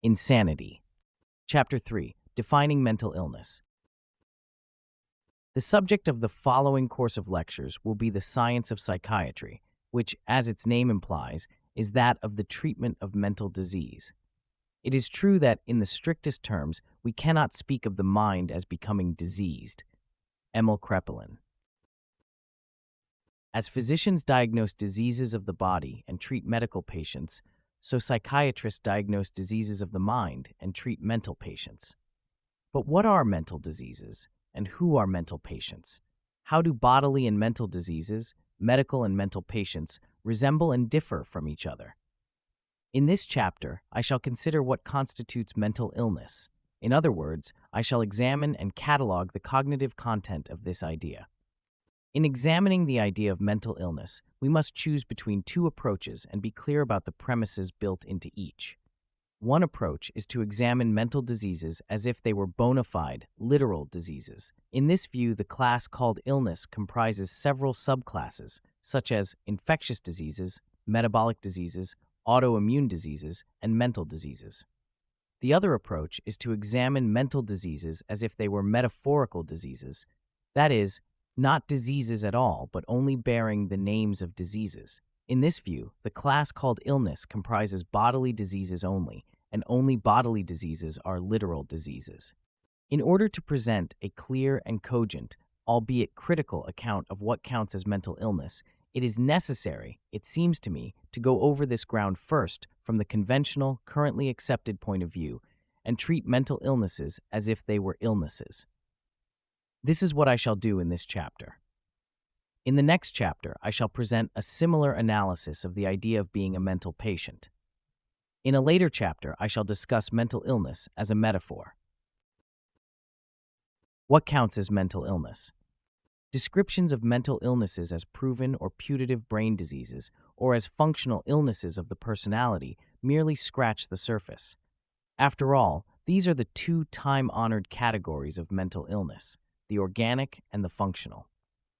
Insanity. Chapter 3. Defining mental illness. The subject of the following course of lectures will be the science of psychiatry, which, as its name implies, is that of the treatment of mental disease. It is true that, in the strictest terms, we cannot speak of the mind as becoming diseased. Bryan Caplan. As physicians diagnose diseases of the body and treat medical patients, so psychiatrists diagnose diseases of the mind and treat mental patients. But what are mental diseases, and who are mental patients? How do bodily and mental diseases, medical and mental patients, resemble and differ from each other? In this chapter, I shall consider what constitutes mental illness. In other words, I shall examine and catalog the cognitive content of this idea. In examining the idea of mental illness, we must choose between two approaches and be clear about the premises built into each. One approach is to examine mental diseases as if they were bona fide, literal diseases. In this view, the class called illness comprises several subclasses, such as infectious diseases, metabolic diseases, autoimmune diseases, and mental diseases. The other approach is to examine mental diseases as if they were metaphorical diseases, that is, not diseases at all, but only bearing the names of diseases. In this view, the class called illness comprises bodily diseases only, and only bodily diseases are literal diseases. In order to present a clear and cogent, albeit critical account of what counts as mental illness, it is necessary, it seems to me, to go over this ground first from the conventional, currently accepted point of view, and treat mental illnesses as if they were illnesses. This is what I shall do in this chapter. In the next chapter, I shall present a similar analysis of the idea of being a mental patient. In a later chapter, I shall discuss mental illness as a metaphor. What counts as mental illness? Descriptions of mental illnesses as proven or putative brain diseases or as functional illnesses of the personality merely scratch the surface. After all, these are the two time-honored categories of mental illness, the organic and the functional.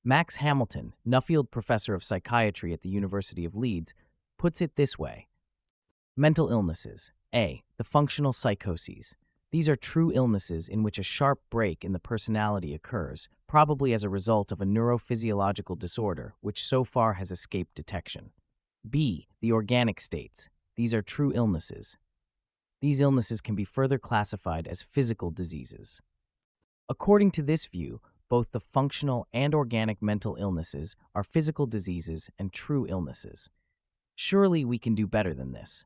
Max Hamilton, Nuffield Professor of Psychiatry at the University of Leeds, puts it this way. Mental illnesses. A. The functional psychoses. These are true illnesses in which a sharp break in the personality occurs, probably as a result of a neurophysiological disorder which so far has escaped detection. B. The organic states. These are true illnesses. These illnesses can be further classified as physical diseases. According to this view, both the functional and organic mental illnesses are physical diseases and true illnesses. Surely we can do better than this.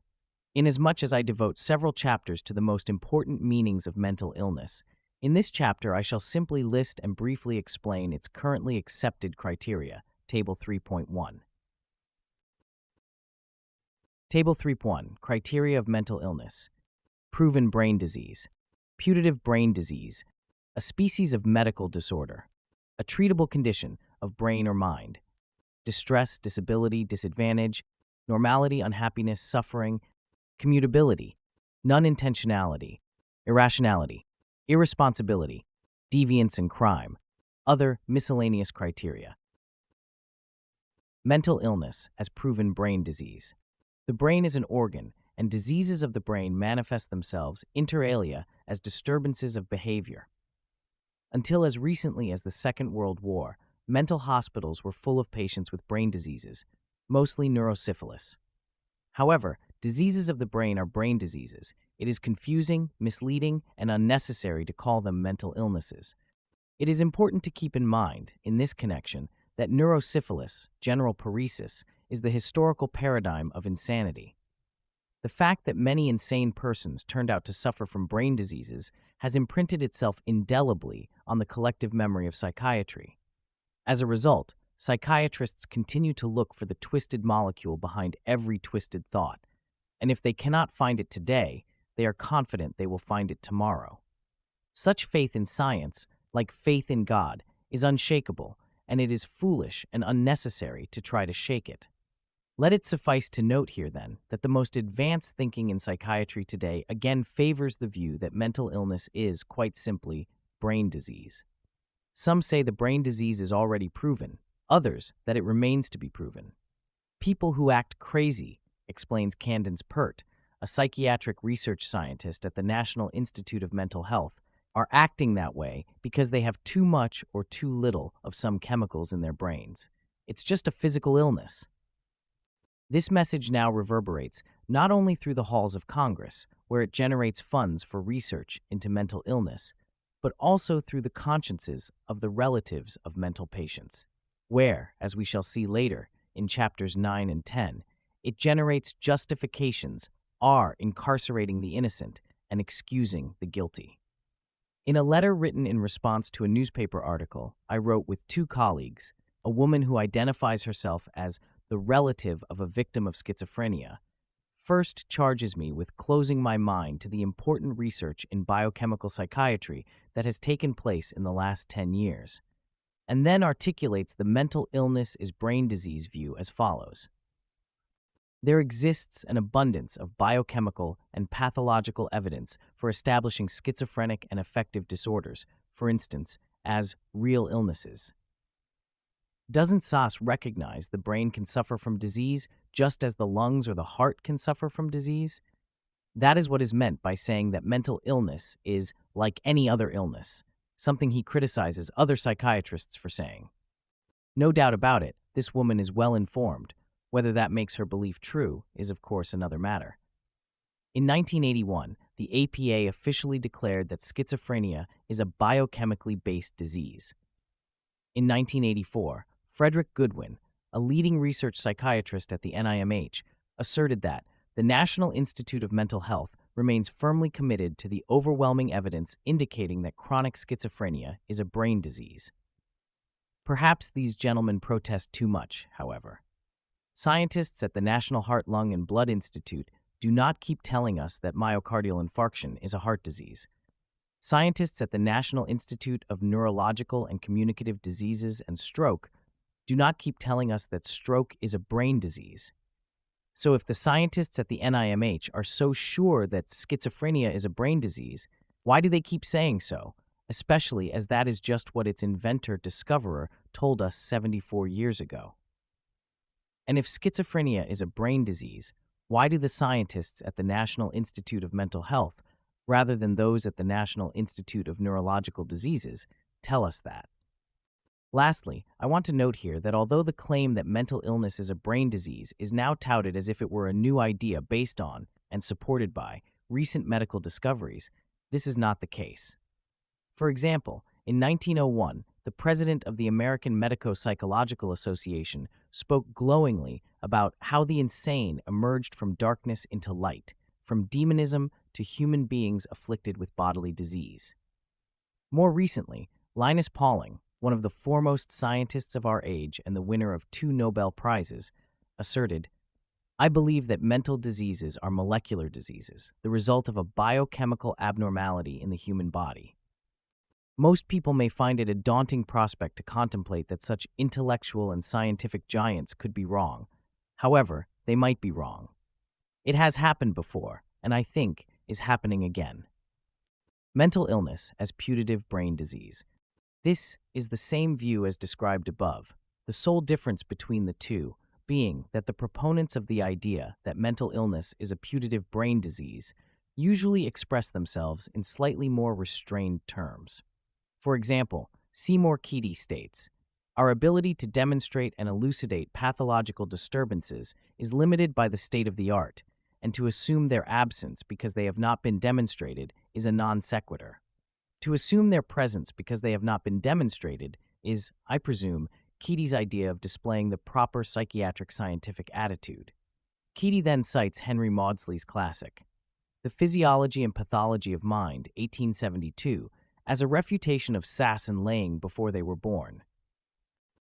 Inasmuch as I devote several chapters to the most important meanings of mental illness, in this chapter I shall simply list and briefly explain its currently accepted criteria, Table 3.1. Table 3.1, Criteria of Mental Illness. Proven brain disease. Putative brain disease. A species of medical disorder, a treatable condition of brain or mind, distress, disability, disadvantage, normality, unhappiness, suffering, commutability, non-intentionality, irrationality, irresponsibility, deviance and crime, other miscellaneous criteria. Mental illness as proven brain disease. The brain is an organ, and diseases of the brain manifest themselves inter alia as disturbances of behavior. Until as recently as the Second World War, mental hospitals were full of patients with brain diseases, mostly neurosyphilis. However, diseases of the brain are brain diseases. It is confusing, misleading, and unnecessary to call them mental illnesses. It is important to keep in mind, in this connection, that neurosyphilis, general paresis, is the historical paradigm of insanity. The fact that many insane persons turned out to suffer from brain diseases has imprinted itself indelibly on the collective memory of psychiatry. As a result, psychiatrists continue to look for the twisted molecule behind every twisted thought, and if they cannot find it today, they are confident they will find it tomorrow. Such faith in science, like faith in God, is unshakable, and it is foolish and unnecessary to try to shake it. Let it suffice to note here, then, that the most advanced thinking in psychiatry today again favors the view that mental illness is, quite simply, brain disease. Some say the brain disease is already proven, others that it remains to be proven. People who act crazy, explains Candence Pert, a psychiatric research scientist at the National Institute of Mental Health, are acting that way because they have too much or too little of some chemicals in their brains. It's just a physical illness. This message now reverberates not only through the halls of Congress, where it generates funds for research into mental illness, but also through the consciences of the relatives of mental patients, where, as we shall see later in chapters 9 and 10, it generates justifications are incarcerating the innocent and excusing the guilty. In a letter written in response to a newspaper article I wrote with two colleagues, a woman who identifies herself as the relative of a victim of schizophrenia, first charges me with closing my mind to the important research in biochemical psychiatry that has taken place in the last 10 years, and then articulates the mental illness is brain disease view as follows. There exists an abundance of biochemical and pathological evidence for establishing schizophrenic and affective disorders, for instance, as real illnesses. Doesn't Szasz recognize the brain can suffer from disease just as the lungs or the heart can suffer from disease? That is what is meant by saying that mental illness is like any other illness, something he criticizes other psychiatrists for saying. No doubt about it, this woman is well informed. Whether that makes her belief true is, of course, another matter. In 1981, the APA officially declared that schizophrenia is a biochemically based disease. In 1984, Frederick Goodwin, a leading research psychiatrist at the NIMH, asserted that the National Institute of Mental Health remains firmly committed to the overwhelming evidence indicating that chronic schizophrenia is a brain disease. Perhaps these gentlemen protest too much, however. Scientists at the National Heart, Lung, and Blood Institute do not keep telling us that myocardial infarction is a heart disease. Scientists at the National Institute of Neurological and Communicative Diseases and Stroke do not keep telling us that stroke is a brain disease. So if the scientists at the NIMH are so sure that schizophrenia is a brain disease, why do they keep saying so, especially as that is just what its inventor-discoverer told us 74 years ago? And if schizophrenia is a brain disease, why do the scientists at the National Institute of Mental Health, rather than those at the National Institute of Neurological Diseases, tell us that? Lastly, I want to note here that although the claim that mental illness is a brain disease is now touted as if it were a new idea based on and supported by recent medical discoveries, this is not the case. For example, in 1901, the president of the American Medico-Psychological Association spoke glowingly about how the insane emerged from darkness into light, from demonism to human beings afflicted with bodily disease. More recently, Linus Pauling, one of the foremost scientists of our age and the winner of 2 Nobel Prizes, asserted, "I believe that mental diseases are molecular diseases, the result of a biochemical abnormality in the human body." Most people may find it a daunting prospect to contemplate that such intellectual and scientific giants could be wrong. However, they might be wrong. It has happened before, and I think is happening again. Mental illness as putative brain disease. This is the same view as described above, the sole difference between the two being that the proponents of the idea that mental illness is a putative brain disease usually express themselves in slightly more restrained terms. For example, Seymour Keedy states, "Our ability to demonstrate and elucidate pathological disturbances is limited by the state of the art, and to assume their absence because they have not been demonstrated is a non sequitur. To assume their presence because they have not been demonstrated is, I presume, Keedy's idea of displaying the proper psychiatric scientific attitude." Keedy then cites Henry Maudsley's classic, The Physiology and Pathology of Mind, 1872, as a refutation of Szasz and Lang before they were born.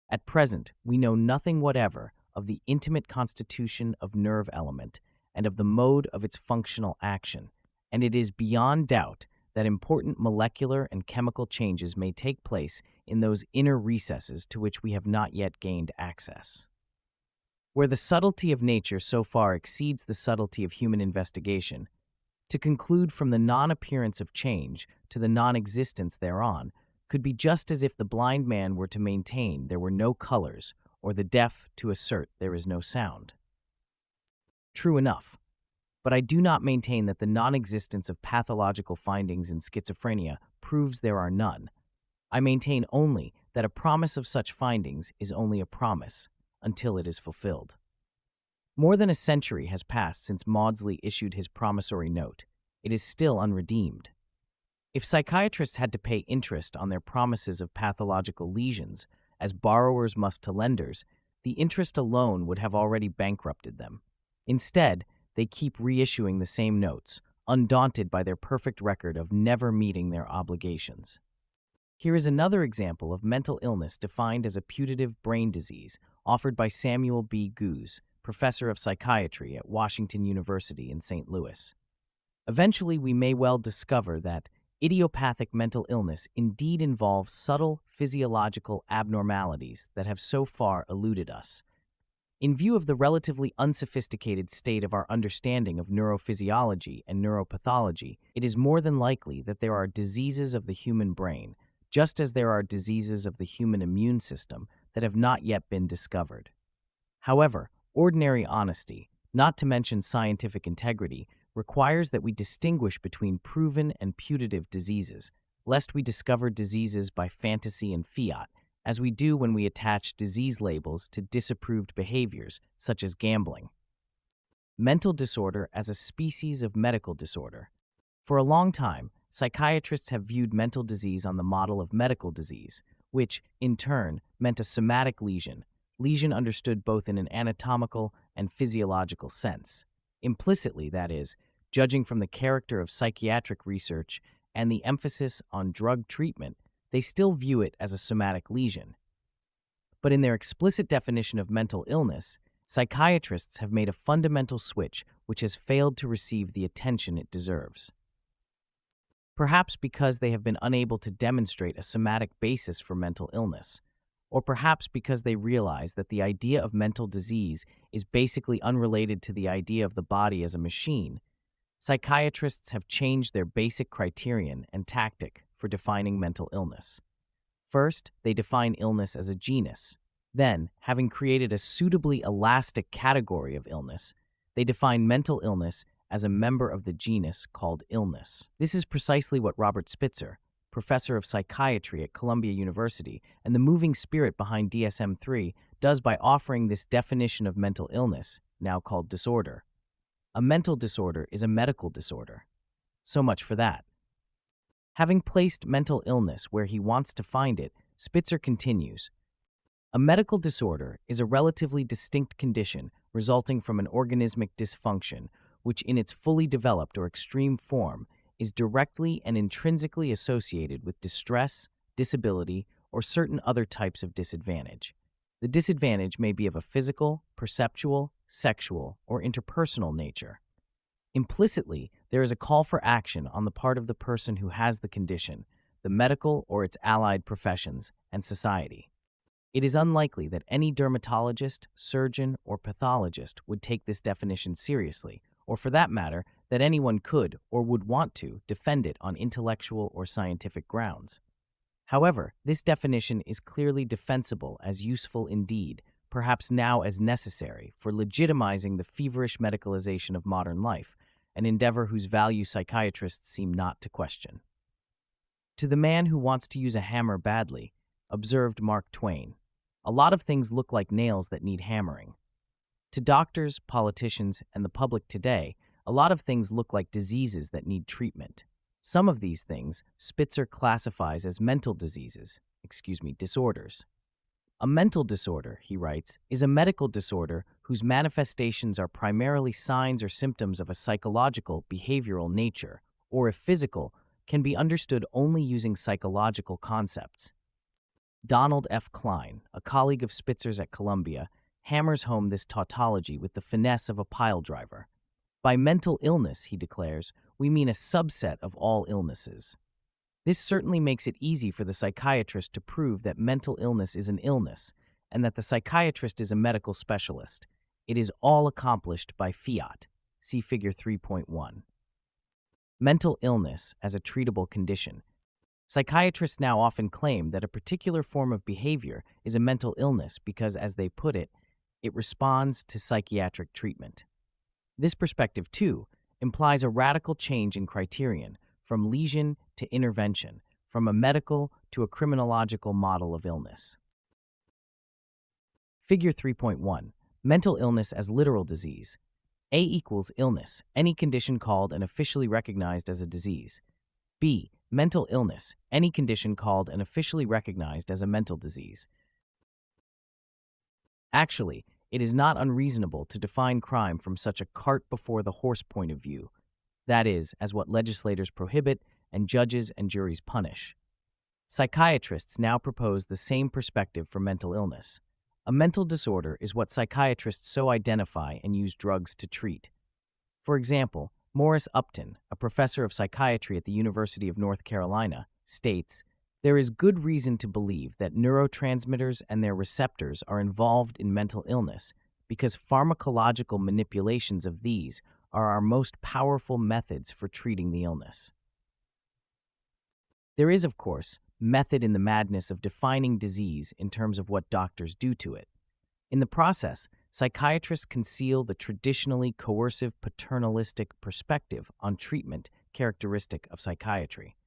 At present, we know nothing whatever of the intimate constitution of nerve element and of the mode of its functional action, and it is beyond doubt that important molecular and chemical changes may take place in those inner recesses to which we have not yet gained access. Where the subtlety of nature so far exceeds the subtlety of human investigation, to conclude from the non-appearance of change to the non-existence thereon could be just as if the blind man were to maintain there were no colors or the deaf to assert there is no sound. True enough. But I do not maintain that the non-existence of pathological findings in schizophrenia proves there are none. I maintain only that a promise of such findings is only a promise until it is fulfilled. More than a century has passed since Maudsley issued his promissory note. It is still unredeemed. If psychiatrists had to pay interest on their promises of pathological lesions, as borrowers must to lenders, the interest alone would have already bankrupted them. Instead, they keep reissuing the same notes, undaunted by their perfect record of never meeting their obligations. Here is another example of mental illness defined as a putative brain disease, offered by Samuel B. Goose, professor of psychiatry at Washington University in St. Louis. Eventually, we may well discover that idiopathic mental illness indeed involves subtle physiological abnormalities that have so far eluded us. In view of the relatively unsophisticated state of our understanding of neurophysiology and neuropathology, it is more than likely that there are diseases of the human brain, just as there are diseases of the human immune system that have not yet been discovered. However, ordinary honesty, not to mention scientific integrity, requires that we distinguish between proven and putative diseases, lest we discover diseases by fantasy and fiat, as we do when we attach disease labels to disapproved behaviors, such as gambling. Mental disorder as a species of medical disorder. For a long time, psychiatrists have viewed mental disease on the model of medical disease, which, in turn, meant a somatic lesion understood both in an anatomical and physiological sense. Implicitly, that is, judging from the character of psychiatric research and the emphasis on drug treatment, they still view it as a somatic lesion. But in their explicit definition of mental illness, psychiatrists have made a fundamental switch which has failed to receive the attention it deserves. Perhaps because they have been unable to demonstrate a somatic basis for mental illness, or perhaps because they realize that the idea of mental disease is basically unrelated to the idea of the body as a machine, psychiatrists have changed their basic criterion and tactic for defining mental illness. First, they define illness as a genus. Then, having created a suitably elastic category of illness, they define mental illness as a member of the genus called illness. This is precisely what Robert Spitzer, professor of psychiatry at Columbia University and the moving spirit behind DSM-3, does by offering this definition of mental illness, now called disorder. A mental disorder is a medical disorder. So much for that. Having placed mental illness where he wants to find it, Spitzer continues, a medical disorder is a relatively distinct condition resulting from an organismic dysfunction which in its fully developed or extreme form is directly and intrinsically associated with distress, disability, or certain other types of disadvantage. The disadvantage may be of a physical, perceptual, sexual, or interpersonal nature. Implicitly, there is a call for action on the part of the person who has the condition, the medical or its allied professions, and society. It is unlikely that any dermatologist, surgeon, or pathologist would take this definition seriously, or for that matter, that anyone could or would want to defend it on intellectual or scientific grounds. However, this definition is clearly defensible as useful indeed, perhaps now as necessary, for legitimizing the feverish medicalization of modern life, an endeavor whose value psychiatrists seem not to question. To the man who wants to use a hammer badly, observed Mark Twain, a lot of things look like nails that need hammering. To doctors, politicians, and the public today, a lot of things look like diseases that need treatment. Some of these things Spitzer classifies as mental disorders. A mental disorder, he writes, is a medical disorder whose manifestations are primarily signs or symptoms of a psychological, behavioral nature, or if physical, can be understood only using psychological concepts. Donald F. Klein, a colleague of Spitzer's at Columbia, hammers home this tautology with the finesse of a pile driver. By mental illness, he declares, we mean a subset of all illnesses. This certainly makes it easy for the psychiatrist to prove that mental illness is an illness, and that the psychiatrist is a medical specialist. It is all accomplished by fiat. See Figure 3.1. Mental illness as a treatable condition. Psychiatrists now often claim that a particular form of behavior is a mental illness because, as they put it, it responds to psychiatric treatment. This perspective, too, implies a radical change in criterion from lesion to intervention, from a medical to a criminological model of illness. Figure 3.1. Mental illness as literal disease. A equals illness, any condition called and officially recognized as a disease. B. Mental illness, any condition called and officially recognized as a mental disease. Actually, it is not unreasonable to define crime from such a cart before the horse point of view, that is, as what legislators prohibit and judges and juries punish. Psychiatrists now propose the same perspective for mental illness. A mental disorder is what psychiatrists so identify and use drugs to treat. For example, Morris Upton, a professor of psychiatry at the University of North Carolina, states, "There is good reason to believe that neurotransmitters and their receptors are involved in mental illness because pharmacological manipulations of these are our most powerful methods for treating the illness." There is, of course, method in the madness of defining disease in terms of what doctors do to it. In the process, psychiatrists conceal the traditionally coercive paternalistic perspective on treatment characteristic of psychiatry.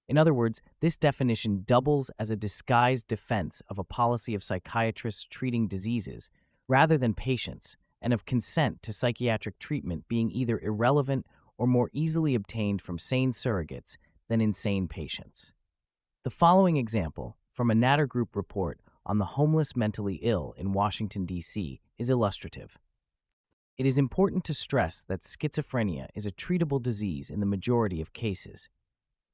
In other words, this definition doubles as a disguised defense of a policy of psychiatrists treating diseases rather than patients, and of consent to psychiatric treatment being either irrelevant or more easily obtained from sane surrogates than insane patients. The following example, from a Natter Group report on the homeless mentally ill in Washington, D.C., is illustrative. It is important to stress that schizophrenia is a treatable disease in the majority of cases.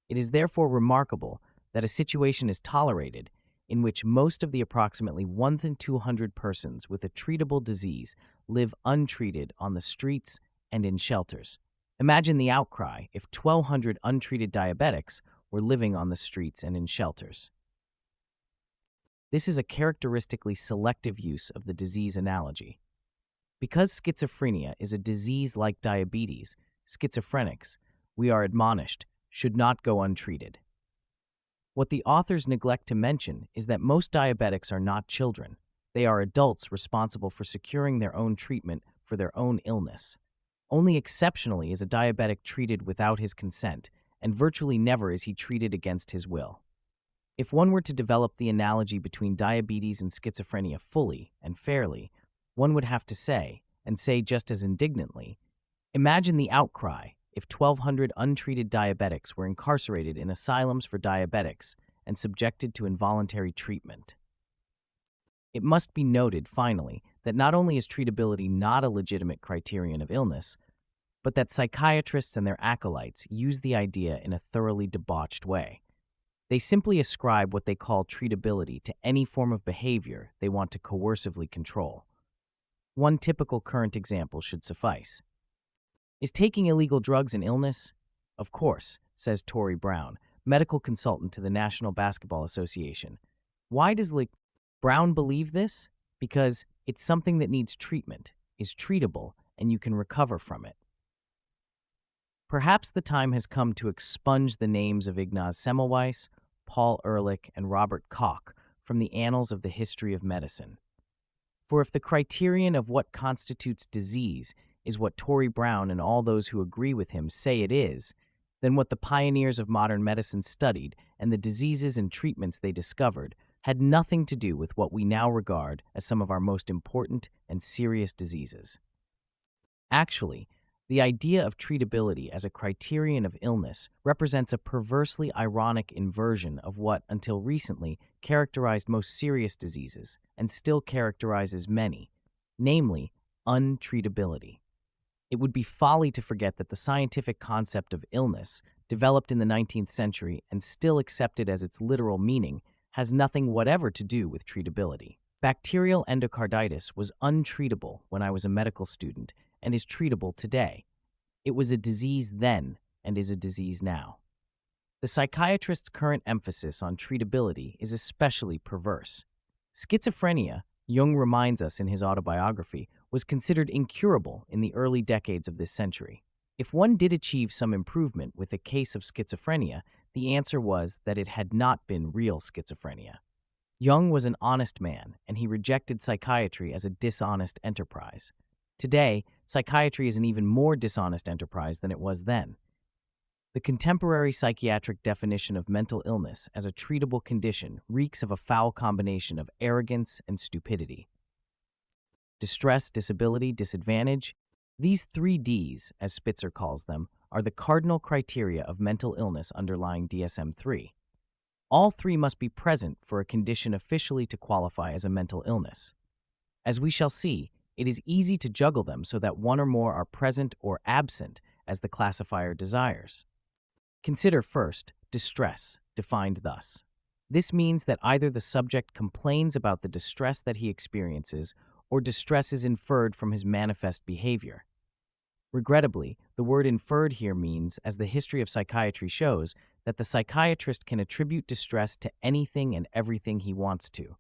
It is therefore remarkable that a situation is tolerated in which most of the approximately 1 in 200 persons with a treatable disease live untreated on the streets and in shelters. Imagine the outcry if 1,200 untreated diabetics were living on the streets and in shelters. This is a characteristically selective use of the disease analogy. Because schizophrenia is a disease like diabetes, schizophrenics, we are admonished, should not go untreated. What the authors neglect to mention is that most diabetics are not children. They are adults responsible for securing their own treatment for their own illness. Only exceptionally is a diabetic treated without his consent, and virtually never is he treated against his will. If one were to develop the analogy between diabetes and schizophrenia fully and fairly, one would have to say, and say just as indignantly, imagine the outcry if 1,200 untreated diabetics were incarcerated in asylums for diabetics and subjected to involuntary treatment. It must be noted, finally, that not only is treatability not a legitimate criterion of illness, but that psychiatrists and their acolytes use the idea in a thoroughly debauched way. They simply ascribe what they call treatability to any form of behavior they want to coercively control. One typical current example should suffice. Is taking illegal drugs an illness? Of course, says Tory Brown, medical consultant to the National Basketball Association. Why does Brown believe this? Because it's something that needs treatment, is treatable, and you can recover from it. Perhaps the time has come to expunge the names of Ignaz Semmelweis, Paul Ehrlich, and Robert Koch from the annals of the history of medicine. For if the criterion of what constitutes disease is what Tory Brown and all those who agree with him say it is, then what the pioneers of modern medicine studied and the diseases and treatments they discovered had nothing to do with what we now regard as some of our most important and serious diseases. Actually, the idea of treatability as a criterion of illness represents a perversely ironic inversion of what, until recently, characterized most serious diseases and still characterizes many, namely, untreatability. It would be folly to forget that the scientific concept of illness, developed in the 19th century and still accepted as its literal meaning, has nothing whatever to do with treatability. Bacterial endocarditis was untreatable when I was a medical student and is treatable today. It was a disease then and is a disease now. The psychiatrist's current emphasis on treatability is especially perverse. Schizophrenia, Jung reminds us in his autobiography, was considered incurable in the early decades of this century. If one did achieve some improvement with a case of schizophrenia, the answer was that it had not been real schizophrenia. Jung was an honest man, and he rejected psychiatry as a dishonest enterprise. Today, psychiatry is an even more dishonest enterprise than it was then. The contemporary psychiatric definition of mental illness as a treatable condition reeks of a foul combination of arrogance and stupidity. Distress, disability, disadvantage. These 3 Ds, as Spitzer calls them, are the cardinal criteria of mental illness underlying DSM-3. All 3 must be present for a condition officially to qualify as a mental illness. As we shall see, it is easy to juggle them so that one or more are present or absent as the classifier desires. Consider first distress, defined thus. This means that either the subject complains about the distress that he experiences or distress is inferred from his manifest behavior. Regrettably, the word inferred here means, as the history of psychiatry shows, that the psychiatrist can attribute distress to anything and everything he wants to.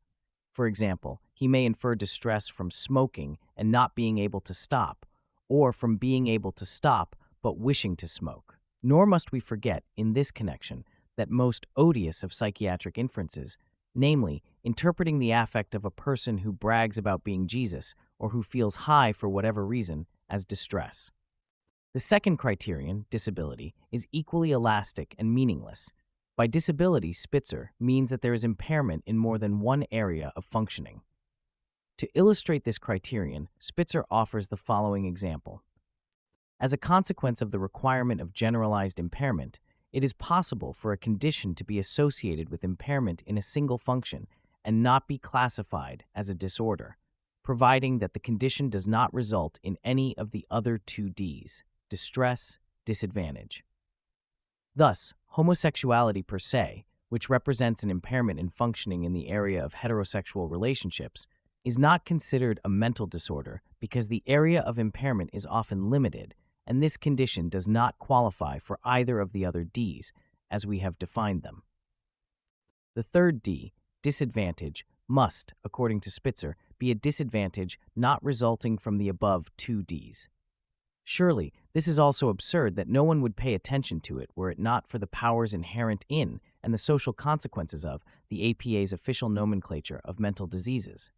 For example, he may infer distress from smoking and not being able to stop, or from being able to stop but wishing to smoke. Nor must we forget, in this connection, that most odious of psychiatric inferences, namely, interpreting the affect of a person who brags about being Jesus or who feels high for whatever reason, as distress. The second criterion, disability, is equally elastic and meaningless. By disability, Spitzer means that there is impairment in more than one area of functioning. To illustrate this criterion, Spitzer offers the following example. As a consequence of the requirement of generalized impairment, it is possible for a condition to be associated with impairment in a single function and not be classified as a disorder, providing that the condition does not result in any of the other 2 Ds, distress, disadvantage. Thus, homosexuality per se, which represents an impairment in functioning in the area of heterosexual relationships, is not considered a mental disorder because the area of impairment is often limited, and this condition does not qualify for either of the other Ds, as we have defined them. The third D, disadvantage, must, according to Spitzer, be a disadvantage not resulting from the above 2 Ds. Surely, this is also absurd that no one would pay attention to it were it not for the powers inherent in and the social consequences of the APA's official nomenclature of mental diseases.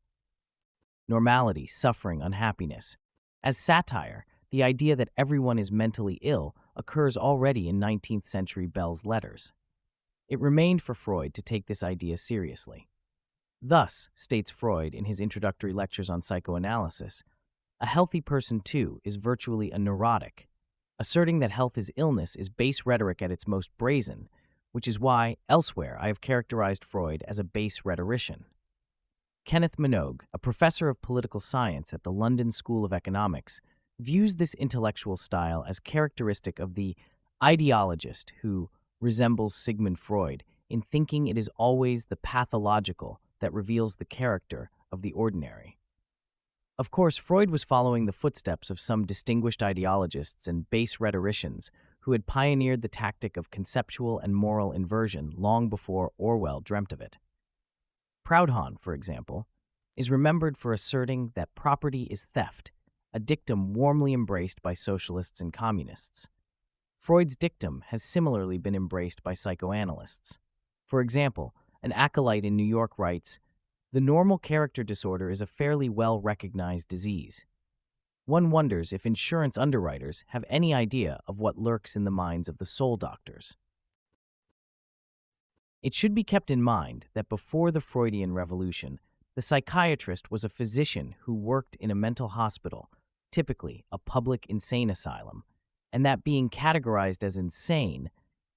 Normality, suffering, unhappiness. As satire, the idea that everyone is mentally ill occurs already in 19th century Bell's letters. It remained for Freud to take this idea seriously. Thus, states Freud in his introductory lectures on psychoanalysis, a healthy person, too, is virtually a neurotic. Asserting that health is illness is base rhetoric at its most brazen, which is why, elsewhere, I have characterized Freud as a base rhetorician. Kenneth Minogue, a professor of political science at the London School of Economics, views this intellectual style as characteristic of the ideologist who resembles Sigmund Freud in thinking it is always the pathological that reveals the character of the ordinary. Of course, Freud was following the footsteps of some distinguished ideologists and base rhetoricians who had pioneered the tactic of conceptual and moral inversion long before Orwell dreamt of it. Proudhon, for example, is remembered for asserting that property is theft, a dictum warmly embraced by socialists and communists. Freud's dictum has similarly been embraced by psychoanalysts. For example, an acolyte in New York writes, "The normal character disorder is a fairly well-recognized disease. One wonders if insurance underwriters have any idea of what lurks in the minds of the soul doctors." It should be kept in mind that before the Freudian Revolution, the psychiatrist was a physician who worked in a mental hospital, typically a public insane asylum, and that being categorized as insane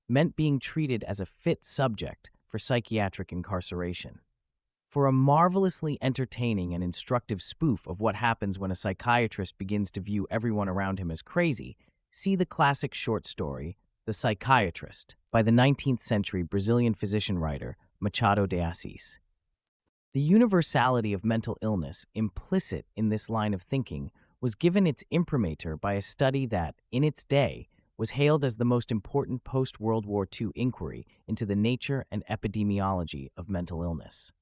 meant being treated as a fit subject for psychiatric incarceration. For a marvelously entertaining and instructive spoof of what happens when a psychiatrist begins to view everyone around him as crazy, see the classic short story, The Psychiatrist, by the 19th century Brazilian physician-writer Machado de Assis. The universality of mental illness implicit in this line of thinking was given its imprimatur by a study that, in its day, was hailed as the most important post-World War II inquiry into the nature and epidemiology of mental illness.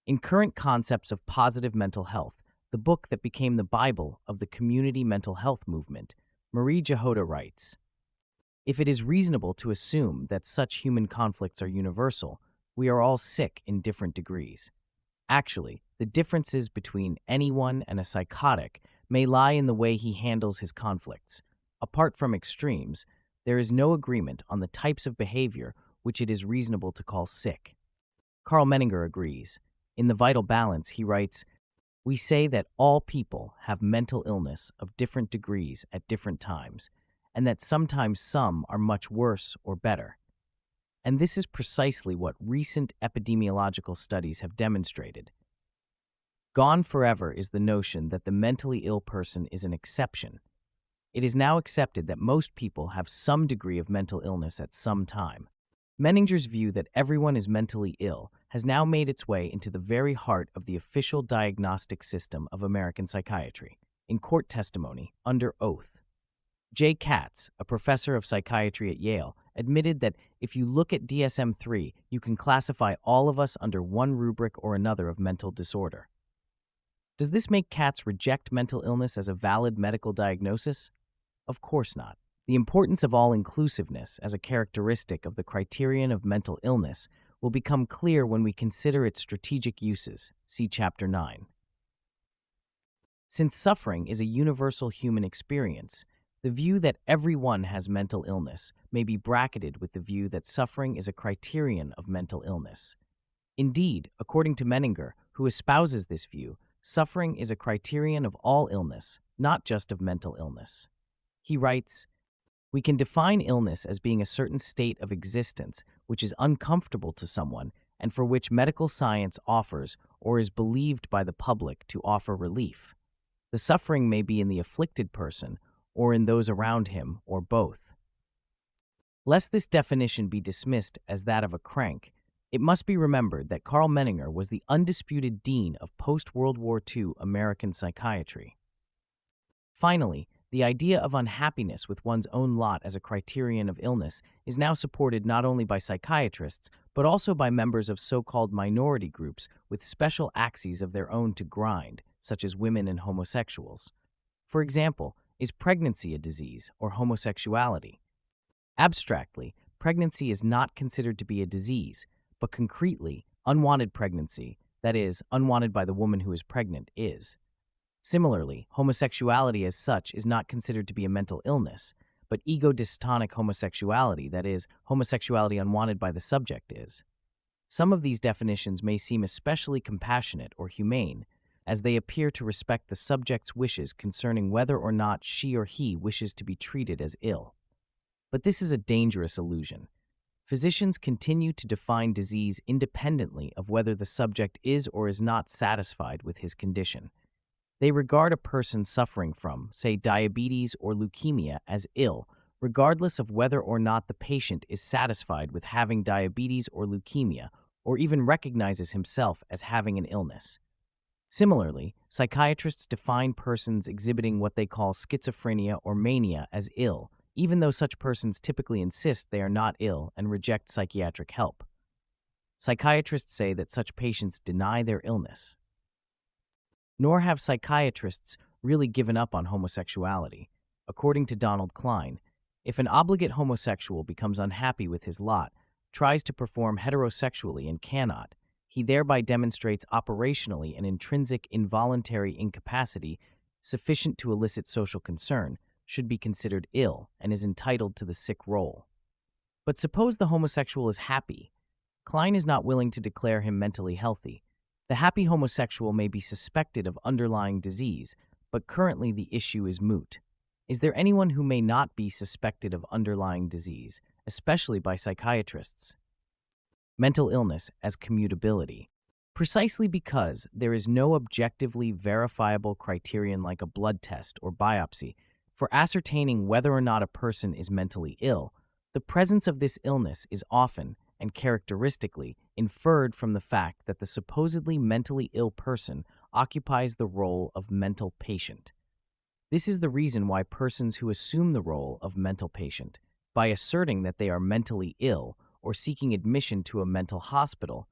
In Current Concepts of Positive Mental Health, the book that became the Bible of the community mental health movement, Marie Jahoda writes, "If it is reasonable to assume that such human conflicts are universal, we are all sick in different degrees. Actually, the differences between anyone and a psychotic may lie in the way he handles his conflicts. Apart from extremes, there is no agreement on the types of behavior which it is reasonable to call sick. Carl Menninger agrees. In The Vital Balance, he writes, "We say that all people have mental illness of different degrees at different times, and that sometimes some are much worse or better. And this is precisely what recent epidemiological studies have demonstrated. Gone forever is the notion that the mentally ill person is an exception. It is now accepted that most people have some degree of mental illness at some time." Menninger's view that everyone is mentally ill has now made its way into the very heart of the official diagnostic system of American psychiatry. In court testimony, under oath, Jay Katz, a professor of psychiatry at Yale, admitted that if you look at DSM-3, you can classify all of us under one rubric or another of mental disorder. Does this make Katz reject mental illness as a valid medical diagnosis? Of course not. The importance of all-inclusiveness as a characteristic of the criterion of mental illness will become clear when we consider its strategic uses. See Chapter 9. Since suffering is a universal human experience, the view that everyone has mental illness may be bracketed with the view that suffering is a criterion of mental illness. Indeed, according to Menninger, who espouses this view, suffering is a criterion of all illness, not just of mental illness. He writes, "We can define illness as being a certain state of existence which is uncomfortable to someone and for which medical science offers or is believed by the public to offer relief. The suffering may be in the afflicted person or in those around him, or both." Lest this definition be dismissed as that of a crank, it must be remembered that Carl Menninger was the undisputed dean of post-World War II American psychiatry. Finally, the idea of unhappiness with one's own lot as a criterion of illness is now supported not only by psychiatrists, but also by members of so-called minority groups with special axes of their own to grind, such as women and homosexuals. For example, is pregnancy a disease or homosexuality? Abstractly, pregnancy is not considered to be a disease, but concretely, unwanted pregnancy, that is, unwanted by the woman who is pregnant, is. Similarly, homosexuality as such is not considered to be a mental illness, but ego-dystonic homosexuality, that is, homosexuality unwanted by the subject, is. Some of these definitions may seem especially compassionate or humane, as they appear to respect the subject's wishes concerning whether or not she or he wishes to be treated as ill. But this is a dangerous illusion. Physicians continue to define disease independently of whether the subject is or is not satisfied with his condition. They regard a person suffering from, say, diabetes or leukemia as ill, regardless of whether or not the patient is satisfied with having diabetes or leukemia, or even recognizes himself as having an illness. Similarly, psychiatrists define persons exhibiting what they call schizophrenia or mania as ill, even though such persons typically insist they are not ill and reject psychiatric help. Psychiatrists say that such patients deny their illness. Nor have psychiatrists really given up on homosexuality. According to Donald Klein, if an obligate homosexual becomes unhappy with his lot, tries to perform heterosexually and cannot, he thereby demonstrates operationally an intrinsic involuntary incapacity sufficient to elicit social concern, should be considered ill, and is entitled to the sick role. But suppose the homosexual is happy. Klein is not willing to declare him mentally healthy. The happy homosexual may be suspected of underlying disease, but currently the issue is moot. Is there anyone who may not be suspected of underlying disease, especially by psychiatrists? Mental illness as commutability. Precisely because there is no objectively verifiable criterion like a blood test or biopsy for ascertaining whether or not a person is mentally ill, the presence of this illness is often, and characteristically, inferred from the fact that the supposedly mentally ill person occupies the role of mental patient. This is the reason why persons who assume the role of mental patient, by asserting that they are mentally ill or seeking admission to a mental hospital,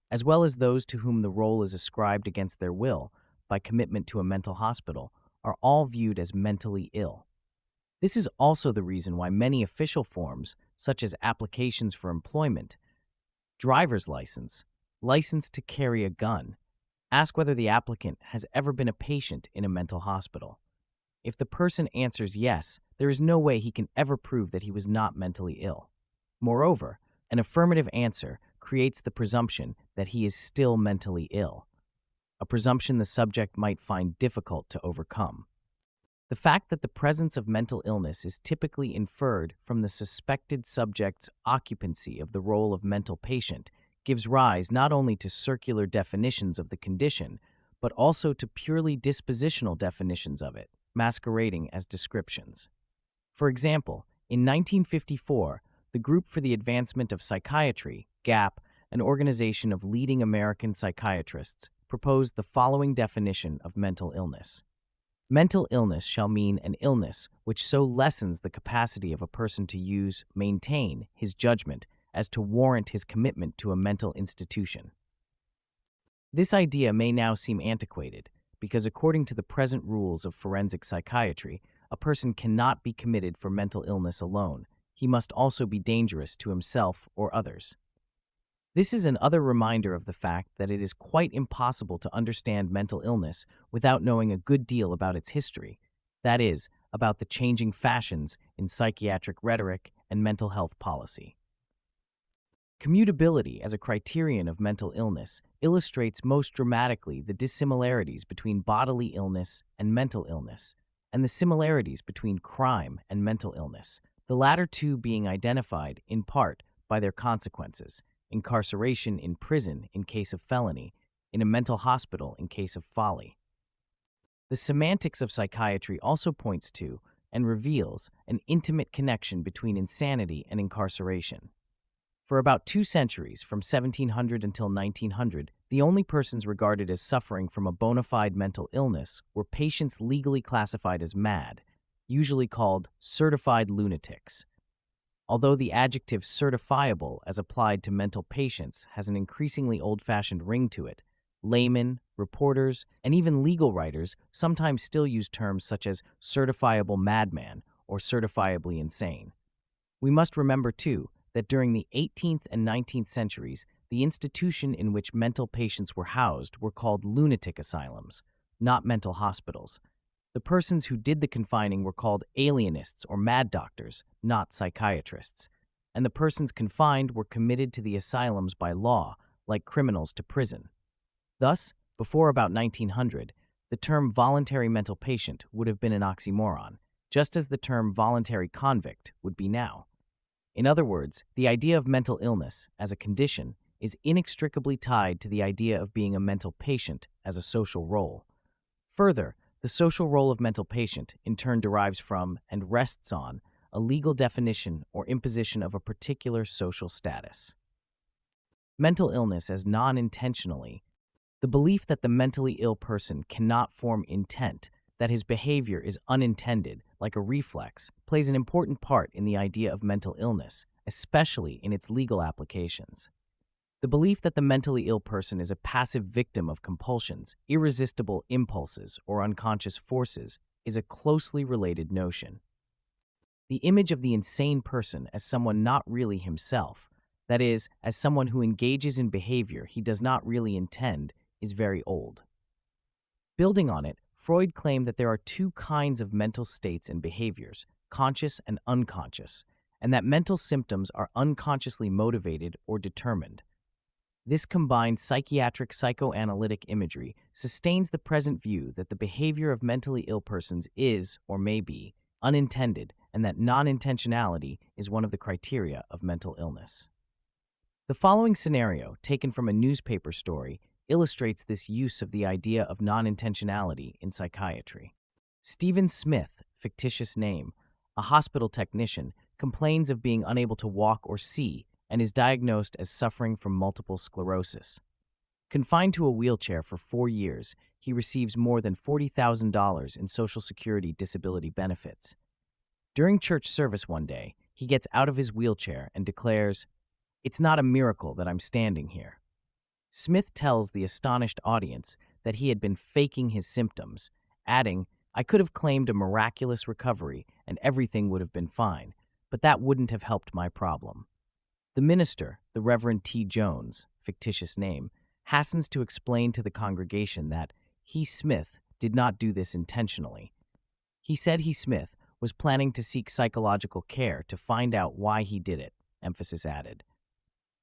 as well as those to whom the role is ascribed against their will by commitment to a mental hospital, are all viewed as mentally ill. This is also the reason why many official forms, such as applications for employment, driver's license, license to carry a gun, ask whether the applicant has ever been a patient in a mental hospital. If the person answers yes, there is no way he can ever prove that he was not mentally ill. Moreover, an affirmative answer creates the presumption that he is still mentally ill, a presumption the subject might find difficult to overcome. The fact that the presence of mental illness is typically inferred from the suspected subject's occupancy of the role of mental patient gives rise not only to circular definitions of the condition, but also to purely dispositional definitions of it, masquerading as descriptions. For example, in 1954, the Group for the Advancement of Psychiatry, GAP, an organization of leading American psychiatrists, proposed the following definition of mental illness. Mental illness shall mean an illness which so lessens the capacity of a person to maintain his judgment as to warrant his commitment to a mental institution. This idea may now seem antiquated, because according to the present rules of forensic psychiatry, a person cannot be committed for mental illness alone. He must also be dangerous to himself or others. This is another reminder of the fact that it is quite impossible to understand mental illness without knowing a good deal about its history, that is, about the changing fashions in psychiatric rhetoric and mental health policy. Commutability as a criterion of mental illness illustrates most dramatically the dissimilarities between bodily illness and mental illness, and the similarities between crime and mental illness, the latter two being identified, in part, by their consequences: incarceration in prison in case of felony, in a mental hospital in case of folly. The semantics of psychiatry also points to and reveals an intimate connection between insanity and incarceration. For about 2 centuries, from 1700 until 1900, the only persons regarded as suffering from a bona fide mental illness were patients legally classified as mad, usually called certified lunatics. Although the adjective certifiable as applied to mental patients has an increasingly old-fashioned ring to it, laymen, reporters, and even legal writers sometimes still use terms such as certifiable madman or certifiably insane. We must remember, too, that during the 18th and 19th centuries, the institution in which mental patients were housed were called lunatic asylums, not mental hospitals. The persons who did the confining were called alienists or mad doctors, not psychiatrists, and the persons confined were committed to the asylums by law, like criminals to prison. Thus, before about 1900, the term voluntary mental patient would have been an oxymoron, just as the term voluntary convict would be now. In other words, the idea of mental illness as a condition is inextricably tied to the idea of being a mental patient as a social role. Further, the social role of mental patient in turn derives from and rests on a legal definition or imposition of a particular social status. Mental illness as non-intentionally, the belief that the mentally ill person cannot form intent, that his behavior is unintended, like a reflex, plays an important part in the idea of mental illness, especially in its legal applications. The belief that the mentally ill person is a passive victim of compulsions, irresistible impulses, or unconscious forces is a closely related notion. The image of the insane person as someone not really himself, that is, as someone who engages in behavior he does not really intend, is very old. Building on it, Freud claimed that there are 2 kinds of mental states and behaviors, conscious and unconscious, and that mental symptoms are unconsciously motivated or determined. This combined psychiatric psychoanalytic imagery sustains the present view that the behavior of mentally ill persons is, or may be, unintended, and that non-intentionality is one of the criteria of mental illness. The following scenario, taken from a newspaper story, illustrates this use of the idea of non-intentionality in psychiatry. Stephen Smith, fictitious name, a hospital technician, complains of being unable to walk or see and is diagnosed as suffering from multiple sclerosis. Confined to a wheelchair for 4 years, he receives more than $40,000 in Social Security disability benefits. During church service one day, he gets out of his wheelchair and declares, "It's not a miracle that I'm standing here." Smith tells the astonished audience that he had been faking his symptoms, adding, "I could have claimed a miraculous recovery and everything would have been fine, but that wouldn't have helped my problem." The minister, the Reverend T. Jones, fictitious name, hastens to explain to the congregation that he, Smith, did not do this intentionally. He said Smith was planning to seek psychological care to find out why he did it, emphasis added.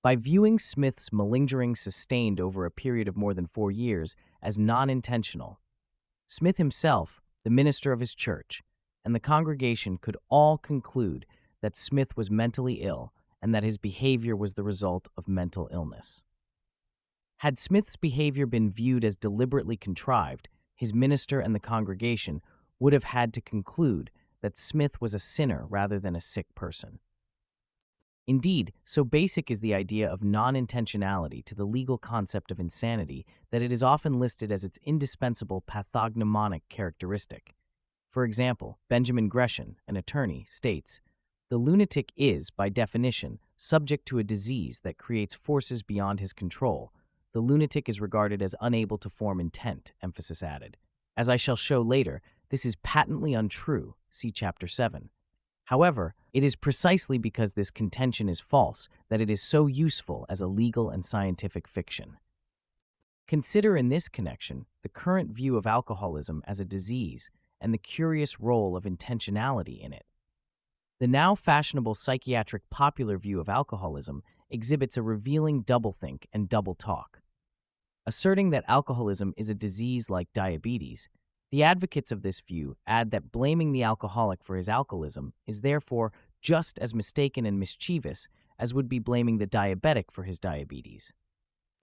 By viewing Smith's malingering sustained over a period of more than 4 years as non-intentional, Smith himself, the minister of his church, and the congregation could all conclude that Smith was mentally ill and that his behavior was the result of mental illness. Had Smith's behavior been viewed as deliberately contrived, his minister and the congregation would have had to conclude that Smith was a sinner rather than a sick person. Indeed, so basic is the idea of non-intentionality to the legal concept of insanity that it is often listed as its indispensable pathognomonic characteristic. For example, Benjamin Gresham, an attorney, states, "The lunatic is, by definition, subject to a disease that creates forces beyond his control. The lunatic is regarded as unable to form intent," emphasis added. As I shall show later, this is patently untrue, see Chapter 7. However, it is precisely because this contention is false that it is so useful as a legal and scientific fiction. Consider in this connection the current view of alcoholism as a disease and the curious role of intentionality in it. The now fashionable psychiatric popular view of alcoholism exhibits a revealing doublethink and double talk. Asserting that alcoholism is a disease like diabetes, the advocates of this view add that blaming the alcoholic for his alcoholism is therefore just as mistaken and mischievous as would be blaming the diabetic for his diabetes,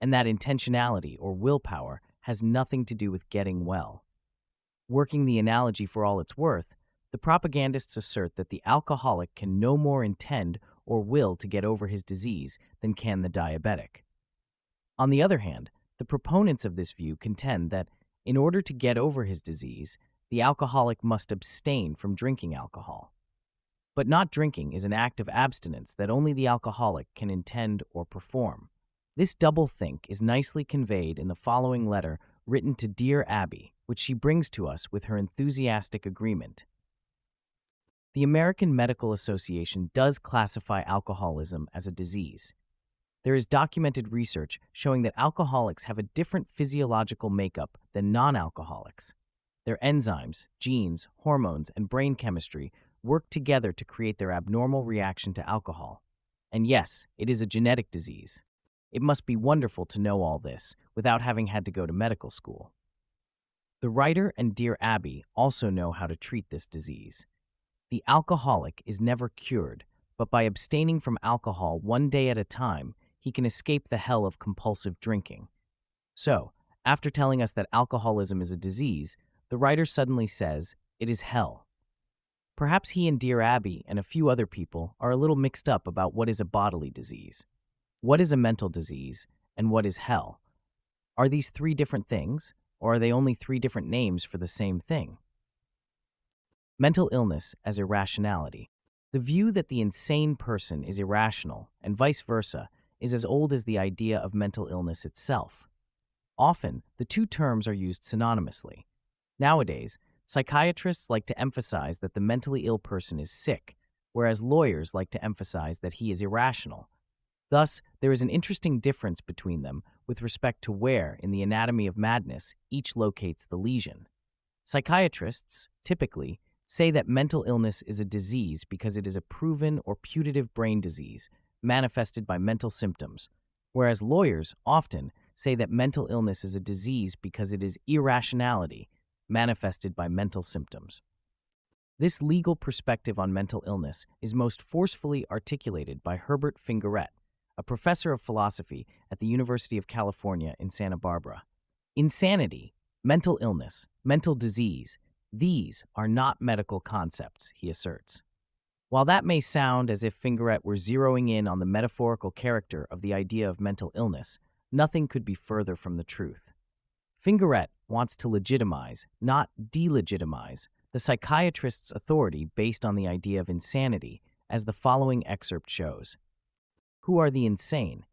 and that intentionality or willpower has nothing to do with getting well. Working the analogy for all it's worth, the propagandists assert that the alcoholic can no more intend or will to get over his disease than can the diabetic. On the other hand, the proponents of this view contend that in order to get over his disease, the alcoholic must abstain from drinking alcohol. But not drinking is an act of abstinence that only the alcoholic can intend or perform. This doublethink is nicely conveyed in the following letter written to Dear Abby, which she brings to us with her enthusiastic agreement. The American Medical Association does classify alcoholism as a disease. There is documented research showing that alcoholics have a different physiological makeup than non-alcoholics. Their enzymes, genes, hormones, and brain chemistry work together to create their abnormal reaction to alcohol. And yes, it is a genetic disease. It must be wonderful to know all this without having had to go to medical school. The writer and Dear Abby also know how to treat this disease. The alcoholic is never cured, but by abstaining from alcohol one day at a time, he can escape the hell of compulsive drinking. So, after telling us that alcoholism is a disease, the writer suddenly says, it is hell. Perhaps he and Dear Abby and a few other people are a little mixed up about what is a bodily disease, what is a mental disease, and what is hell. Are these 3 different things, or are they only 3 different names for the same thing? Mental illness as irrationality. The view that the insane person is irrational, and vice versa, is as old as the idea of mental illness itself. Often, the 2 terms are used synonymously. Nowadays, psychiatrists like to emphasize that the mentally ill person is sick, whereas lawyers like to emphasize that he is irrational. Thus, there is an interesting difference between them with respect to where, in the anatomy of madness, each locates the lesion. Psychiatrists, typically, say that mental illness is a disease because it is a proven or putative brain disease manifested by mental symptoms, whereas lawyers often say that mental illness is a disease because it is irrationality manifested by mental symptoms. This legal perspective on mental illness is most forcefully articulated by Herbert Fingaret, a professor of philosophy at the University of California in Santa Barbara. Insanity, mental illness, mental disease, these are not medical concepts, he asserts. While that may sound as if Fingaret were zeroing in on the metaphorical character of the idea of mental illness, nothing could be further from the truth. Fingaret wants to legitimize, not delegitimize, the psychiatrist's authority based on the idea of insanity, as the following excerpt shows. Who are the insane?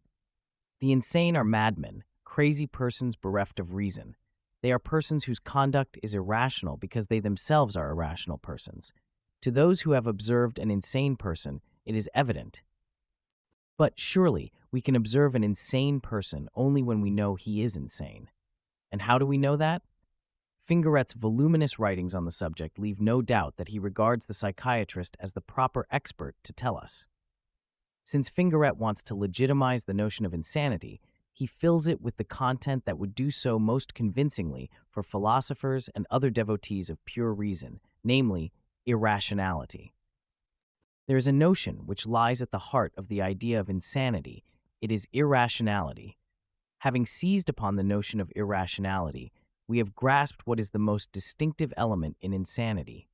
The insane are madmen, crazy persons bereft of reason. They are persons whose conduct is irrational because they themselves are irrational persons. To those who have observed an insane person, it is evident. But surely we can observe an insane person only when we know he is insane. And how do we know that? Fingeret's voluminous writings on the subject leave no doubt that he regards the psychiatrist as the proper expert to tell us. Since Fingeret wants to legitimize the notion of insanity, he fills it with the content that would do so most convincingly for philosophers and other devotees of pure reason, namely, irrationality. There is a notion which lies at the heart of the idea of insanity. It is irrationality. Having seized upon the notion of irrationality, we have grasped what is the most distinctive element in insanity.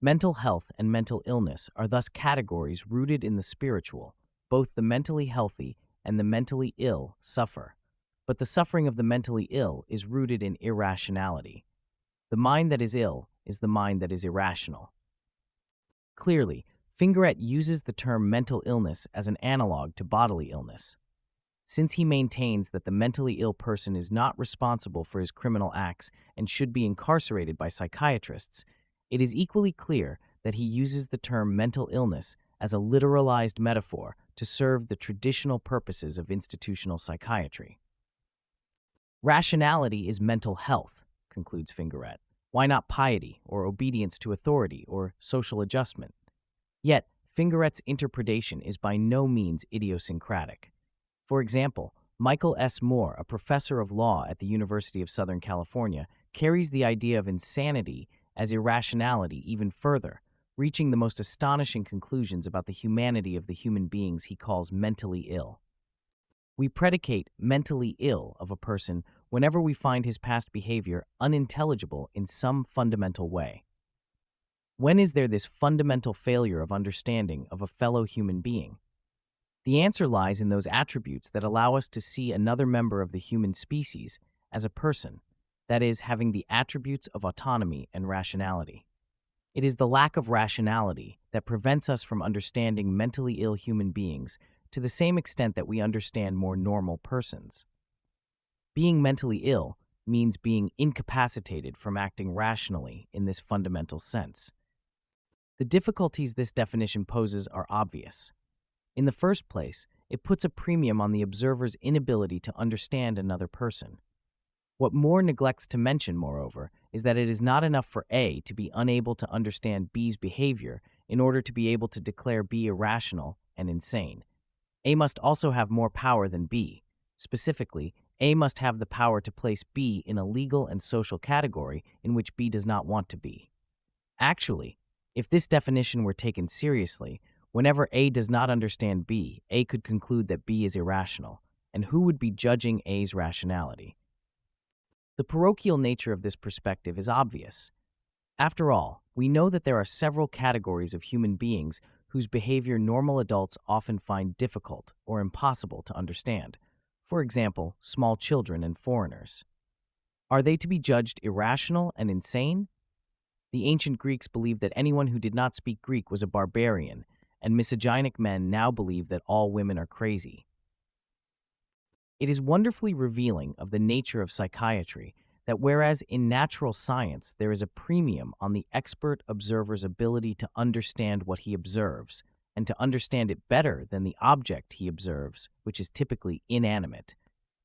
Mental health and mental illness are thus categories rooted in the spiritual. Both the mentally healthy and the mentally ill suffer, but the suffering of the mentally ill is rooted in irrationality. The mind that is ill is the mind that is irrational. Clearly, Fingeret uses the term mental illness as an analog to bodily illness. Since he maintains that the mentally ill person is not responsible for his criminal acts and should be incarcerated by psychiatrists, it is equally clear that he uses the term mental illness as a literalized metaphor to serve the traditional purposes of institutional psychiatry. Rationality is mental health, concludes Fingeret. Why not piety, or obedience to authority, or social adjustment? Yet, Fingeret's interpretation is by no means idiosyncratic. For example, Michael S. Moore, a professor of law at the University of Southern California, carries the idea of insanity as irrationality even further, reaching the most astonishing conclusions about the humanity of the human beings he calls mentally ill. We predicate mentally ill of a person whenever we find his past behavior unintelligible in some fundamental way. When is there this fundamental failure of understanding of a fellow human being? The answer lies in those attributes that allow us to see another member of the human species as a person, that is, having the attributes of autonomy and rationality. It is the lack of rationality that prevents us from understanding mentally ill human beings to the same extent that we understand more normal persons. Being mentally ill means being incapacitated from acting rationally in this fundamental sense. The difficulties this definition poses are obvious. In the first place, it puts a premium on the observer's inability to understand another person. What Moore neglects to mention, moreover, is that it is not enough for A to be unable to understand B's behavior in order to be able to declare B irrational and insane. A must also have more power than B. Specifically, A must have the power to place B in a legal and social category in which B does not want to be. Actually, if this definition were taken seriously, whenever A does not understand B, A could conclude that B is irrational, and who would be judging A's rationality? The parochial nature of this perspective is obvious. After all, we know that there are several categories of human beings whose behavior normal adults often find difficult or impossible to understand. For example, small children and foreigners. Are they to be judged irrational and insane? The ancient Greeks believed that anyone who did not speak Greek was a barbarian, and misogynic men now believe that all women are crazy. It is wonderfully revealing of the nature of psychiatry that whereas in natural science there is a premium on the expert observer's ability to understand what he observes, and to understand it better than the object he observes, which is typically inanimate,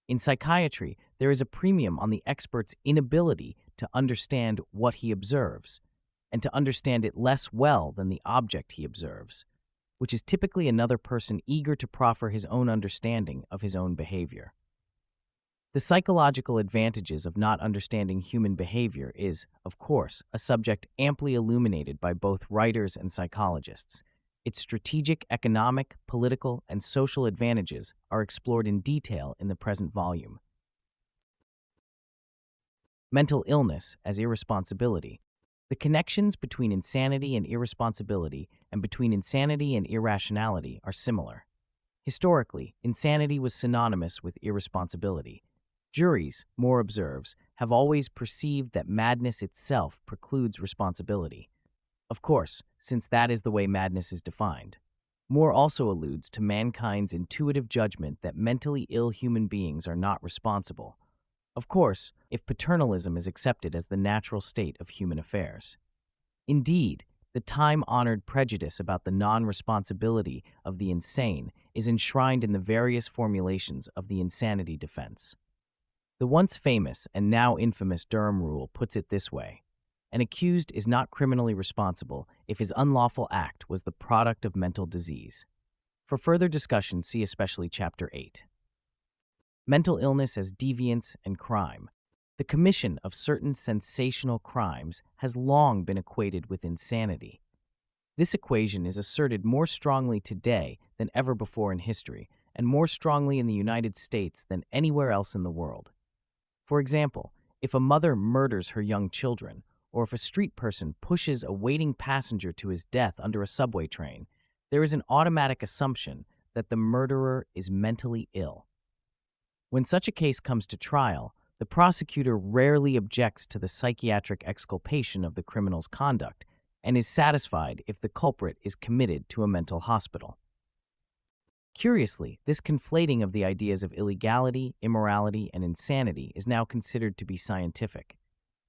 in psychiatry there is a premium on the expert's inability to understand what he observes, and to understand it less well than the object he observes, which is typically another person eager to proffer his own understanding of his own behavior. The psychological advantages of not understanding human behavior is, of course, a subject amply illuminated by both writers and psychologists. Its strategic, economic, political, and social advantages are explored in detail in the present volume. Mental illness as irresponsibility. The connections between insanity and irresponsibility and between insanity and irrationality are similar. Historically, insanity was synonymous with irresponsibility. Juries, Moore observes, have always perceived that madness itself precludes responsibility. Of course, since that is the way madness is defined. Moore also alludes to mankind's intuitive judgment that mentally ill human beings are not responsible. Of course, if paternalism is accepted as the natural state of human affairs. Indeed, the time-honored prejudice about the non-responsibility of the insane is enshrined in the various formulations of the insanity defense. The once famous and now infamous Durham Rule puts it this way: an accused is not criminally responsible if his unlawful act was the product of mental disease. For further discussion, see especially Chapter 8. Mental illness as deviance and crime. The commission of certain sensational crimes has long been equated with insanity. This equation is asserted more strongly today than ever before in history, and more strongly in the United States than anywhere else in the world. For example, if a mother murders her young children, or if a street person pushes a waiting passenger to his death under a subway train, there is an automatic assumption that the murderer is mentally ill. When such a case comes to trial, the prosecutor rarely objects to the psychiatric exculpation of the criminal's conduct and is satisfied if the culprit is committed to a mental hospital. Curiously, this conflating of the ideas of illegality, immorality, and insanity is now considered to be scientific.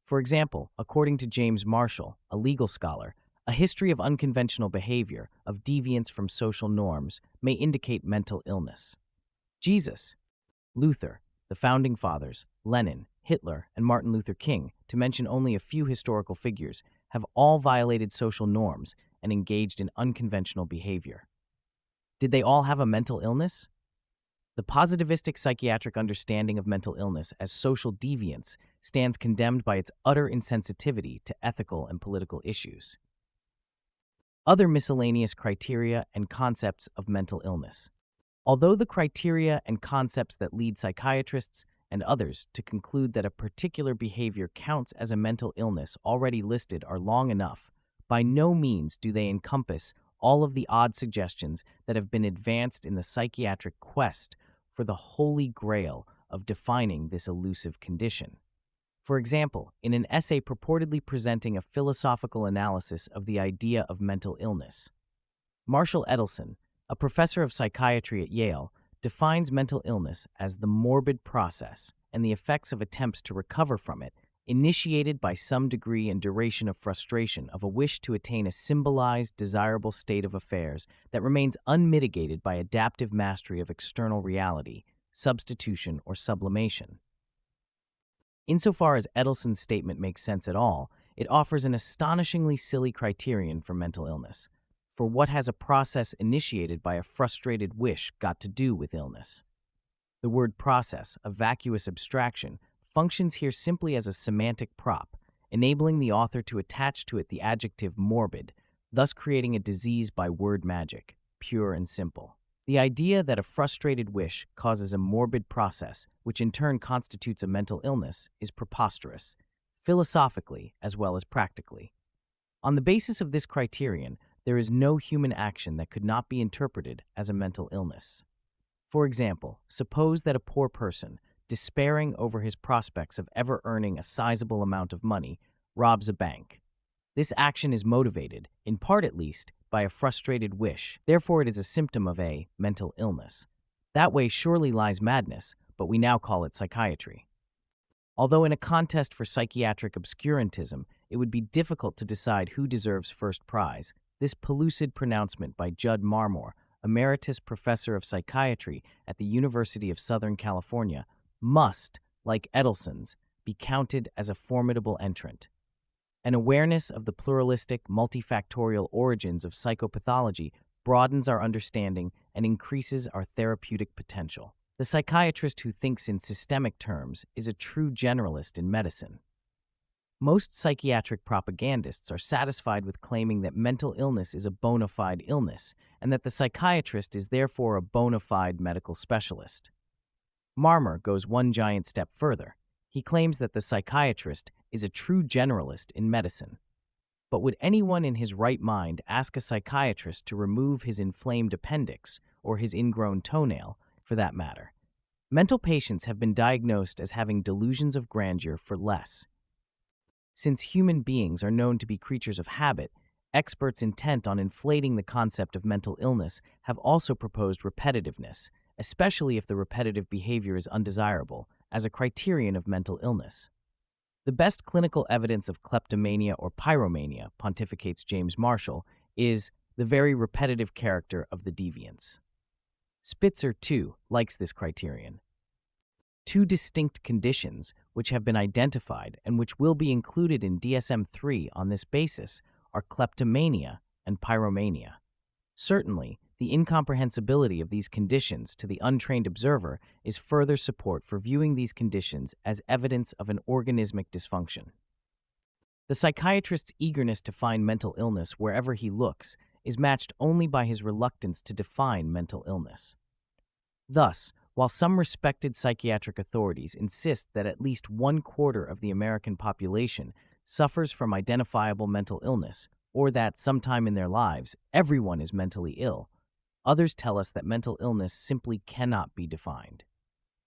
For example, according to James Marshall, a legal scholar, a history of unconventional behavior, of deviance from social norms, may indicate mental illness. Jesus, Luther, the Founding Fathers, Lenin, Hitler, and Martin Luther King, to mention only a few historical figures, have all violated social norms and engaged in unconventional behavior. Did they all have a mental illness? The positivistic psychiatric understanding of mental illness as social deviance stands condemned by its utter insensitivity to ethical and political issues. Other miscellaneous criteria and concepts of mental illness. Although the criteria and concepts that lead psychiatrists and others to conclude that a particular behavior counts as a mental illness already listed are long enough, by no means do they encompass all of the odd suggestions that have been advanced in the psychiatric quest for the holy grail of defining this elusive condition. For example, in an essay purportedly presenting a philosophical analysis of the idea of mental illness, Marshall Edelson, a professor of psychiatry at Yale, defines mental illness as the morbid process and the effects of attempts to recover from it, initiated by some degree and duration of frustration of a wish to attain a symbolized, desirable state of affairs that remains unmitigated by adaptive mastery of external reality, substitution, or sublimation. Insofar as Edelson's statement makes sense at all, it offers an astonishingly silly criterion for mental illness. For what has a process initiated by a frustrated wish got to do with illness? The word process, a vacuous abstraction, functions here simply as a semantic prop, enabling the author to attach to it the adjective morbid, thus creating a disease by word magic, pure and simple. The idea that a frustrated wish causes a morbid process, which in turn constitutes a mental illness, is preposterous, philosophically as well as practically. On the basis of this criterion, there is no human action that could not be interpreted as a mental illness. For example, suppose that a poor person, despairing over his prospects of ever earning a sizable amount of money, robs a bank. This action is motivated, in part at least, by a frustrated wish. Therefore, it is a symptom of a mental illness. That way surely lies madness, but we now call it psychiatry. Although in a contest for psychiatric obscurantism, it would be difficult to decide who deserves first prize, this pellucid pronouncement by Judd Marmor, emeritus professor of psychiatry at the University of Southern California, must, like Edelson's, be counted as a formidable entrant. An awareness of the pluralistic, multifactorial origins of psychopathology broadens our understanding and increases our therapeutic potential. The psychiatrist who thinks in systemic terms is a true generalist in medicine. Most psychiatric propagandists are satisfied with claiming that mental illness is a bona fide illness and that the psychiatrist is therefore a bona fide medical specialist. Marmor goes one giant step further. He claims that the psychiatrist is a true generalist in medicine. But would anyone in his right mind ask a psychiatrist to remove his inflamed appendix or his ingrown toenail, for that matter? Mental patients have been diagnosed as having delusions of grandeur for less. Since human beings are known to be creatures of habit, experts intent on inflating the concept of mental illness have also proposed repetitiveness, especially if the repetitive behavior is undesirable, as a criterion of mental illness. The best clinical evidence of kleptomania or pyromania, pontificates James Marshall, is the very repetitive character of the deviance. Spitzer, too, likes this criterion. Two distinct conditions which have been identified and which will be included in DSM-3 on this basis are kleptomania and pyromania. Certainly, the incomprehensibility of these conditions to the untrained observer is further support for viewing these conditions as evidence of an organismic dysfunction. The psychiatrist's eagerness to find mental illness wherever he looks is matched only by his reluctance to define mental illness. Thus, while some respected psychiatric authorities insist that at least 1/4 of the American population suffers from identifiable mental illness, or that sometime in their lives everyone is mentally ill, others tell us that mental illness simply cannot be defined.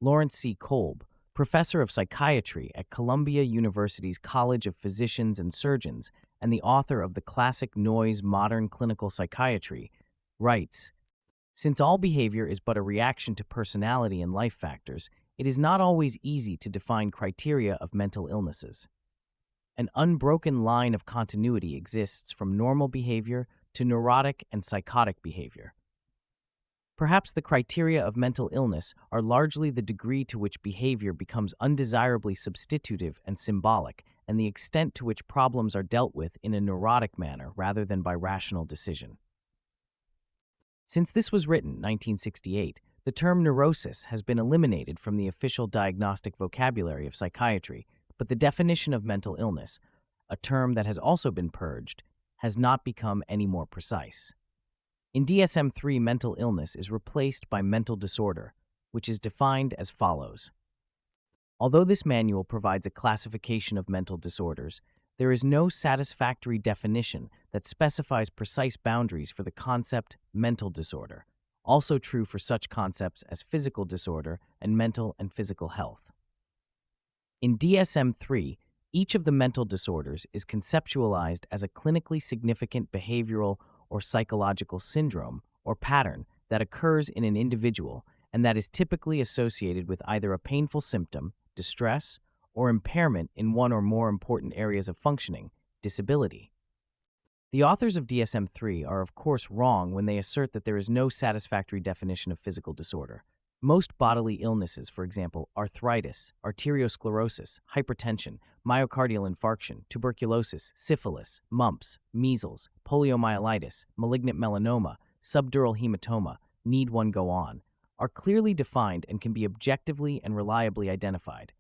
Lawrence C. Kolb, professor of psychiatry at Columbia University's College of Physicians and Surgeons and the author of the classic Noyes Modern Clinical Psychiatry, writes, "Since all behavior is but a reaction to personality and life factors, it is not always easy to define criteria of mental illnesses. An unbroken line of continuity exists from normal behavior to neurotic and psychotic behavior. Perhaps the criteria of mental illness are largely the degree to which behavior becomes undesirably substitutive and symbolic, and the extent to which problems are dealt with in a neurotic manner rather than by rational decision." Since this was written, 1968, the term neurosis has been eliminated from the official diagnostic vocabulary of psychiatry, but the definition of mental illness, a term that has also been purged, has not become any more precise. In DSM-3, mental illness is replaced by mental disorder, which is defined as follows. Although this manual provides a classification of mental disorders, there is no satisfactory definition that specifies precise boundaries for the concept mental disorder, also true for such concepts as physical disorder and mental and physical health. In DSM-3, each of the mental disorders is conceptualized as a clinically significant behavioral or psychological syndrome or pattern that occurs in an individual and that is typically associated with either a painful symptom, distress, or impairment in one or more important areas of functioning, disability. The authors of DSM-3 are of course wrong when they assert that there is no satisfactory definition of physical disorder. Most bodily illnesses, for example, arthritis, arteriosclerosis, hypertension, myocardial infarction, tuberculosis, syphilis, mumps, measles, poliomyelitis, malignant melanoma, subdural hematoma, need one go on, are clearly defined and can be objectively and reliably identified.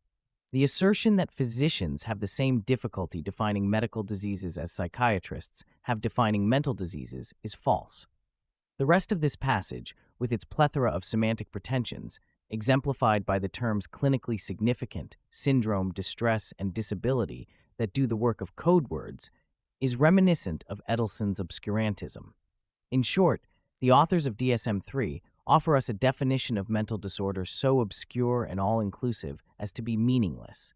The assertion that physicians have the same difficulty defining medical diseases as psychiatrists have defining mental diseases is false. The rest of this passage, with its plethora of semantic pretensions, exemplified by the terms clinically significant, syndrome, distress, and disability that do the work of code words, is reminiscent of Edelson's obscurantism. In short, the authors of DSM-3 offer us a definition of mental disorder so obscure and all-inclusive as to be meaningless.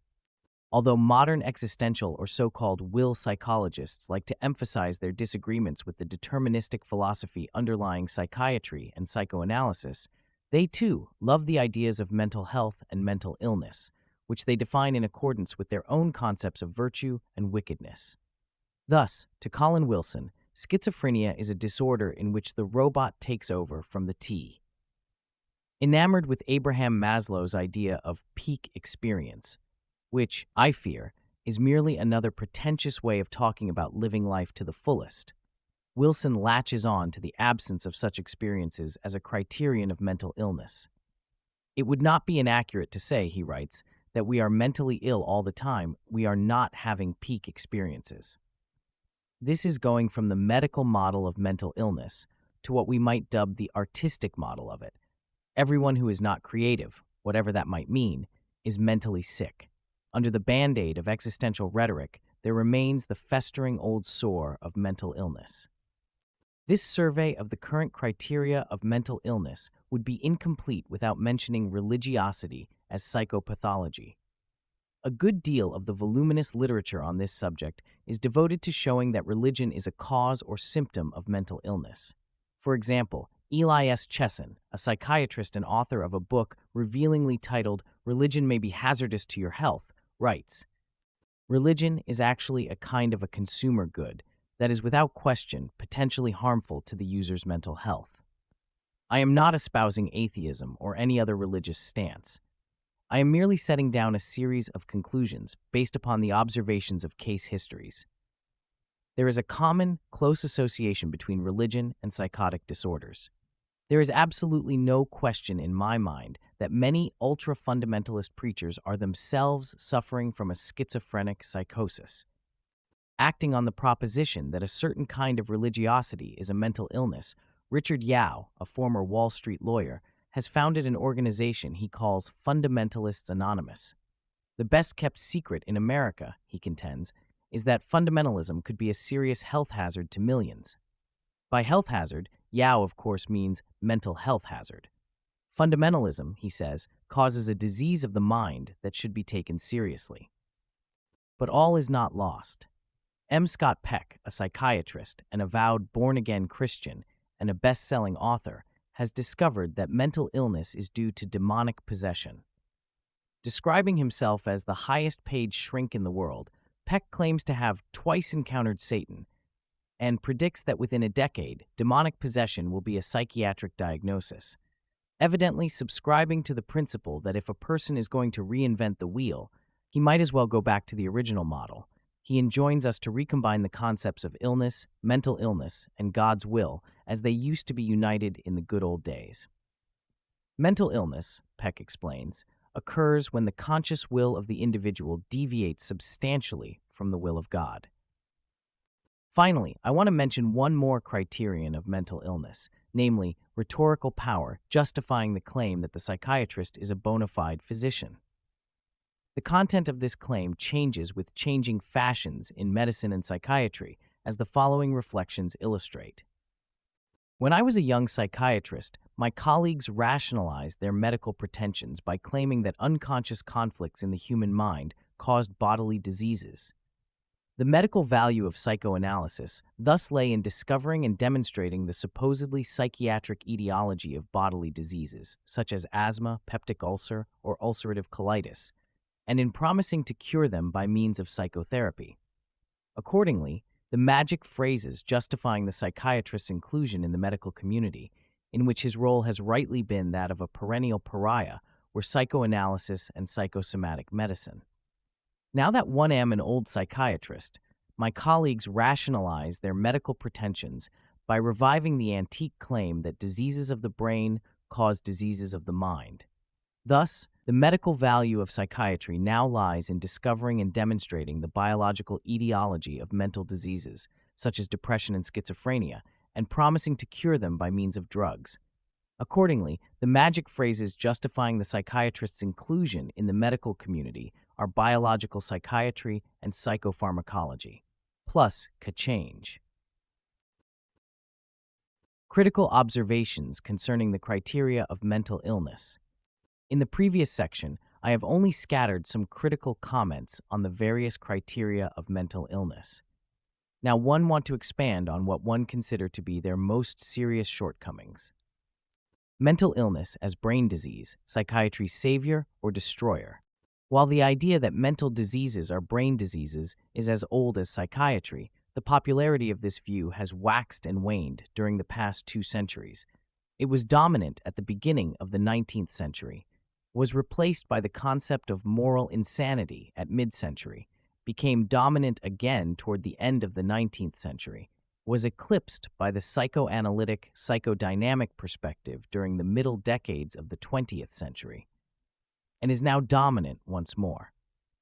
Although modern existential or so-called will psychologists like to emphasize their disagreements with the deterministic philosophy underlying psychiatry and psychoanalysis, they too love the ideas of mental health and mental illness, which they define in accordance with their own concepts of virtue and wickedness. Thus, to Colin Wilson, schizophrenia is a disorder in which the robot takes over from the T. Enamored with Abraham Maslow's idea of peak experience, which, I fear, is merely another pretentious way of talking about living life to the fullest, Wilson latches on to the absence of such experiences as a criterion of mental illness. It would not be inaccurate to say, he writes, that we are mentally ill all the time, we are not having peak experiences. This is going from the medical model of mental illness to what we might dub the artistic model of it. Everyone who is not creative, whatever that might mean, is mentally sick. Under the band-aid of existential rhetoric, there remains the festering old sore of mental illness. This survey of the current criteria of mental illness would be incomplete without mentioning religiosity as psychopathology. A good deal of the voluminous literature on this subject is devoted to showing that religion is a cause or symptom of mental illness. For example, Eli S. Chesson, a psychiatrist and author of a book revealingly titled "Religion May Be Hazardous to Your Health," writes, "Religion is actually a kind of a consumer good that is without question potentially harmful to the user's mental health. I am not espousing atheism or any other religious stance. I am merely setting down a series of conclusions based upon the observations of case histories. There is a common, close association between religion and psychotic disorders. There is absolutely no question in my mind that many ultra-fundamentalist preachers are themselves suffering from a schizophrenic psychosis. Acting on the proposition that a certain kind of religiosity is a mental illness, Richard Yao, a former Wall Street lawyer, has founded an organization he calls Fundamentalists Anonymous. The best-kept secret in America, he contends, is that fundamentalism could be a serious health hazard to millions. By health hazard, Yao, of course, means mental health hazard. Fundamentalism, he says, causes a disease of the mind that should be taken seriously. But all is not lost. M. Scott Peck, a psychiatrist, an avowed born-again Christian, and a best-selling author, has discovered that mental illness is due to demonic possession. Describing himself as the highest-paid shrink in the world, Peck claims to have twice encountered Satan and predicts that within a decade, demonic possession will be a psychiatric diagnosis. Evidently subscribing to the principle that if a person is going to reinvent the wheel, he might as well go back to the original model, he enjoins us to recombine the concepts of illness, mental illness, and God's will as they used to be united in the good old days. Mental illness, Peck explains, occurs when the conscious will of the individual deviates substantially from the will of God. Finally, I want to mention one more criterion of mental illness, namely rhetorical power justifying the claim that the psychiatrist is a bona fide physician. The content of this claim changes with changing fashions in medicine and psychiatry, as the following reflections illustrate. When I was a young psychiatrist, my colleagues rationalized their medical pretensions by claiming that unconscious conflicts in the human mind caused bodily diseases. The medical value of psychoanalysis thus lay in discovering and demonstrating the supposedly psychiatric etiology of bodily diseases, such as asthma, peptic ulcer, or ulcerative colitis, and in promising to cure them by means of psychotherapy. Accordingly, the magic phrases justifying the psychiatrist's inclusion in the medical community, in which his role has rightly been that of a perennial pariah, were psychoanalysis and psychosomatic medicine. Now that one am an old psychiatrist, my colleagues rationalize their medical pretensions by reviving the antique claim that diseases of the brain cause diseases of the mind. Thus, the medical value of psychiatry now lies in discovering and demonstrating the biological etiology of mental diseases, such as depression and schizophrenia, and promising to cure them by means of drugs. Accordingly, the magic phrases justifying the psychiatrist's inclusion in the medical community are biological psychiatry and psychopharmacology, plus ka-change. Critical observations concerning the criteria of mental illness. In the previous section, I have only scattered some critical comments on the various criteria of mental illness. Now one want to expand on what one consider to be their most serious shortcomings. Mental illness as brain disease, psychiatry's savior or destroyer. While the idea that mental diseases are brain diseases is as old as psychiatry, the popularity of this view has waxed and waned during the past 2 centuries. It was dominant at the beginning of the 19th century, was replaced by the concept of moral insanity at mid-century, became dominant again toward the end of the 19th century, was eclipsed by the psychoanalytic, psychodynamic perspective during the middle decades of the 20th century, and is now dominant once more.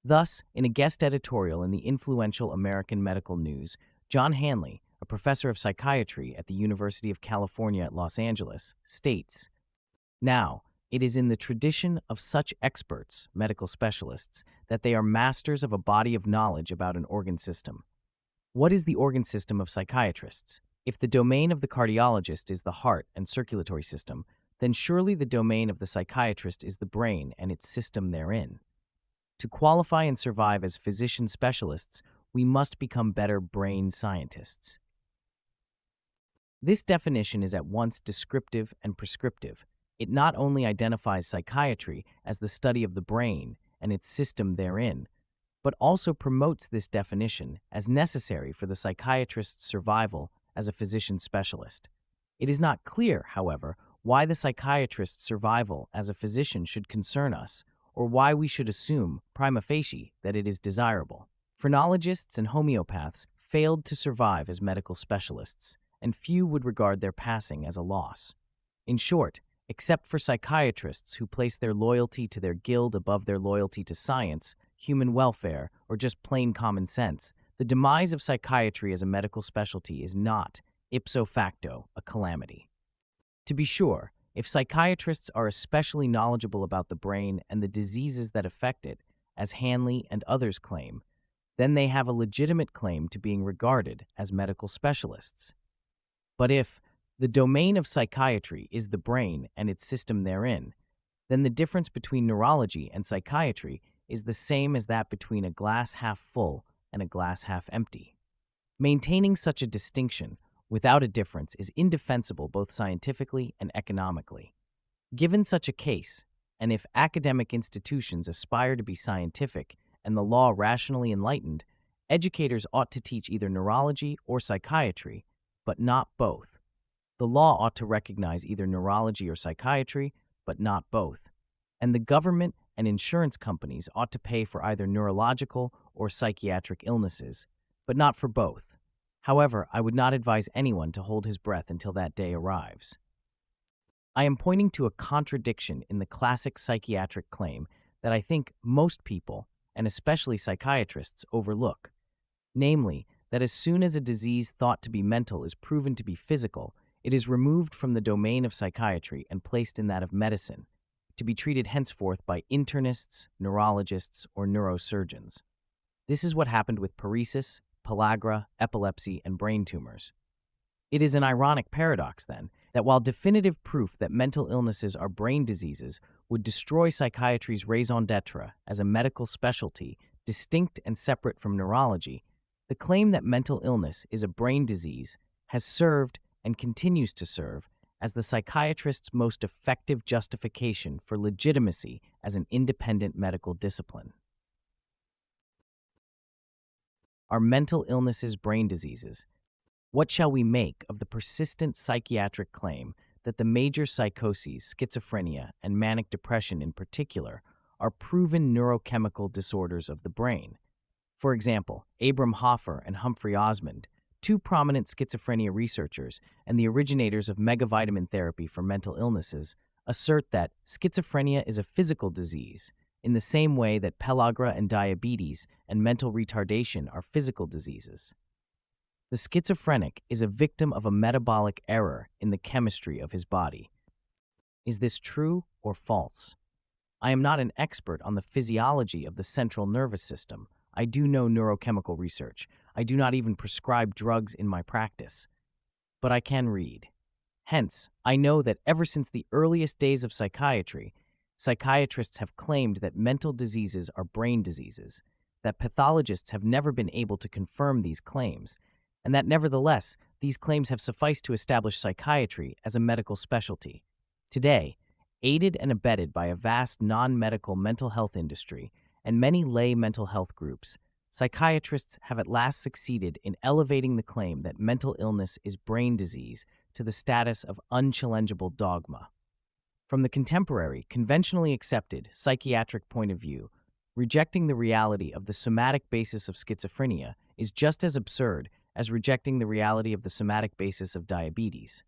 Thus, in a guest editorial in the influential American Medical News, John Hanley, a professor of psychiatry at the University of California at Los Angeles, states, "Now, it is in the tradition of such experts, medical specialists, that they are masters of a body of knowledge about an organ system. What is the organ system of psychiatrists? If the domain of the cardiologist is the heart and circulatory system, then surely the domain of the psychiatrist is the brain and its system therein. To qualify and survive as physician specialists, we must become better brain scientists." This definition is at once descriptive and prescriptive. It not only identifies psychiatry as the study of the brain and its system therein, but also promotes this definition as necessary for the psychiatrist's survival as a physician specialist. It is not clear, however, why the psychiatrist's survival as a physician should concern us, or why we should assume, prima facie, that it is desirable. Phrenologists and homeopaths failed to survive as medical specialists, and few would regard their passing as a loss. In short, except for psychiatrists who place their loyalty to their guild above their loyalty to science, human welfare, or just plain common sense, the demise of psychiatry as a medical specialty is not, ipso facto, a calamity. To be sure, if psychiatrists are especially knowledgeable about the brain and the diseases that affect it, as Hanley and others claim, then they have a legitimate claim to being regarded as medical specialists. But if the domain of psychiatry is the brain and its system therein, then the difference between neurology and psychiatry is the same as that between a glass half full and a glass half empty. Maintaining such a distinction without a difference is indefensible both scientifically and economically. Given such a case, and if academic institutions aspire to be scientific and the law rationally enlightened, educators ought to teach either neurology or psychiatry, but not both. The law ought to recognize either neurology or psychiatry, but not both. And the government and insurance companies ought to pay for either neurological or psychiatric illnesses, but not for both. However, I would not advise anyone to hold his breath until that day arrives. I am pointing to a contradiction in the classic psychiatric claim that I think most people, and especially psychiatrists, overlook. Namely, that as soon as a disease thought to be mental is proven to be physical, it is removed from the domain of psychiatry and placed in that of medicine, to be treated henceforth by internists, neurologists, or neurosurgeons. This is what happened with paresis, pellagra, epilepsy, and brain tumors. It is an ironic paradox, then, that while definitive proof that mental illnesses are brain diseases would destroy psychiatry's raison d'etre as a medical specialty distinct and separate from neurology, the claim that mental illness is a brain disease has served and continues to serve as the psychiatrist's most effective justification for legitimacy as an independent medical discipline. Are mental illnesses brain diseases? What shall we make of the persistent psychiatric claim that the major psychoses, schizophrenia, and manic depression in particular, are proven neurochemical disorders of the brain? For example, Abram Hoffer and Humphrey Osmond, two prominent schizophrenia researchers and the originators of megavitamin therapy for mental illnesses, assert that schizophrenia is a physical disease, in the same way that pellagra and diabetes and mental retardation are physical diseases. The schizophrenic is a victim of a metabolic error in the chemistry of his body. Is this true or false? I am not an expert on the physiology of the central nervous system. I do no neurochemical research. I do not even prescribe drugs in my practice. But I can read. Hence, I know that ever since the earliest days of psychiatry, psychiatrists have claimed that mental diseases are brain diseases, that pathologists have never been able to confirm these claims, and that nevertheless, these claims have sufficed to establish psychiatry as a medical specialty. Today, aided and abetted by a vast non-medical mental health industry and many lay mental health groups, psychiatrists have at last succeeded in elevating the claim that mental illness is brain disease to the status of unchallengeable dogma. From the contemporary, conventionally accepted psychiatric point of view, rejecting the reality of the somatic basis of schizophrenia is just as absurd as rejecting the reality of the somatic basis of diabetes.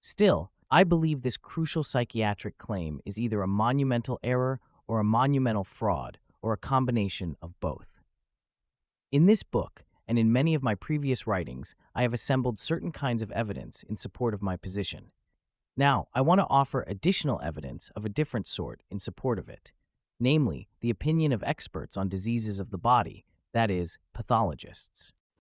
Still, I believe this crucial psychiatric claim is either a monumental error or a monumental fraud, or a combination of both. In this book, and in many of my previous writings, I have assembled certain kinds of evidence in support of my position. Now, I want to offer additional evidence of a different sort in support of it, namely, the opinion of experts on diseases of the body, that is, pathologists.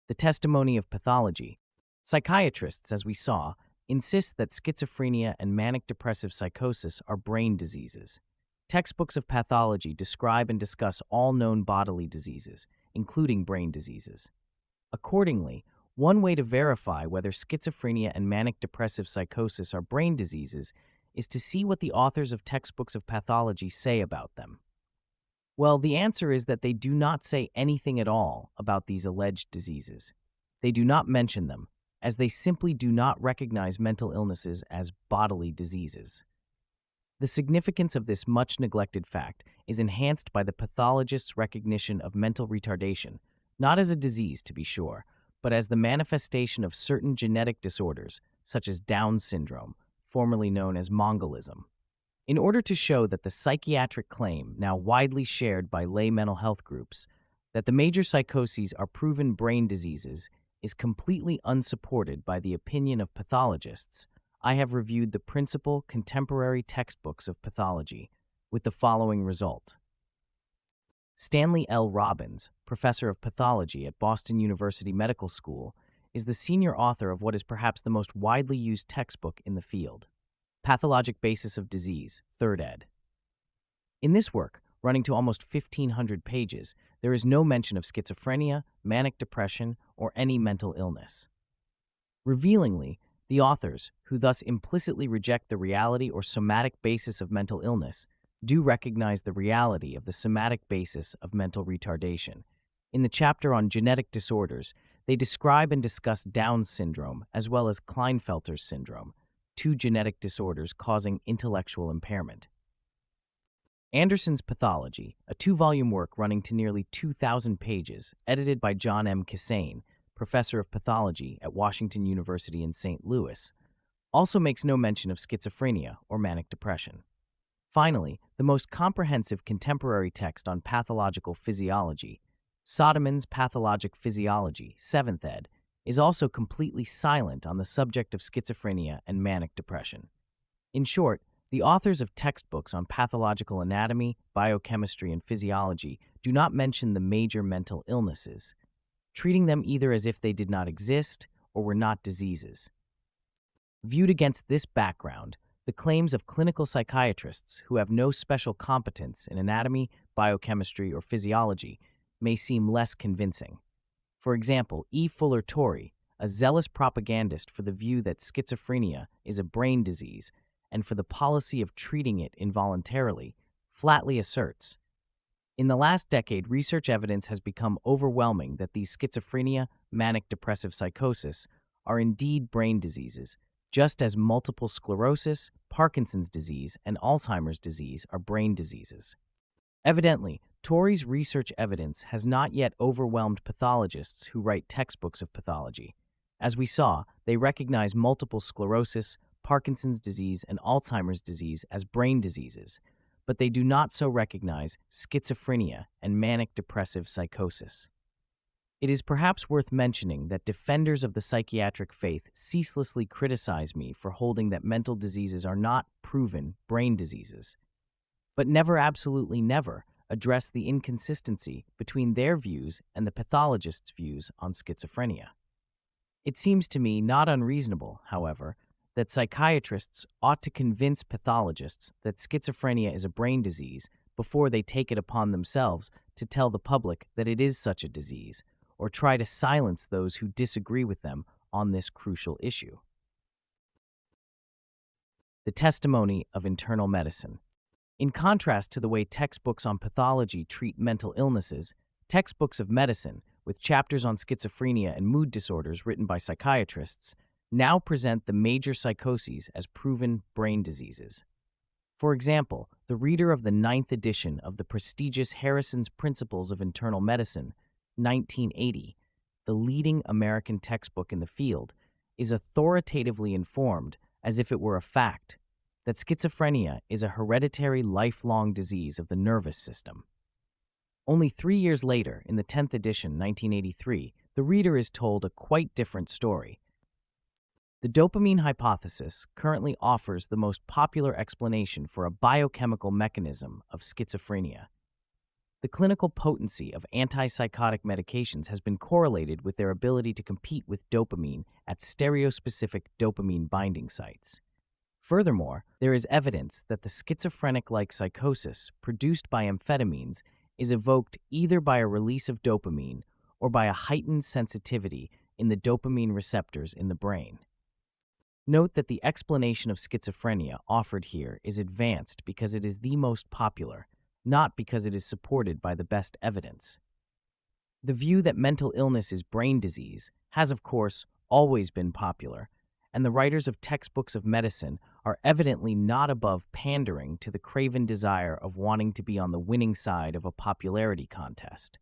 The testimony of pathology. Psychiatrists, as we saw, insist that schizophrenia and manic depressive psychosis are brain diseases. Textbooks of pathology describe and discuss all known bodily diseases, including brain diseases. Accordingly, one way to verify whether schizophrenia and manic depressive psychosis are brain diseases is to see what the authors of textbooks of pathology say about them. Well, the answer is that they do not say anything at all about these alleged diseases. They do not mention them, as they simply do not recognize mental illnesses as bodily diseases. The significance of this much neglected fact is enhanced by the pathologist's recognition of mental retardation, not as a disease to be sure, but as the manifestation of certain genetic disorders, such as Down syndrome, formerly known as Mongolism. In order to show that the psychiatric claim, now widely shared by lay mental health groups, that the major psychoses are proven brain diseases is completely unsupported by the opinion of pathologists, I have reviewed the principal contemporary textbooks of pathology with the following result. Stanley L. Robbins, professor of pathology at Boston University Medical School, is the senior author of what is perhaps the most widely used textbook in the field, Pathologic Basis of Disease, 3rd ed. In this work, running to almost 1,500 pages, there is no mention of schizophrenia, manic depression, or any mental illness. Revealingly, the authors, who thus implicitly reject the reality or somatic basis of mental illness, do recognize the reality of the somatic basis of mental retardation. In the chapter on genetic disorders, they describe and discuss Down syndrome as well as Klinefelter's syndrome, 2 genetic disorders causing intellectual impairment. Anderson's Pathology, a 2-volume work running to nearly 2,000 pages, edited by John M. Cassane, professor of pathology at Washington University in St. Louis, also makes no mention of schizophrenia or manic depression. Finally, the most comprehensive contemporary text on pathological physiology, Sodeman's Pathologic Physiology, 7th ed., is also completely silent on the subject of schizophrenia and manic depression. In short, the authors of textbooks on pathological anatomy, biochemistry, and physiology do not mention the major mental illnesses, treating them either as if they did not exist or were not diseases. Viewed against this background, the claims of clinical psychiatrists who have no special competence in anatomy, biochemistry, or physiology may seem less convincing. For example, E. Fuller Torrey, a zealous propagandist for the view that schizophrenia is a brain disease and for the policy of treating it involuntarily, flatly asserts, in the last decade, research evidence has become overwhelming that these schizophrenia, manic depressive psychosis are indeed brain diseases, just as multiple sclerosis, Parkinson's disease, and Alzheimer's disease are brain diseases. Evidently, Torrey's research evidence has not yet overwhelmed pathologists who write textbooks of pathology. As we saw, they recognize multiple sclerosis, Parkinson's disease, and Alzheimer's disease as brain diseases, but they do not so recognize schizophrenia and manic depressive psychosis. It is perhaps worth mentioning that defenders of the psychiatric faith ceaselessly criticize me for holding that mental diseases are not proven brain diseases, but never, absolutely never, address the inconsistency between their views and the pathologist's views on schizophrenia. It seems to me not unreasonable, however, that psychiatrists ought to convince pathologists that schizophrenia is a brain disease before they take it upon themselves to tell the public that it is such a disease, or try to silence those who disagree with them on this crucial issue. The testimony of internal medicine. In contrast to the way textbooks on pathology treat mental illnesses, textbooks of medicine, with chapters on schizophrenia and mood disorders written by psychiatrists, now present the major psychoses as proven brain diseases. For example, the reader of the 9th edition of the prestigious Harrison's Principles of Internal Medicine, 1980, the leading American textbook in the field, is authoritatively informed, as if it were a fact, that schizophrenia is a hereditary lifelong disease of the nervous system. Only 3 years later, in the 10th edition, 1983, the reader is told a quite different story. The dopamine hypothesis currently offers the most popular explanation for a biochemical mechanism of schizophrenia. The clinical potency of antipsychotic medications has been correlated with their ability to compete with dopamine at stereospecific dopamine binding sites. Furthermore, there is evidence that the schizophrenic-like psychosis produced by amphetamines is evoked either by a release of dopamine or by a heightened sensitivity in the dopamine receptors in the brain. Note that the explanation of schizophrenia offered here is advanced because it is the most popular, not because it is supported by the best evidence. The view that mental illness is brain disease has, of course, always been popular, and the writers of textbooks of medicine are evidently not above pandering to the craven desire of wanting to be on the winning side of a popularity contest.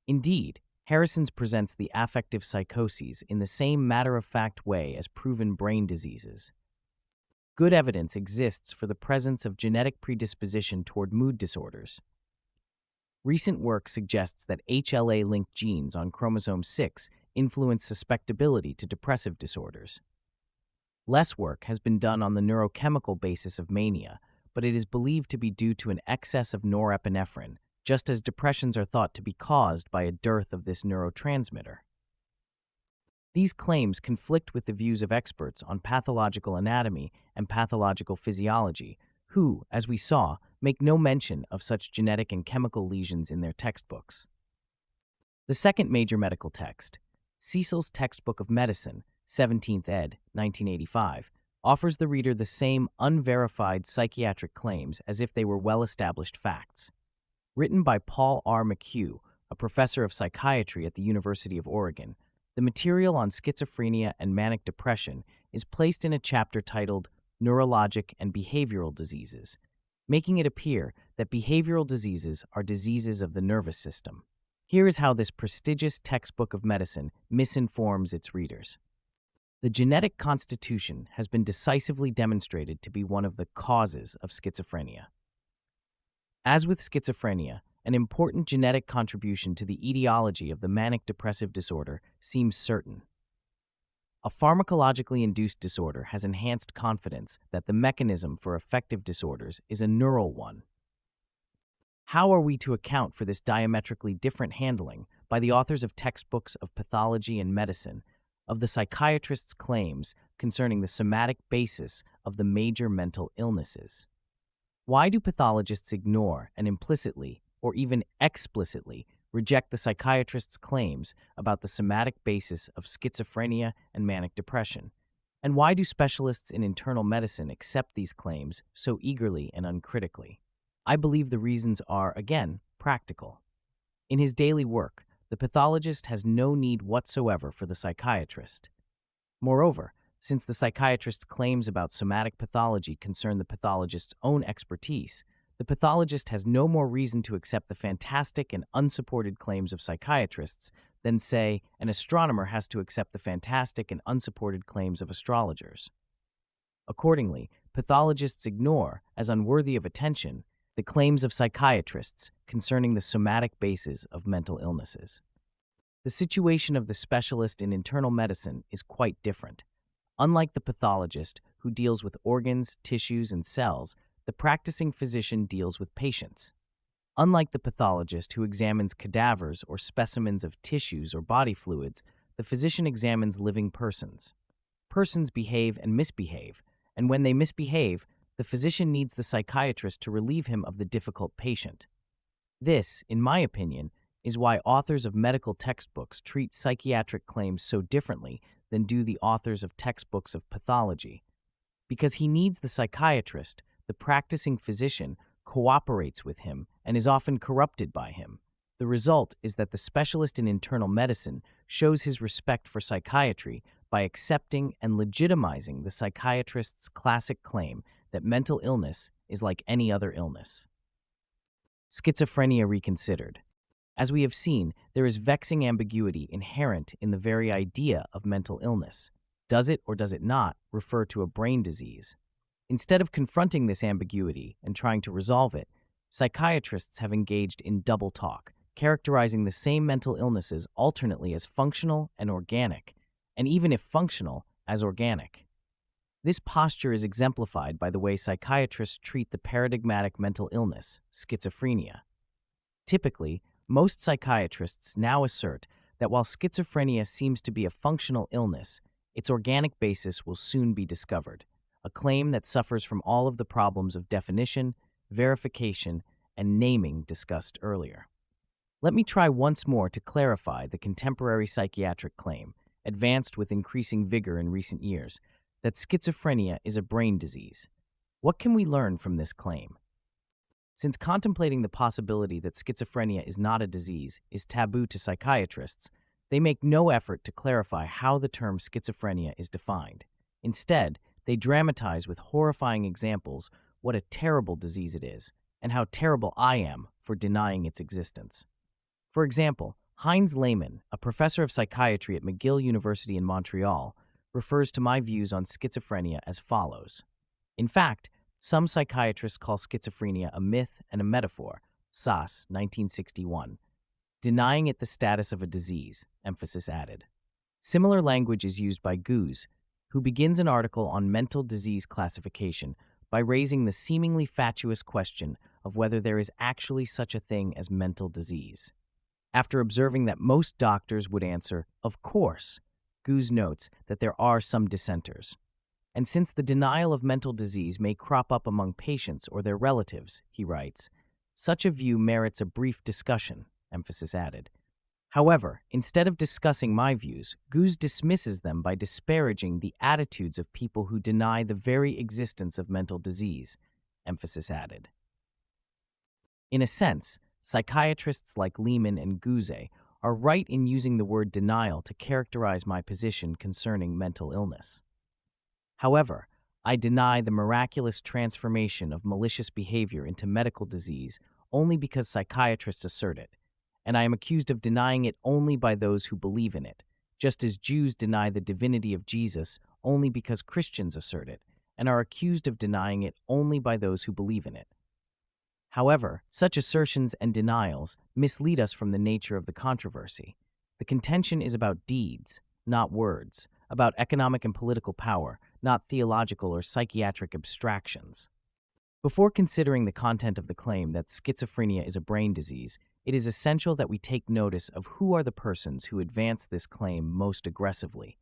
Indeed, Harrison's presents the affective psychoses in the same matter-of-fact way as proven brain diseases. Good evidence exists for the presence of genetic predisposition toward mood disorders. Recent work suggests that HLA-linked genes on chromosome 6 influence susceptibility to depressive disorders. Less work has been done on the neurochemical basis of mania, but it is believed to be due to an excess of norepinephrine, just as depressions are thought to be caused by a dearth of this neurotransmitter. These claims conflict with the views of experts on pathological anatomy and pathological physiology, who, as we saw, make no mention of such genetic and chemical lesions in their textbooks. The second major medical text, Cecil's Textbook of Medicine, 17th ed., 1985, offers the reader the same unverified psychiatric claims as if they were well-established facts. Written by Paul R. McHugh, a professor of psychiatry at the University of Oregon, the material on schizophrenia and manic depression is placed in a chapter titled Neurologic and Behavioral Diseases, making it appear that behavioral diseases are diseases of the nervous system. Here is how this prestigious textbook of medicine misinforms its readers. The genetic constitution has been decisively demonstrated to be one of the causes of schizophrenia. As with schizophrenia, an important genetic contribution to the etiology of the manic depressive disorder seems certain. A pharmacologically induced disorder has enhanced confidence that the mechanism for affective disorders is a neural one. How are we to account for this diametrically different handling by the authors of textbooks of pathology and medicine of the psychiatrist's claims concerning the somatic basis of the major mental illnesses? Why do pathologists ignore and implicitly, or even explicitly, reject the psychiatrist's claims about the somatic basis of schizophrenia and manic depression? And why do specialists in internal medicine accept these claims so eagerly and uncritically? I believe the reasons are, again, practical. In his daily work, the pathologist has no need whatsoever for the psychiatrist. Moreover, since the psychiatrist's claims about somatic pathology concern the pathologist's own expertise, the pathologist has no more reason to accept the fantastic and unsupported claims of psychiatrists than, say, an astronomer has to accept the fantastic and unsupported claims of astrologers. Accordingly, pathologists ignore, as unworthy of attention, the claims of psychiatrists concerning the somatic basis of mental illnesses. The situation of the specialist in internal medicine is quite different. Unlike the pathologist, who deals with organs, tissues, and cells, the practicing physician deals with patients. Unlike the pathologist, who examines cadavers or specimens of tissues or body fluids, the physician examines living persons. Persons behave and misbehave, and when they misbehave, the physician needs the psychiatrist to relieve him of the difficult patient. This, in my opinion, is why authors of medical textbooks treat psychiatric claims so differently than do the authors of textbooks of pathology. Because he needs the psychiatrist, the practicing physician cooperates with him and is often corrupted by him. The result is that the specialist in internal medicine shows his respect for psychiatry by accepting and legitimizing the psychiatrist's classic claim that mental illness is like any other illness. Schizophrenia reconsidered. As we have seen, there is vexing ambiguity inherent in the very idea of mental illness. Does it or does it not refer to a brain disease? Instead of confronting this ambiguity and trying to resolve it, psychiatrists have engaged in double talk, characterizing the same mental illnesses alternately as functional and organic, and even if functional, as organic. This posture is exemplified by the way psychiatrists treat the paradigmatic mental illness, schizophrenia. Typically, most psychiatrists now assert that while schizophrenia seems to be a functional illness, its organic basis will soon be discovered, a claim that suffers from all of the problems of definition, verification, and naming discussed earlier. Let me try once more to clarify the contemporary psychiatric claim, advanced with increasing vigor in recent years, that schizophrenia is a brain disease. What can we learn from this claim? Since contemplating the possibility that schizophrenia is not a disease is taboo to psychiatrists, they make no effort to clarify how the term schizophrenia is defined. Instead, they dramatize with horrifying examples what a terrible disease it is and how terrible I am for denying its existence. For example, Heinz Lehmann, a professor of psychiatry at McGill University in Montreal, refers to my views on schizophrenia as follows. In fact, some psychiatrists call schizophrenia a myth and a metaphor, Szasz, 1961, denying it the status of a disease, emphasis added. Similar language is used by Goose, who begins an article on mental disease classification by raising the seemingly fatuous question of whether there is actually such a thing as mental disease. After observing that most doctors would answer, of course, Goose notes that there are some dissenters. And since the denial of mental disease may crop up among patients or their relatives, he writes, such a view merits a brief discussion, emphasis added. However, instead of discussing my views, Goose dismisses them by disparaging the attitudes of people who deny the very existence of mental disease, emphasis added. In a sense, psychiatrists like Lehmann and Goose are right in using the word denial to characterize my position concerning mental illness. However, I deny the miraculous transformation of malicious behavior into medical disease only because psychiatrists assert it, and I am accused of denying it only by those who believe in it, just as Jews deny the divinity of Jesus only because Christians assert it, and are accused of denying it only by those who believe in it. However, such assertions and denials mislead us from the nature of the controversy. The contention is about deeds, not words, about economic and political power, not theological or psychiatric abstractions. Before considering the content of the claim that schizophrenia is a brain disease, it is essential that we take notice of who are the persons who advance this claim most aggressively.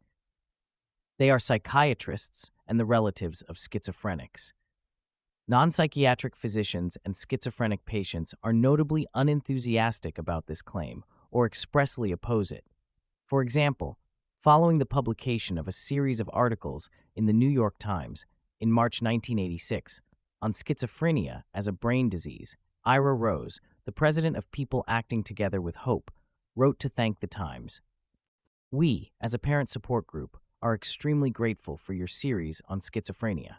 They are psychiatrists and the relatives of schizophrenics. Non-psychiatric physicians and schizophrenic patients are notably unenthusiastic about this claim or expressly oppose it. For example, following the publication of a series of articles in the New York Times in March 1986 on schizophrenia as a brain disease, Ira Rose, the president of People Acting Together with Hope, wrote to thank the Times. We, as a parent support group, are extremely grateful for your series on schizophrenia.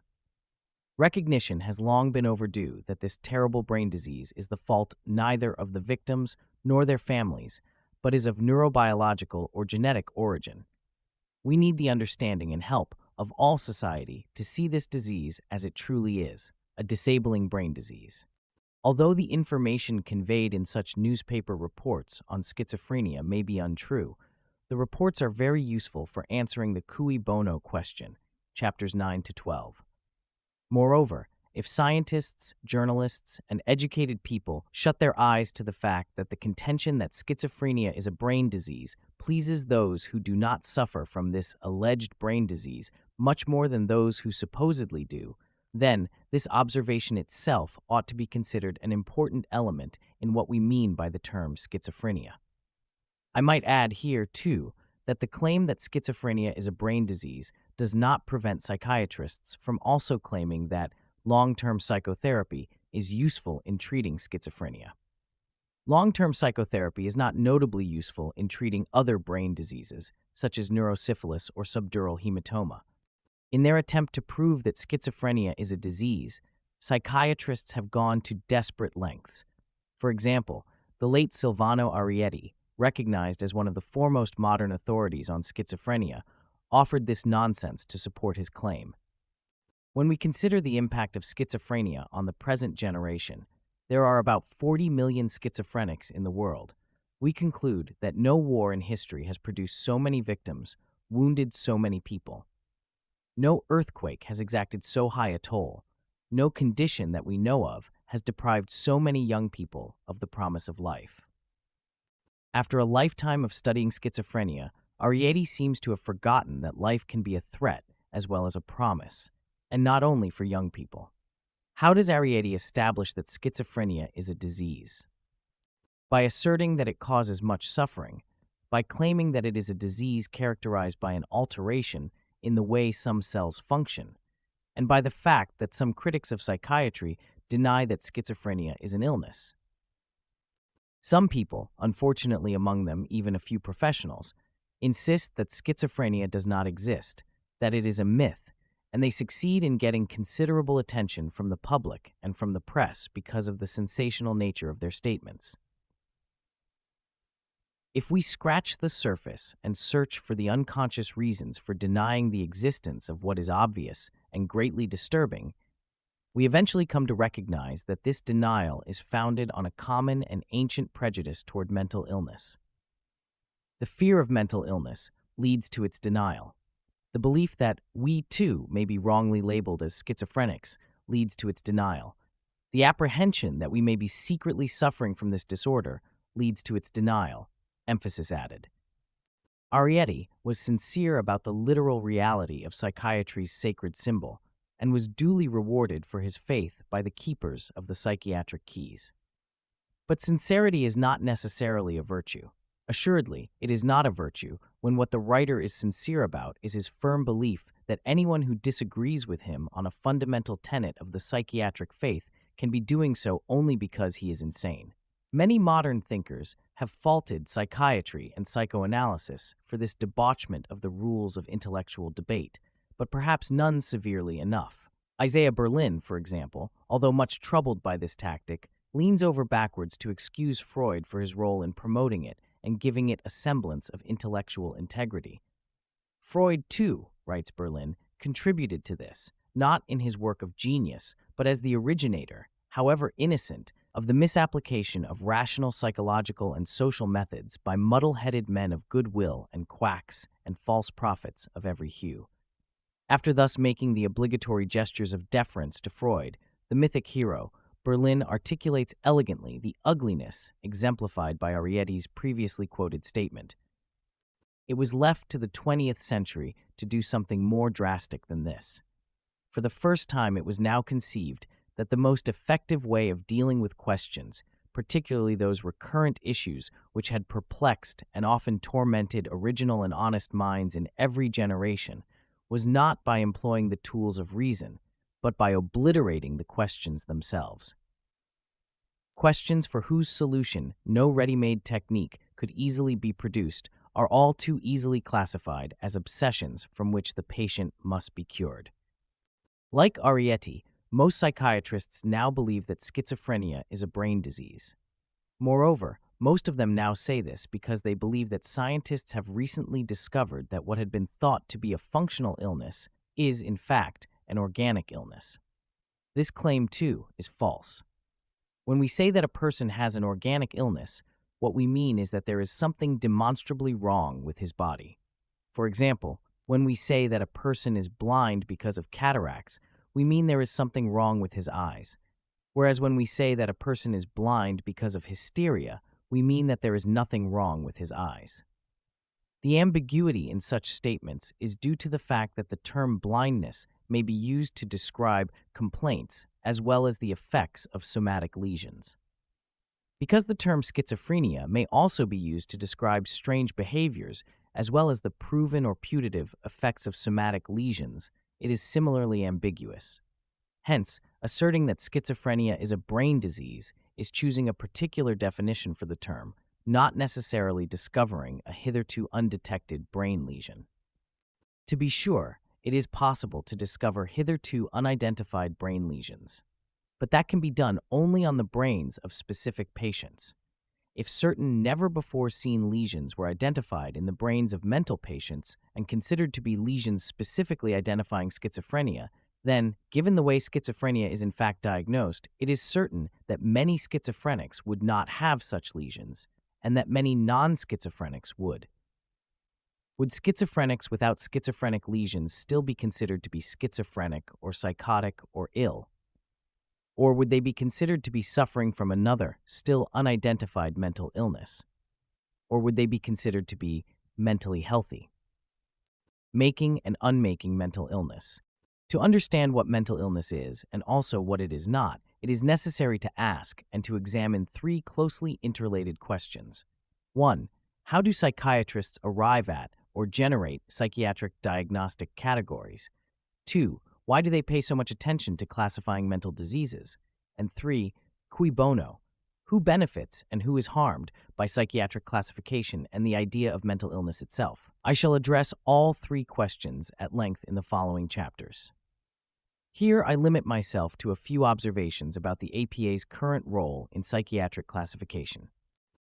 Recognition has long been overdue that this terrible brain disease is the fault neither of the victims nor their families, but is of neurobiological or genetic origin. We need the understanding and help of all society to see this disease as it truly is, a disabling brain disease. Although the information conveyed in such newspaper reports on schizophrenia may be untrue, the reports are very useful for answering the cui bono question, chapters 9 to 12. Moreover, if scientists, journalists, and educated people shut their eyes to the fact that the contention that schizophrenia is a brain disease pleases those who do not suffer from this alleged brain disease much more than those who supposedly do, then this observation itself ought to be considered an important element in what we mean by the term schizophrenia. I might add here, too, that the claim that schizophrenia is a brain disease does not prevent psychiatrists from also claiming that long-term psychotherapy is useful in treating schizophrenia. Long-term psychotherapy is not notably useful in treating other brain diseases, such as neurosyphilis or subdural hematoma. In their attempt to prove that schizophrenia is a disease, psychiatrists have gone to desperate lengths. For example, the late Silvano Arietti, recognized as one of the foremost modern authorities on schizophrenia, offered this nonsense to support his claim. When we consider the impact of schizophrenia on the present generation, there are about 40 million schizophrenics in the world. We conclude that no war in history has produced so many victims, wounded so many people. No earthquake has exacted so high a toll. No condition that we know of has deprived so many young people of the promise of life. After a lifetime of studying schizophrenia, Arietti seems to have forgotten that life can be a threat as well as a promise, and not only for young people. How does Arietti establish that schizophrenia is a disease? By asserting that it causes much suffering, by claiming that it is a disease characterized by an alteration in the way some cells function, and by the fact that some critics of psychiatry deny that schizophrenia is an illness. Some people, unfortunately among them even a few professionals, insist that schizophrenia does not exist, that it is a myth, and they succeed in getting considerable attention from the public and from the press because of the sensational nature of their statements. If we scratch the surface and search for the unconscious reasons for denying the existence of what is obvious and greatly disturbing, we eventually come to recognize that this denial is founded on a common and ancient prejudice toward mental illness. The fear of mental illness leads to its denial. The belief that we, too, may be wrongly labeled as schizophrenics leads to its denial. The apprehension that we may be secretly suffering from this disorder leads to its denial, emphasis added. Arrietty was sincere about the literal reality of psychiatry's sacred symbol and was duly rewarded for his faith by the keepers of the psychiatric keys. But sincerity is not necessarily a virtue. Assuredly, it is not a virtue when what the writer is sincere about is his firm belief that anyone who disagrees with him on a fundamental tenet of the psychiatric faith can be doing so only because he is insane. Many modern thinkers have faulted psychiatry and psychoanalysis for this debauchement of the rules of intellectual debate, but perhaps none severely enough. Isaiah Berlin, for example, although much troubled by this tactic, leans over backwards to excuse Freud for his role in promoting it and giving it a semblance of intellectual integrity. Freud, too, writes Berlin, contributed to this, not in his work of genius, but as the originator, however innocent, of the misapplication of rational psychological and social methods by muddle-headed men of goodwill and quacks and false prophets of every hue. After thus making the obligatory gestures of deference to Freud, the mythic hero, Berlin articulates elegantly the ugliness exemplified by Arrietty's previously quoted statement. It was left to the 20th century to do something more drastic than this. For the first time, it was now conceived that the most effective way of dealing with questions, particularly those recurrent issues which had perplexed and often tormented original and honest minds in every generation, was not by employing the tools of reason, but by obliterating the questions themselves. Questions for whose solution no ready-made technique could easily be produced are all too easily classified as obsessions from which the patient must be cured. Like Arrietty, most psychiatrists now believe that schizophrenia is a brain disease. Moreover, most of them now say this because they believe that scientists have recently discovered that what had been thought to be a functional illness is, in fact, an organic illness. This claim, too, is false. When we say that a person has an organic illness, what we mean is that there is something demonstrably wrong with his body. For example, when we say that a person is blind because of cataracts, we mean there is something wrong with his eyes. Whereas when we say that a person is blind because of hysteria, we mean that there is nothing wrong with his eyes. The ambiguity in such statements is due to the fact that the term blindness may be used to describe complaints as well as the effects of somatic lesions. Because the term schizophrenia may also be used to describe strange behaviors as well as the proven or putative effects of somatic lesions, it is similarly ambiguous. Hence, asserting that schizophrenia is a brain disease is choosing a particular definition for the term, not necessarily discovering a hitherto undetected brain lesion. To be sure, it is possible to discover hitherto unidentified brain lesions, but that can be done only on the brains of specific patients. If certain never-before-seen lesions were identified in the brains of mental patients and considered to be lesions specifically identifying schizophrenia, then, given the way schizophrenia is in fact diagnosed, it is certain that many schizophrenics would not have such lesions, and that many non-schizophrenics would. Would schizophrenics without schizophrenic lesions still be considered to be schizophrenic or psychotic or ill? Or would they be considered to be suffering from another, still unidentified mental illness? Or would they be considered to be mentally healthy? Making and unmaking mental illness. To understand what mental illness is, and also what it is not, it is necessary to ask and to examine three closely interrelated questions. 1. How do psychiatrists arrive at or generate psychiatric diagnostic categories? 2. Why do they pay so much attention to classifying mental diseases? And 3. Cui bono? Who benefits and who is harmed by psychiatric classification and the idea of mental illness itself? I shall address all three questions at length in the following chapters. Here, I limit myself to a few observations about the APA's current role in psychiatric classification.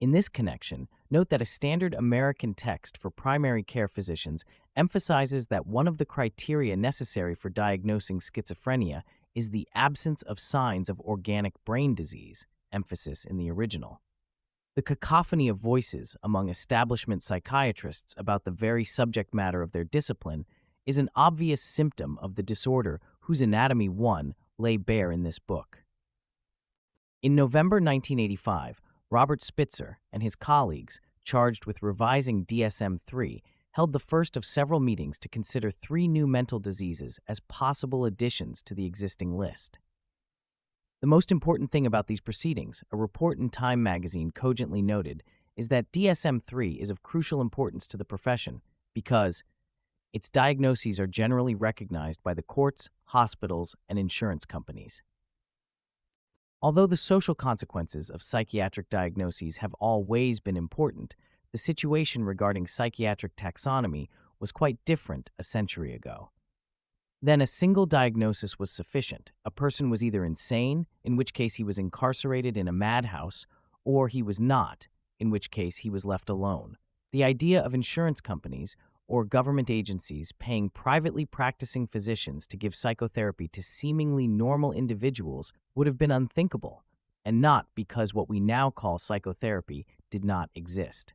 In this connection, note that a standard American text for primary care physicians emphasizes that one of the criteria necessary for diagnosing schizophrenia is the absence of signs of organic brain disease, emphasis in the original. The cacophony of voices among establishment psychiatrists about the very subject matter of their discipline is an obvious symptom of the disorder whose anatomy one lay bare in this book. In November 1985, Robert Spitzer and his colleagues, charged with revising DSM-3, held the first of several meetings to consider three new mental diseases as possible additions to the existing list. The most important thing about these proceedings, a report in Time magazine cogently noted, is that DSM-3 is of crucial importance to the profession because its diagnoses are generally recognized by the courts, hospitals, and insurance companies. Although the social consequences of psychiatric diagnoses have always been important, the situation regarding psychiatric taxonomy was quite different a century ago. Then a single diagnosis was sufficient. A person was either insane, in which case he was incarcerated in a madhouse, or he was not, in which case he was left alone. The idea of insurance companies or government agencies paying privately practicing physicians to give psychotherapy to seemingly normal individuals would have been unthinkable, and not because what we now call psychotherapy did not exist.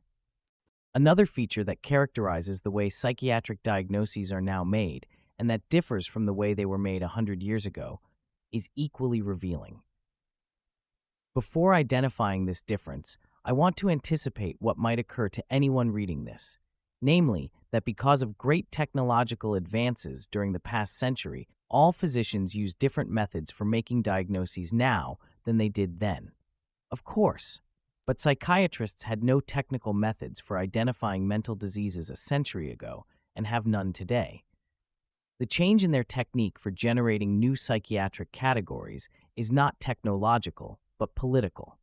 Another feature that characterizes the way psychiatric diagnoses are now made, and that differs from the way they were made 100 years ago, is equally revealing. Before identifying this difference, I want to anticipate what might occur to anyone reading this, namely that because of great technological advances during the past century, all physicians use different methods for making diagnoses now than they did then. Of course, but psychiatrists had no technical methods for identifying mental diseases a century ago and have none today. The change in their technique for generating new psychiatric categories is not technological, but political.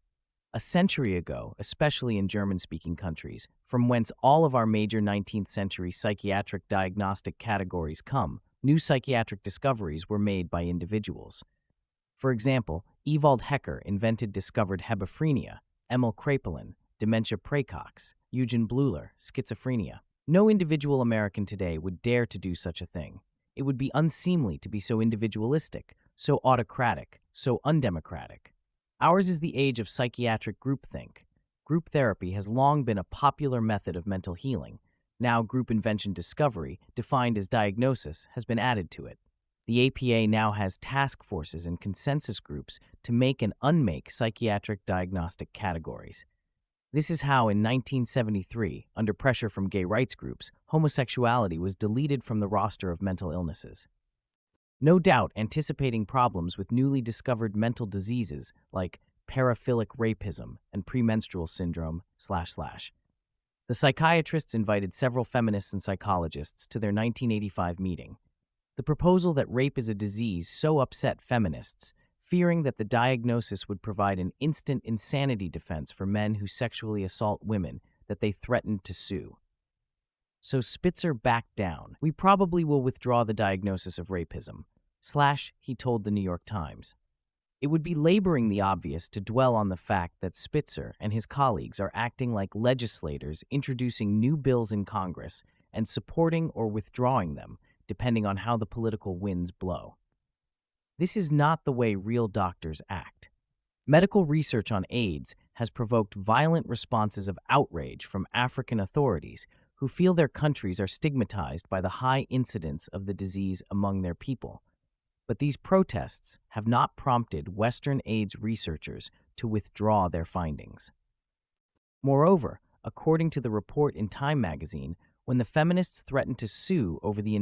A century ago, especially in German-speaking countries, from whence all of our major 19th century psychiatric diagnostic categories come, new psychiatric discoveries were made by individuals. For example, Ewald Hecker discovered hebephrenia, Emil Kraepelin, dementia praecox, Eugen Bleuler, schizophrenia. No individual American today would dare to do such a thing. It would be unseemly to be so individualistic, so autocratic, so undemocratic. Ours is the age of psychiatric groupthink. Group therapy has long been a popular method of mental healing. Now group invention discovery, defined as diagnosis, has been added to it. The APA now has task forces and consensus groups to make and unmake psychiatric diagnostic categories. This is how, in 1973, under pressure from gay rights groups, homosexuality was deleted from the roster of mental illnesses. No doubt, anticipating problems with newly discovered mental diseases like paraphilic rapism and premenstrual syndrome, the psychiatrists invited several feminists and psychologists to their 1985 meeting. The proposal that rape is a disease so upset feminists, fearing that the diagnosis would provide an instant insanity defense for men who sexually assault women, that they threatened to sue. So Spitzer backed down. We probably will withdraw the diagnosis of rapism, he told the New York Times. It would be laboring the obvious to dwell on the fact that Spitzer and his colleagues are acting like legislators introducing new bills in Congress and supporting or withdrawing them, depending on how the political winds blow. This is not the way real doctors act. Medical research on AIDS has provoked violent responses of outrage from African authorities who feel their countries are stigmatized by the high incidence of the disease among their people. But these protests have not prompted Western AIDS researchers to withdraw their findings. Moreover, according to the report in Time magazine, when the feminists threatened to sue over the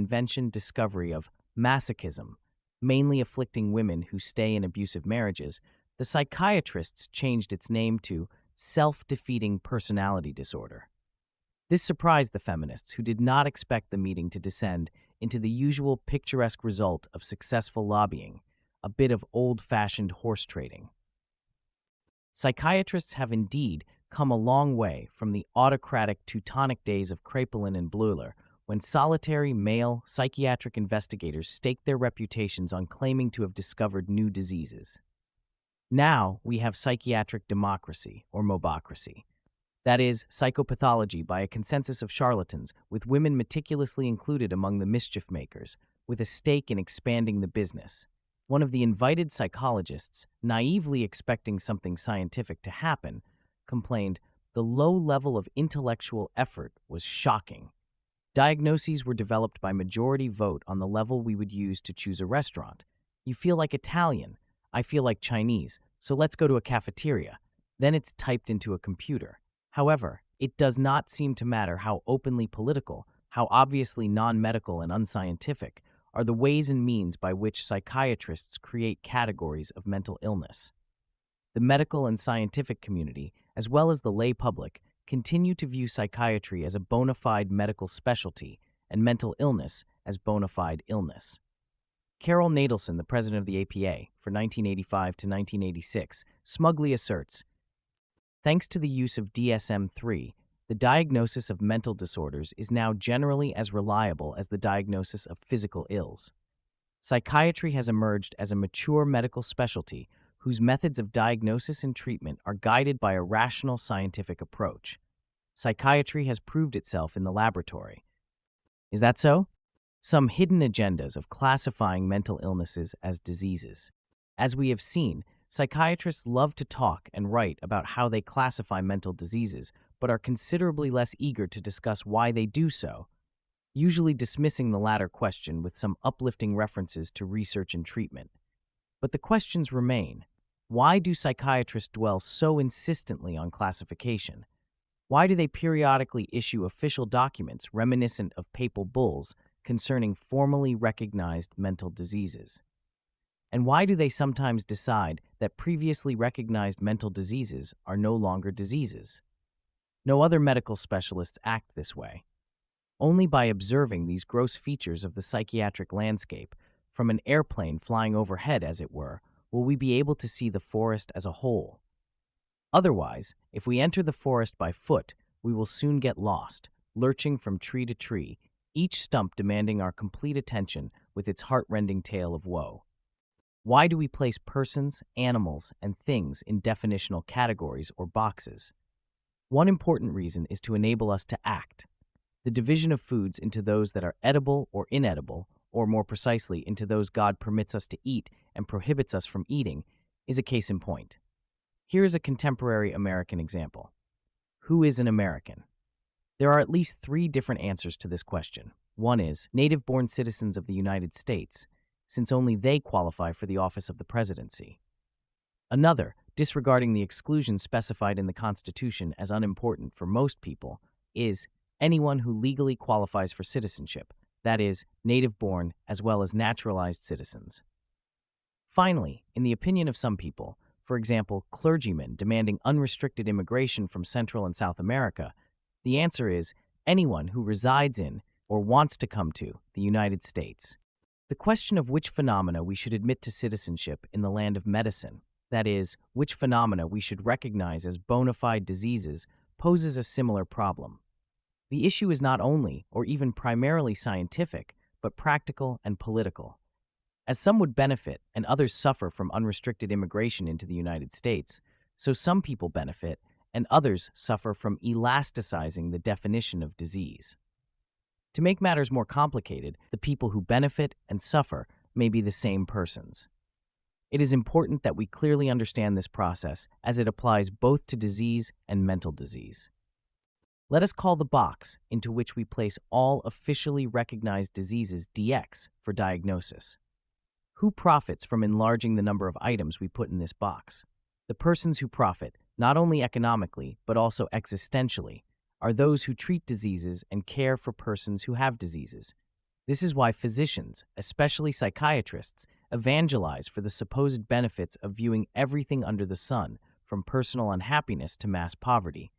discovery of masochism, mainly afflicting women who stay in abusive marriages, the psychiatrists changed its name to self-defeating personality disorder. This surprised the feminists, who did not expect the meeting to descend into the usual picturesque result of successful lobbying, a bit of old-fashioned horse trading. Psychiatrists have indeed come a long way from the autocratic Teutonic days of Caplan and Bleuler, when solitary male psychiatric investigators staked their reputations on claiming to have discovered new diseases. Now we have psychiatric democracy, or mobocracy. That is, psychopathology by a consensus of charlatans, with women meticulously included among the mischief makers, with a stake in expanding the business. One of the invited psychologists, naively expecting something scientific to happen, complained, "The low level of intellectual effort was shocking. Diagnoses were developed by majority vote on the level we would use to choose a restaurant. You feel like Italian, I feel like Chinese, so let's go to a cafeteria." Then it's typed into a computer. However, it does not seem to matter how openly political, how obviously non-medical and unscientific are the ways and means by which psychiatrists create categories of mental illness. The medical and scientific community, as well as the lay public, continue to view psychiatry as a bona fide medical specialty and mental illness as bona fide illness. Carol Nadelson, the president of the APA for 1985 to 1986, smugly asserts, "Thanks to the use of DSM-3, the diagnosis of mental disorders is now generally as reliable as the diagnosis of physical ills. Psychiatry has emerged as a mature medical specialty whose methods of diagnosis and treatment are guided by a rational scientific approach. Psychiatry has proved itself in the laboratory." Is that so? Some hidden agendas of classifying mental illnesses as diseases. As we have seen, psychiatrists love to talk and write about how they classify mental diseases, but are considerably less eager to discuss why they do so, usually dismissing the latter question with some uplifting references to research and treatment. But the questions remain. Why do psychiatrists dwell so insistently on classification? Why do they periodically issue official documents reminiscent of papal bulls concerning formally recognized mental diseases? And why do they sometimes decide that previously recognized mental diseases are no longer diseases? No other medical specialists act this way. Only by observing these gross features of the psychiatric landscape, from an airplane flying overhead as it were, will we be able to see the forest as a whole. Otherwise, if we enter the forest by foot, we will soon get lost, lurching from tree to tree, each stump demanding our complete attention with its heart-rending tale of woe. Why do we place persons, animals, and things in definitional categories or boxes? One important reason is to enable us to act. The division of foods into those that are edible or inedible, or more precisely, into those God permits us to eat and prohibits us from eating, is a case in point. Here is a contemporary American example. Who is an American? There are at least 3 different answers to this question. One is native-born citizens of the United States, since only they qualify for the office of the presidency. Another, disregarding the exclusion specified in the Constitution as unimportant for most people, is anyone who legally qualifies for citizenship, that is, native-born as well as naturalized citizens. Finally, in the opinion of some people, for example, clergymen demanding unrestricted immigration from Central and South America, the answer is anyone who resides in or wants to come to the United States. The question of which phenomena we should admit to citizenship in the land of medicine, that is, which phenomena we should recognize as bona fide diseases, poses a similar problem. The issue is not only, or even primarily scientific, but practical and political. As some would benefit and others suffer from unrestricted immigration into the United States, so some people benefit and others suffer from elasticizing the definition of disease. To make matters more complicated, the people who benefit and suffer may be the same persons. It is important that we clearly understand this process as it applies both to disease and mental disease. Let us call the box into which we place all officially recognized diseases DX for diagnosis. Who profits from enlarging the number of items we put in this box? The persons who profit, not only economically, but also existentially, are those who treat diseases and care for persons who have diseases. This is why physicians, especially psychiatrists, evangelize for the supposed benefits of viewing everything under the sun, from personal unhappiness to mass poverty,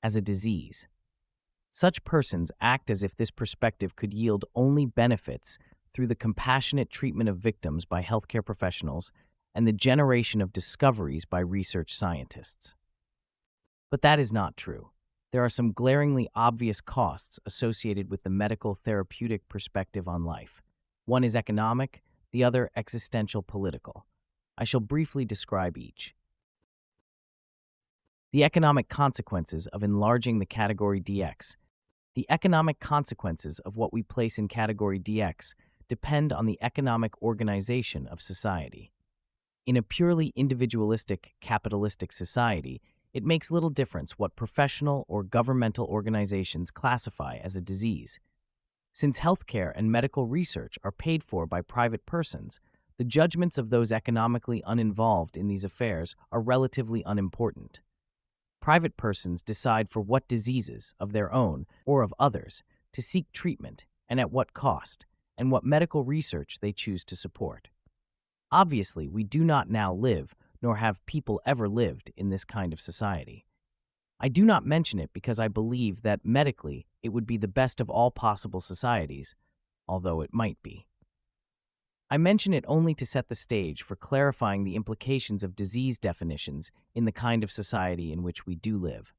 as a disease. Such persons act as if this perspective could yield only benefits through the compassionate treatment of victims by healthcare professionals and the generation of discoveries by research scientists. But that is not true. There are some glaringly obvious costs associated with the medical therapeutic perspective on life. One is economic, the other existential political. I shall briefly describe each. The economic consequences of enlarging the category DX. The economic consequences of what we place in category DX depend on the economic organization of society. In a purely individualistic, capitalistic society, it makes little difference what professional or governmental organizations classify as a disease. Since healthcare and medical research are paid for by private persons, the judgments of those economically uninvolved in these affairs are relatively unimportant. Private persons decide for what diseases, of their own or of others, to seek treatment and at what cost, and what medical research they choose to support. Obviously, we do not now live, nor have people ever lived, in this kind of society. I do not mention it because I believe that medically it would be the best of all possible societies, although it might be. I mention it only to set the stage for clarifying the implications of disease definitions in the kind of society in which we do live.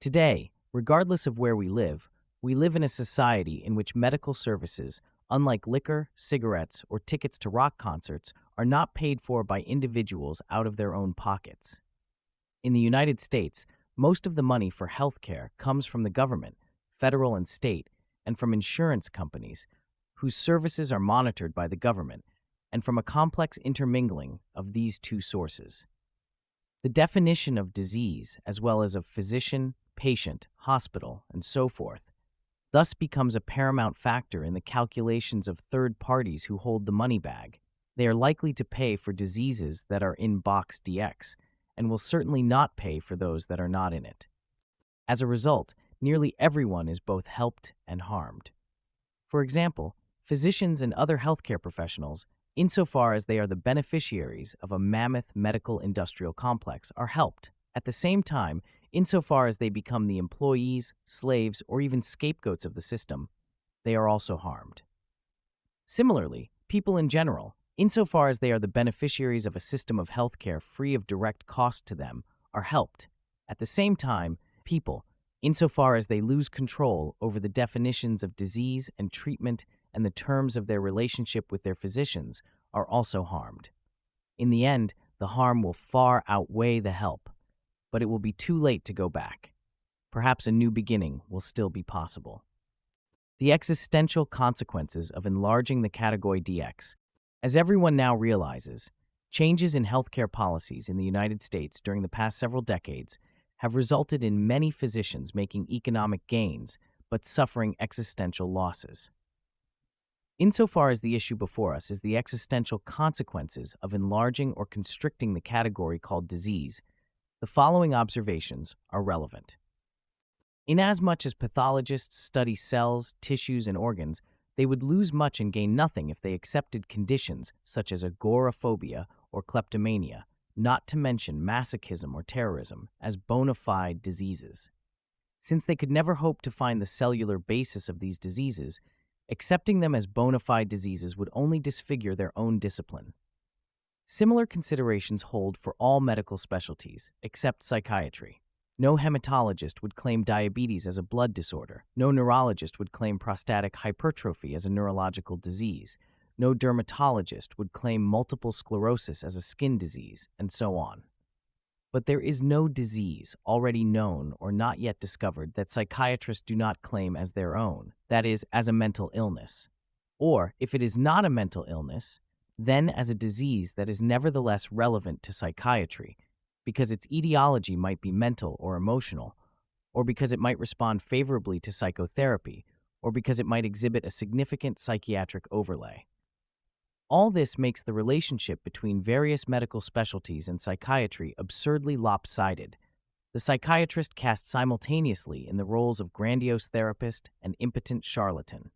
Today, regardless of where we live in a society in which medical services, unlike liquor, cigarettes, or tickets to rock concerts, are not paid for by individuals out of their own pockets. In the United States, most of the money for healthcare comes from the government, federal and state, and from insurance companies, whose services are monitored by the government, and from a complex intermingling of these two sources. The definition of disease, as well as of physician, patient, hospital, and so forth, thus becomes a paramount factor in the calculations of third parties who hold the money bag. They are likely to pay for diseases that are in box DX, and will certainly not pay for those that are not in it. As a result, nearly everyone is both helped and harmed. For example, physicians and other healthcare professionals, insofar as they are the beneficiaries of a mammoth medical industrial complex, are helped. At the same time, insofar as they become the employees, slaves, or even scapegoats of the system, they are also harmed. Similarly, people in general, insofar as they are the beneficiaries of a system of healthcare free of direct cost to them, are helped. At the same time, people, insofar as they lose control over the definitions of disease and treatment and the terms of their relationship with their physicians, are also harmed. In the end, the harm will far outweigh the help, but it will be too late to go back. Perhaps a new beginning will still be possible. The existential consequences of enlarging the category DX. As everyone now realizes, changes in healthcare policies in the United States during the past several decades have resulted in many physicians making economic gains but suffering existential losses. Insofar as the issue before us is the existential consequences of enlarging or constricting the category called disease, the following observations are relevant. Inasmuch as pathologists study cells, tissues, and organs, they would lose much and gain nothing if they accepted conditions such as agoraphobia or kleptomania, not to mention masochism or terrorism, as bona fide diseases. Since they could never hope to find the cellular basis of these diseases, accepting them as bona fide diseases would only disfigure their own discipline. Similar considerations hold for all medical specialties, except psychiatry. No hematologist would claim diabetes as a blood disorder. No neurologist would claim prostatic hypertrophy as a neurological disease. No dermatologist would claim multiple sclerosis as a skin disease, and so on. But there is no disease already known or not yet discovered that psychiatrists do not claim as their own, that is, as a mental illness. Or, if it is not a mental illness, then as a disease that is nevertheless relevant to psychiatry, because its etiology might be mental or emotional, or because it might respond favorably to psychotherapy, or because it might exhibit a significant psychiatric overlay. All this makes the relationship between various medical specialties and psychiatry absurdly lopsided. The psychiatrist cast simultaneously in the roles of grandiose therapist and impotent charlatan.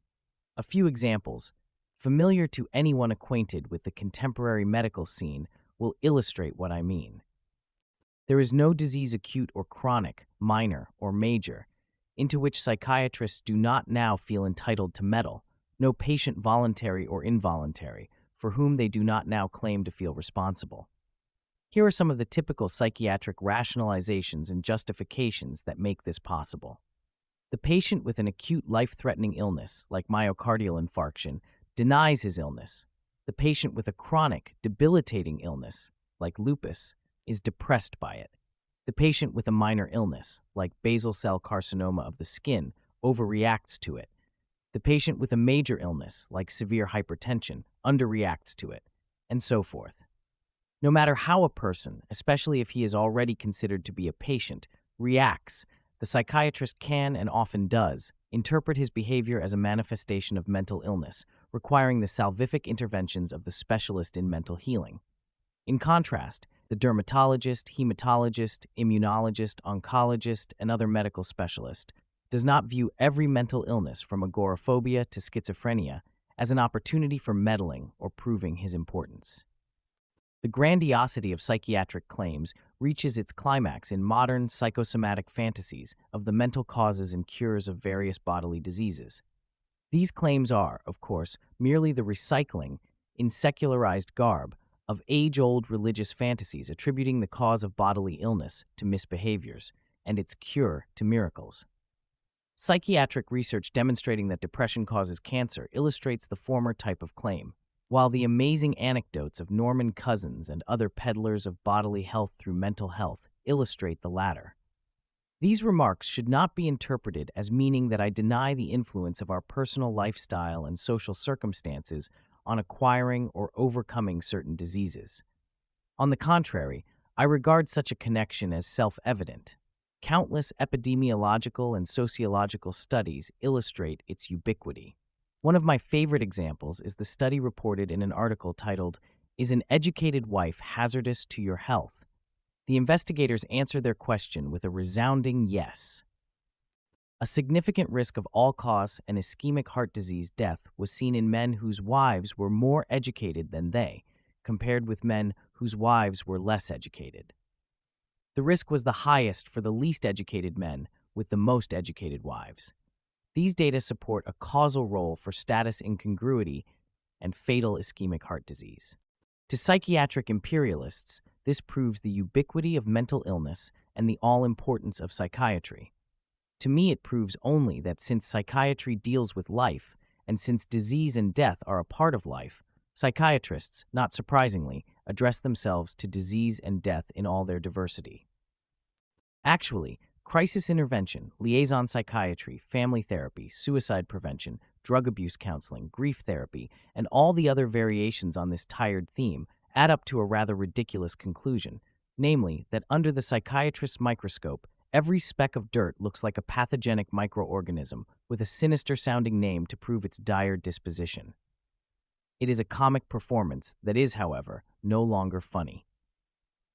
A few examples, familiar to anyone acquainted with the contemporary medical scene, will illustrate what I mean. There is no disease acute or chronic, minor or major, into which psychiatrists do not now feel entitled to meddle, no patient voluntary or involuntary, for whom they do not now claim to feel responsible. Here are some of the typical psychiatric rationalizations and justifications that make this possible. The patient with an acute life-threatening illness, like myocardial infarction, denies his illness. The patient with a chronic, debilitating illness, like lupus, is depressed by it. The patient with a minor illness, like basal cell carcinoma of the skin, overreacts to it. The patient with a major illness, like severe hypertension, underreacts to it, and so forth. No matter how a person, especially if he is already considered to be a patient, reacts, the psychiatrist can, and often does, interpret his behavior as a manifestation of mental illness, requiring the salvific interventions of the specialist in mental healing. In contrast, the dermatologist, hematologist, immunologist, oncologist, and other medical specialist does not view every mental illness from agoraphobia to schizophrenia as an opportunity for meddling or proving his importance. The grandiosity of psychiatric claims reaches its climax in modern psychosomatic fantasies of the mental causes and cures of various bodily diseases. These claims are, of course, merely the recycling, in secularized garb, of age-old religious fantasies attributing the cause of bodily illness to misbehaviors and its cure to miracles. Psychiatric research demonstrating that depression causes cancer illustrates the former type of claim, while the amazing anecdotes of Norman Cousins and other peddlers of bodily health through mental health illustrate the latter. These remarks should not be interpreted as meaning that I deny the influence of our personal lifestyle and social circumstances on acquiring or overcoming certain diseases. On the contrary, I regard such a connection as self-evident. Countless epidemiological and sociological studies illustrate its ubiquity. One of my favorite examples is the study reported in an article titled, "Is an Educated Wife Hazardous to Your Health?" The investigators answer their question with a resounding yes. A significant risk of all-cause and ischemic heart disease death was seen in men whose wives were more educated than they, compared with men whose wives were less educated. The risk was the highest for the least educated men with the most educated wives. These data support a causal role for status incongruity and fatal ischemic heart disease. To psychiatric imperialists, this proves the ubiquity of mental illness and the all-importance of psychiatry. To me, it proves only that since psychiatry deals with life, and since disease and death are a part of life, psychiatrists, not surprisingly, address themselves to disease and death in all their diversity. Actually, crisis intervention, liaison psychiatry, family therapy, suicide prevention, drug abuse counseling, grief therapy, and all the other variations on this tired theme add up to a rather ridiculous conclusion, namely that under the psychiatrist's microscope, every speck of dirt looks like a pathogenic microorganism with a sinister-sounding name to prove its dire disposition. It is a comic performance that is, however, no longer funny.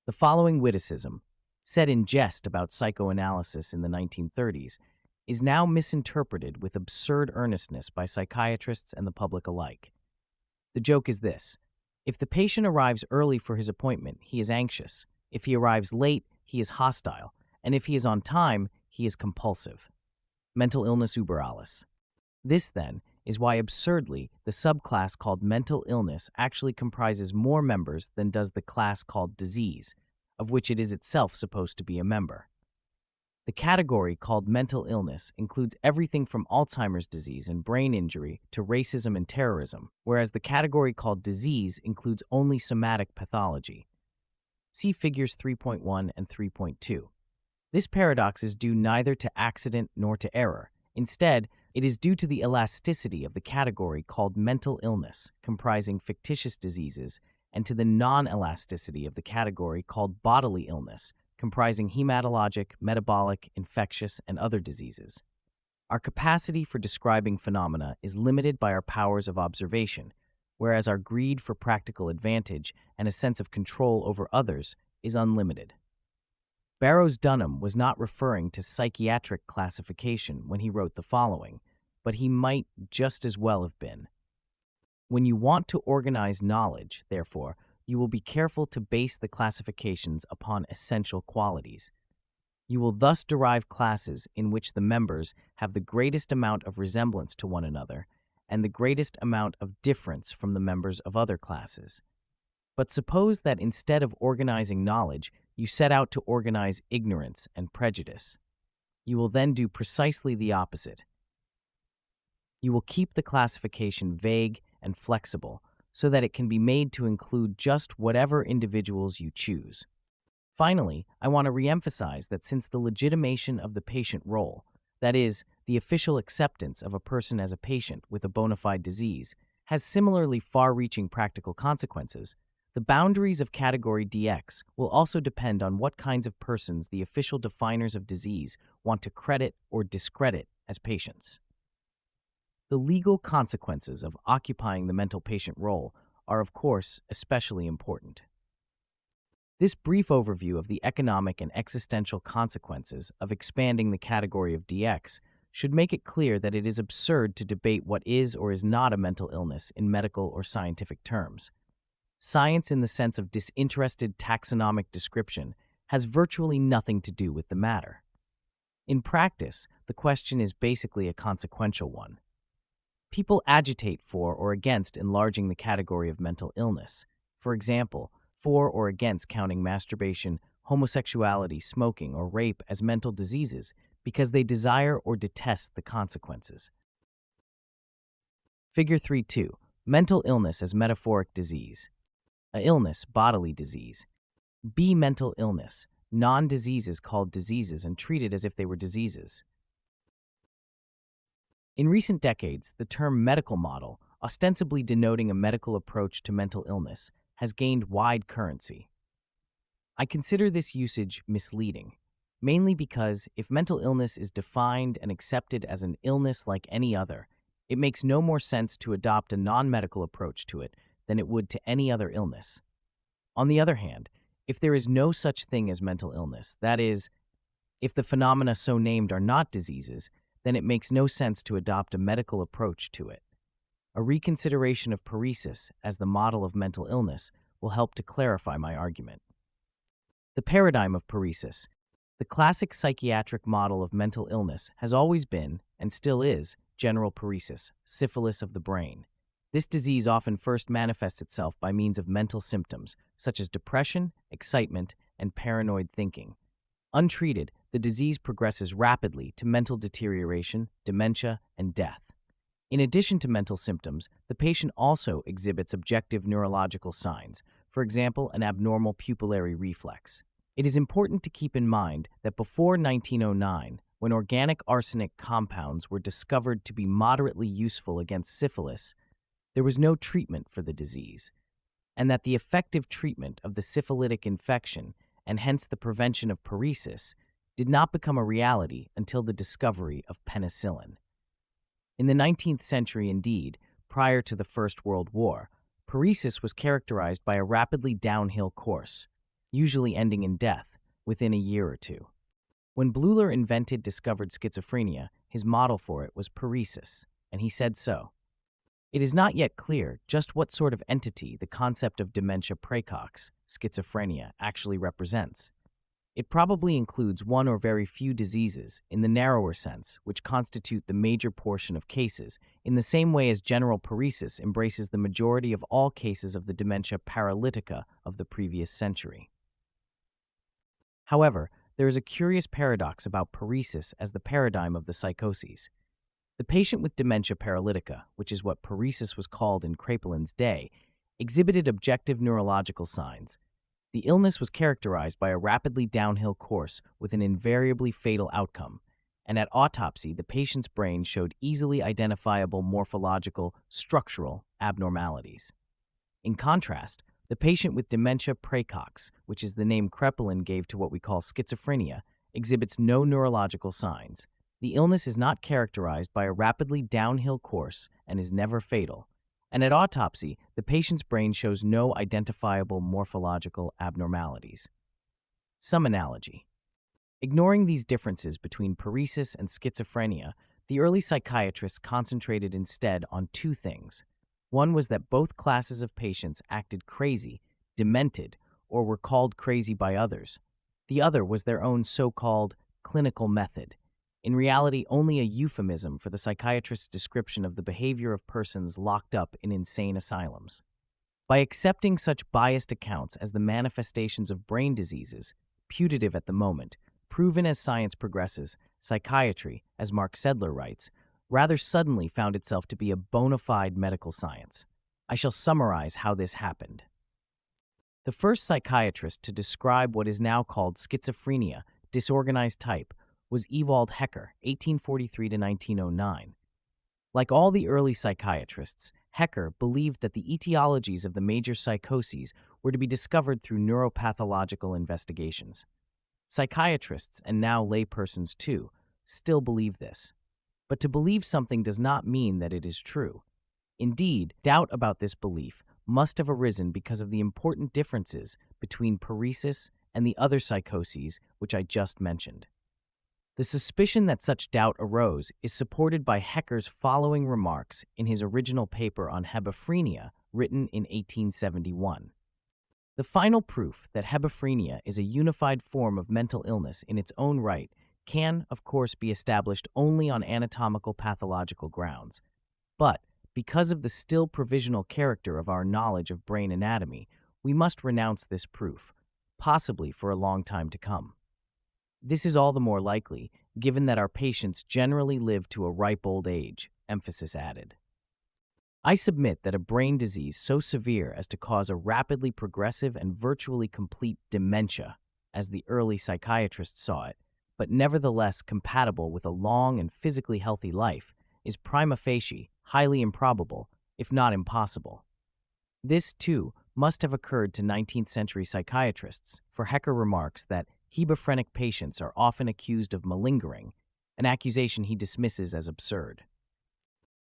The following witticism, said in jest about psychoanalysis in the 1930s, is now misinterpreted with absurd earnestness by psychiatrists and the public alike. The joke is this: if the patient arrives early for his appointment, he is anxious. If he arrives late, he is hostile. And if he is on time, he is compulsive. Mental illness über alles. This, then, is why absurdly the subclass called mental illness actually comprises more members than does the class called disease, of which it is itself supposed to be a member. The category called mental illness includes everything from Alzheimer's disease and brain injury to racism and terrorism, whereas the category called disease includes only somatic pathology. See figures 3.1 and 3.2. This paradox is due neither to accident nor to error. Instead, it is due to the elasticity of the category called mental illness, comprising fictitious diseases, and to the non-elasticity of the category called bodily illness, comprising hematologic, metabolic, infectious, and other diseases. Our capacity for describing phenomena is limited by our powers of observation, whereas our greed for practical advantage and a sense of control over others is unlimited. Barrows Dunham was not referring to psychiatric classification when he wrote the following, but he might just as well have been. When you want to organize knowledge, therefore, you will be careful to base the classifications upon essential qualities. You will thus derive classes in which the members have the greatest amount of resemblance to one another, and the greatest amount of difference from the members of other classes. But suppose that instead of organizing knowledge, you set out to organize ignorance and prejudice. You will then do precisely the opposite. You will keep the classification vague and flexible so that it can be made to include just whatever individuals you choose. Finally, I want to reemphasize that since the legitimation of the patient role, that is, the official acceptance of a person as a patient with a bona fide disease, has similarly far-reaching practical consequences, the boundaries of Category DX will also depend on what kinds of persons the official definers of disease want to credit or discredit as patients. The legal consequences of occupying the mental patient role are, of course, especially important. This brief overview of the economic and existential consequences of expanding the category of DX should make it clear that it is absurd to debate what is or is not a mental illness in medical or scientific terms. Science, in the sense of disinterested taxonomic description, has virtually nothing to do with the matter. In practice, the question is basically a consequential one. People agitate for or against enlarging the category of mental illness. For example, for or against counting masturbation, homosexuality, smoking, or rape as mental diseases because they desire or detest the consequences. Figure 3.2. Mental illness as metaphoric disease. A illness, bodily disease. B. Mental illness, non-diseases called diseases and treated as if they were diseases. In recent decades, the term medical model, ostensibly denoting a medical approach to mental illness, has gained wide currency. I consider this usage misleading, mainly because if mental illness is defined and accepted as an illness like any other, it makes no more sense to adopt a non-medical approach to it than it would to any other illness. On the other hand, if there is no such thing as mental illness, that is, if the phenomena so named are not diseases, then it makes no sense to adopt a medical approach to it. A reconsideration of paresis as the model of mental illness will help to clarify my argument. The paradigm of paresis. The classic psychiatric model of mental illness has always been, and still is, general paresis, syphilis of the brain. This disease often first manifests itself by means of mental symptoms, such as depression, excitement, and paranoid thinking. Untreated, the disease progresses rapidly to mental deterioration, dementia, and death. In addition to mental symptoms, the patient also exhibits objective neurological signs, for example, an abnormal pupillary reflex. It is important to keep in mind that before 1909, when organic arsenic compounds were discovered to be moderately useful against syphilis, there was no treatment for the disease, and that the effective treatment of the syphilitic infection, and hence the prevention of paresis, did not become a reality until the discovery of penicillin. In the 19th century, indeed, prior to the First World War, paresis was characterized by a rapidly downhill course, usually ending in death within a year or two. When Bleuler discovered schizophrenia, his model for it was paresis, and he said so. It is not yet clear just what sort of entity the concept of dementia praecox, schizophrenia, actually represents. It probably includes one or very few diseases, in the narrower sense, which constitute the major portion of cases, in the same way as general paresis embraces the majority of all cases of the dementia paralytica of the previous century. However, there is a curious paradox about paresis as the paradigm of the psychoses. The patient with dementia paralytica, which is what paresis was called in Kraepelin's day, exhibited objective neurological signs. The illness was characterized by a rapidly downhill course with an invariably fatal outcome, and at autopsy, the patient's brain showed easily identifiable morphological, structural abnormalities. In contrast, the patient with dementia praecox, which is the name Kraepelin gave to what we call schizophrenia, exhibits no neurological signs. The illness is not characterized by a rapidly downhill course and is never fatal. And at autopsy, the patient's brain shows no identifiable morphological abnormalities. Some analogy. Ignoring these differences between paresis and schizophrenia, the early psychiatrists concentrated instead on two things. One was that both classes of patients acted crazy, demented, or were called crazy by others. The other was their own so-called clinical method. in reality only a euphemism for the psychiatrist's description of the behavior of persons locked up in insane asylums. By accepting such biased accounts as the manifestations of brain diseases, putative at the moment, proven as science progresses, psychiatry, as Mark Sedler writes, rather suddenly found itself to be a bona fide medical science. I shall summarize how this happened. The first psychiatrist to describe what is now called schizophrenia, disorganized type, was Ewald Hecker, 1843 to 1909. Like all the early psychiatrists, Hecker believed that the etiologies of the major psychoses were to be discovered through neuropathological investigations. Psychiatrists, and now laypersons too, still believe this. But to believe something does not mean that it is true. Indeed, doubt about this belief must have arisen because of the important differences between paresis and the other psychoses which I just mentioned. The suspicion that such doubt arose is supported by Hecker's following remarks in his original paper on hebephrenia, written in 1871. The final proof that hebephrenia is a unified form of mental illness in its own right can, of course, be established only on anatomical pathological grounds. But, because of the still provisional character of our knowledge of brain anatomy, we must renounce this proof, possibly for a long time to come. This is all the more likely, given that our patients generally live to a ripe old age, emphasis added. I submit that a brain disease so severe as to cause a rapidly progressive and virtually complete dementia, as the early psychiatrists saw it, but nevertheless compatible with a long and physically healthy life, is prima facie highly improbable, if not impossible. This, too, must have occurred to 19th century psychiatrists, for Hecker remarks that hebephrenic patients are often accused of malingering, an accusation he dismisses as absurd.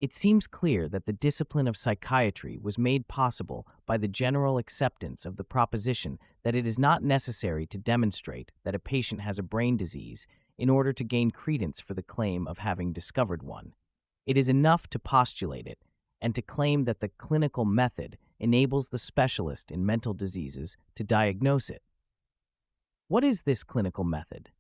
It seems clear that the discipline of psychiatry was made possible by the general acceptance of the proposition that it is not necessary to demonstrate that a patient has a brain disease in order to gain credence for the claim of having discovered one. It is enough to postulate it and to claim that the clinical method enables the specialist in mental diseases to diagnose it. What is this clinical method?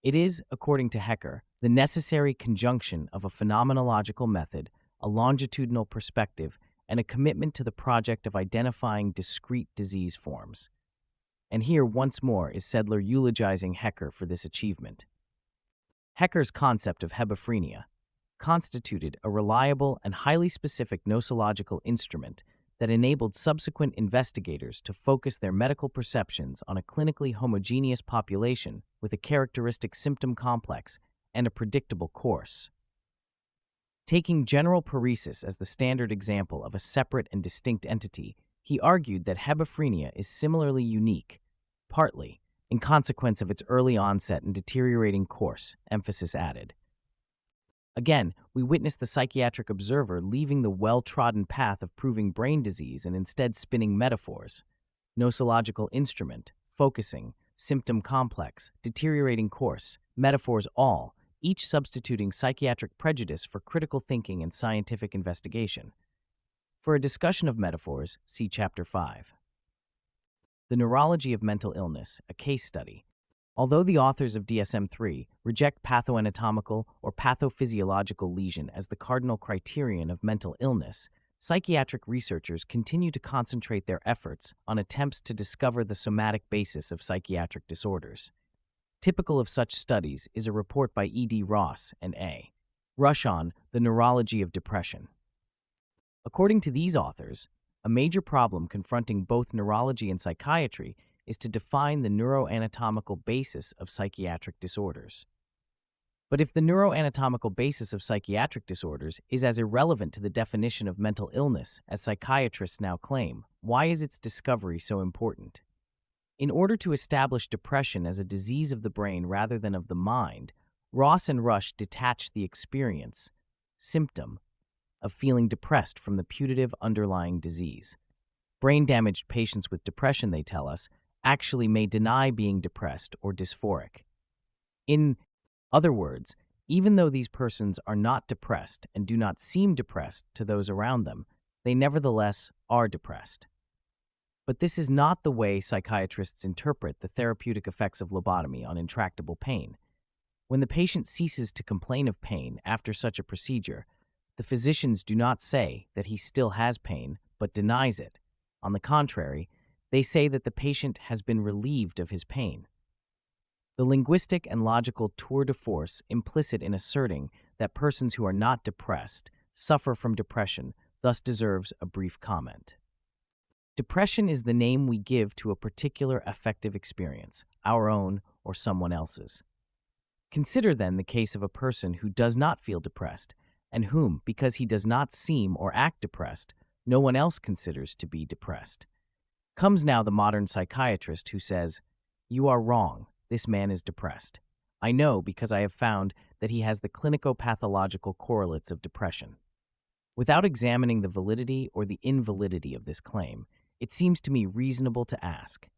It is, according to Hecker, the necessary conjunction of a phenomenological method, a longitudinal perspective, and a commitment to the project of identifying discrete disease forms. And here, once more, is Sedler eulogizing Hecker for this achievement. Hecker's concept of hebephrenia constituted a reliable and highly specific nosological instrument that enabled subsequent investigators to focus their medical perceptions on a clinically homogeneous population with a characteristic symptom complex and a predictable course. Taking general paresis as the standard example of a separate and distinct entity, he argued that hebephrenia is similarly unique, partly in consequence of its early onset and deteriorating course, emphasis added. Again, we witness the psychiatric observer leaving the well-trodden path of proving brain disease and instead spinning metaphors. Nosological instrument, focusing, symptom complex, deteriorating course, metaphors all, each substituting psychiatric prejudice for critical thinking and scientific investigation. For a discussion of metaphors, see Chapter 5. The Neurology of Mental Illness, a Case Study. Although the authors of DSM-3 reject pathoanatomical or pathophysiological lesion as the cardinal criterion of mental illness, psychiatric researchers continue to concentrate their efforts on attempts to discover the somatic basis of psychiatric disorders. Typical of such studies is a report by E.D. Ross and A. Rush on the neurology of depression. According to these authors, a major problem confronting both neurology and psychiatry is to define the neuroanatomical basis of psychiatric disorders. But if the neuroanatomical basis of psychiatric disorders is as irrelevant to the definition of mental illness as psychiatrists now claim, why is its discovery so important? In order to establish depression as a disease of the brain rather than of the mind, Ross and Rush detached the experience, symptom, of feeling depressed from the putative underlying disease. Brain-damaged patients with depression, they tell us, actually may deny being depressed or dysphoric. In other words, even though these persons are not depressed and do not seem depressed to those around them, they nevertheless are depressed. But this is not the way psychiatrists interpret the therapeutic effects of lobotomy on intractable pain. When the patient ceases to complain of pain after such a procedure, the physicians do not say that he still has pain, but denies it. On the contrary, they say that the patient has been relieved of his pain. The linguistic and logical tour de force implicit in asserting that persons who are not depressed suffer from depression thus deserves a brief comment. Depression is the name we give to a particular affective experience, our own or someone else's. Consider then the case of a person who does not feel depressed, and whom, because he does not seem or act depressed, no one else considers to be depressed. Comes now the modern psychiatrist who says, "You are wrong, this man is depressed. I know because I have found that he has the clinico-pathological correlates of depression." Without examining the validity or the invalidity of this claim, it seems to me reasonable to ask,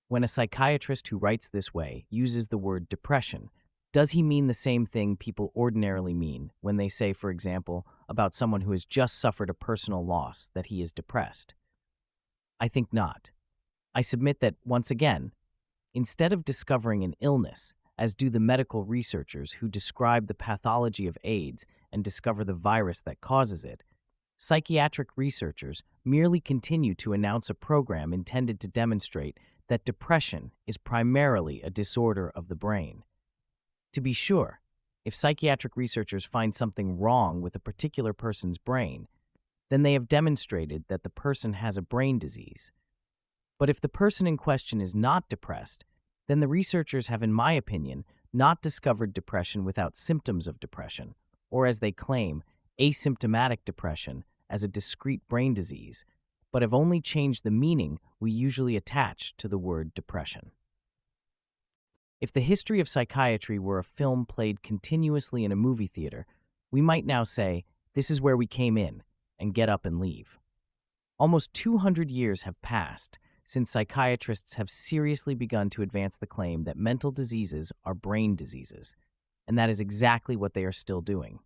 when a psychiatrist who writes this way uses the word depression, does he mean the same thing people ordinarily mean when they say, for example, about someone who has just suffered a personal loss that he is depressed? I think not. I submit that, once again, instead of discovering an illness, as do the medical researchers who describe the pathology of AIDS and discover the virus that causes it, psychiatric researchers merely continue to announce a program intended to demonstrate that depression is primarily a disorder of the brain. To be sure, if psychiatric researchers find something wrong with a particular person's brain, then they have demonstrated that the person has a brain disease. But if the person in question is not depressed, then the researchers have, in my opinion, not discovered depression without symptoms of depression, or as they claim, asymptomatic depression as a discrete brain disease, but have only changed the meaning we usually attach to the word depression. If the history of psychiatry were a film played continuously in a movie theater, we might now say, this is where we came in, and get up and leave. Almost 200 years have passed since psychiatrists have seriously begun to advance the claim that mental diseases are brain diseases, and that is exactly what they are still doing.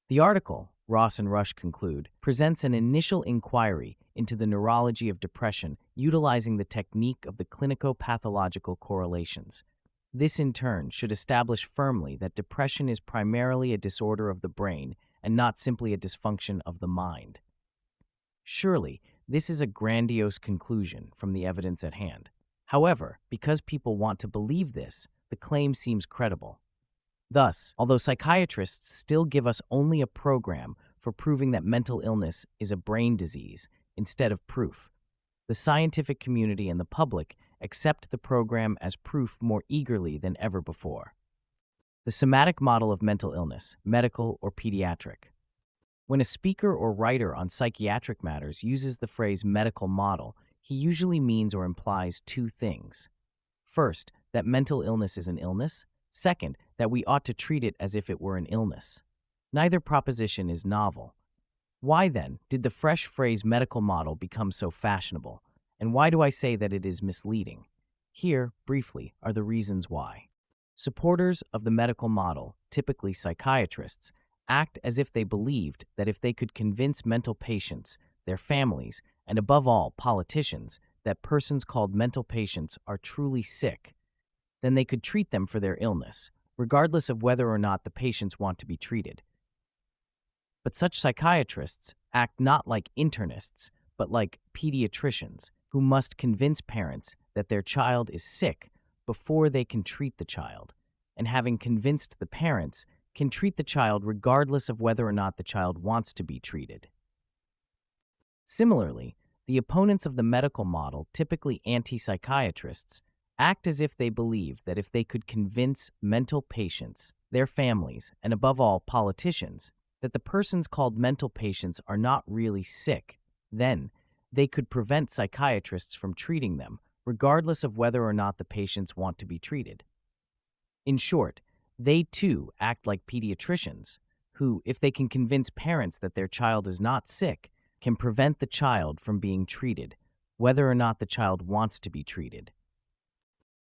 The article, Ross and Rush conclude, presents an initial inquiry into the neurology of depression utilizing the technique of the clinico-pathological correlations. This, in turn, should establish firmly that depression is primarily a disorder of the brain and not simply a dysfunction of the mind. Surely, this is a grandiose conclusion from the evidence at hand. However, because people want to believe this, the claim seems credible. Thus, although psychiatrists still give us only a program for proving that mental illness is a brain disease instead of proof, the scientific community and the public accept the program as proof more eagerly than ever before. The somatic model of mental illness, medical or pediatric. When a speaker or writer on psychiatric matters uses the phrase medical model, he usually means or implies two things. First, that mental illness is an illness. Second, that we ought to treat it as if it were an illness. Neither proposition is novel. Why, then, did the fresh phrase medical model become so fashionable? And why do I say that it is misleading? Here, briefly, are the reasons why. Supporters of the medical model, typically psychiatrists, act as if they believed that if they could convince mental patients, their families, and above all, politicians, that persons called mental patients are truly sick, then they could treat them for their illness, regardless of whether or not the patients want to be treated. But such psychiatrists act not like internists, but like pediatricians, who must convince parents that their child is sick before they can treat the child, and having convinced the parents, can treat the child regardless of whether or not the child wants to be treated. Similarly, the opponents of the medical model, typically anti-psychiatrists, act as if they believe that if they could convince mental patients, their families, and above all, politicians, that the persons called mental patients are not really sick, then they could prevent psychiatrists from treating them, regardless of whether or not the patients want to be treated. In short, they too act like pediatricians, who, if they can convince parents that their child is not sick, can prevent the child from being treated, whether or not the child wants to be treated.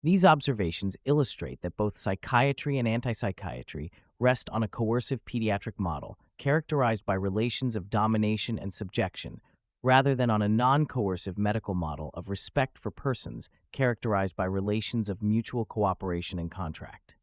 These observations illustrate that both psychiatry and antipsychiatry rest on a coercive pediatric model characterized by relations of domination and subjection, rather than on a non-coercive medical model of respect for persons characterized by relations of mutual cooperation and contract.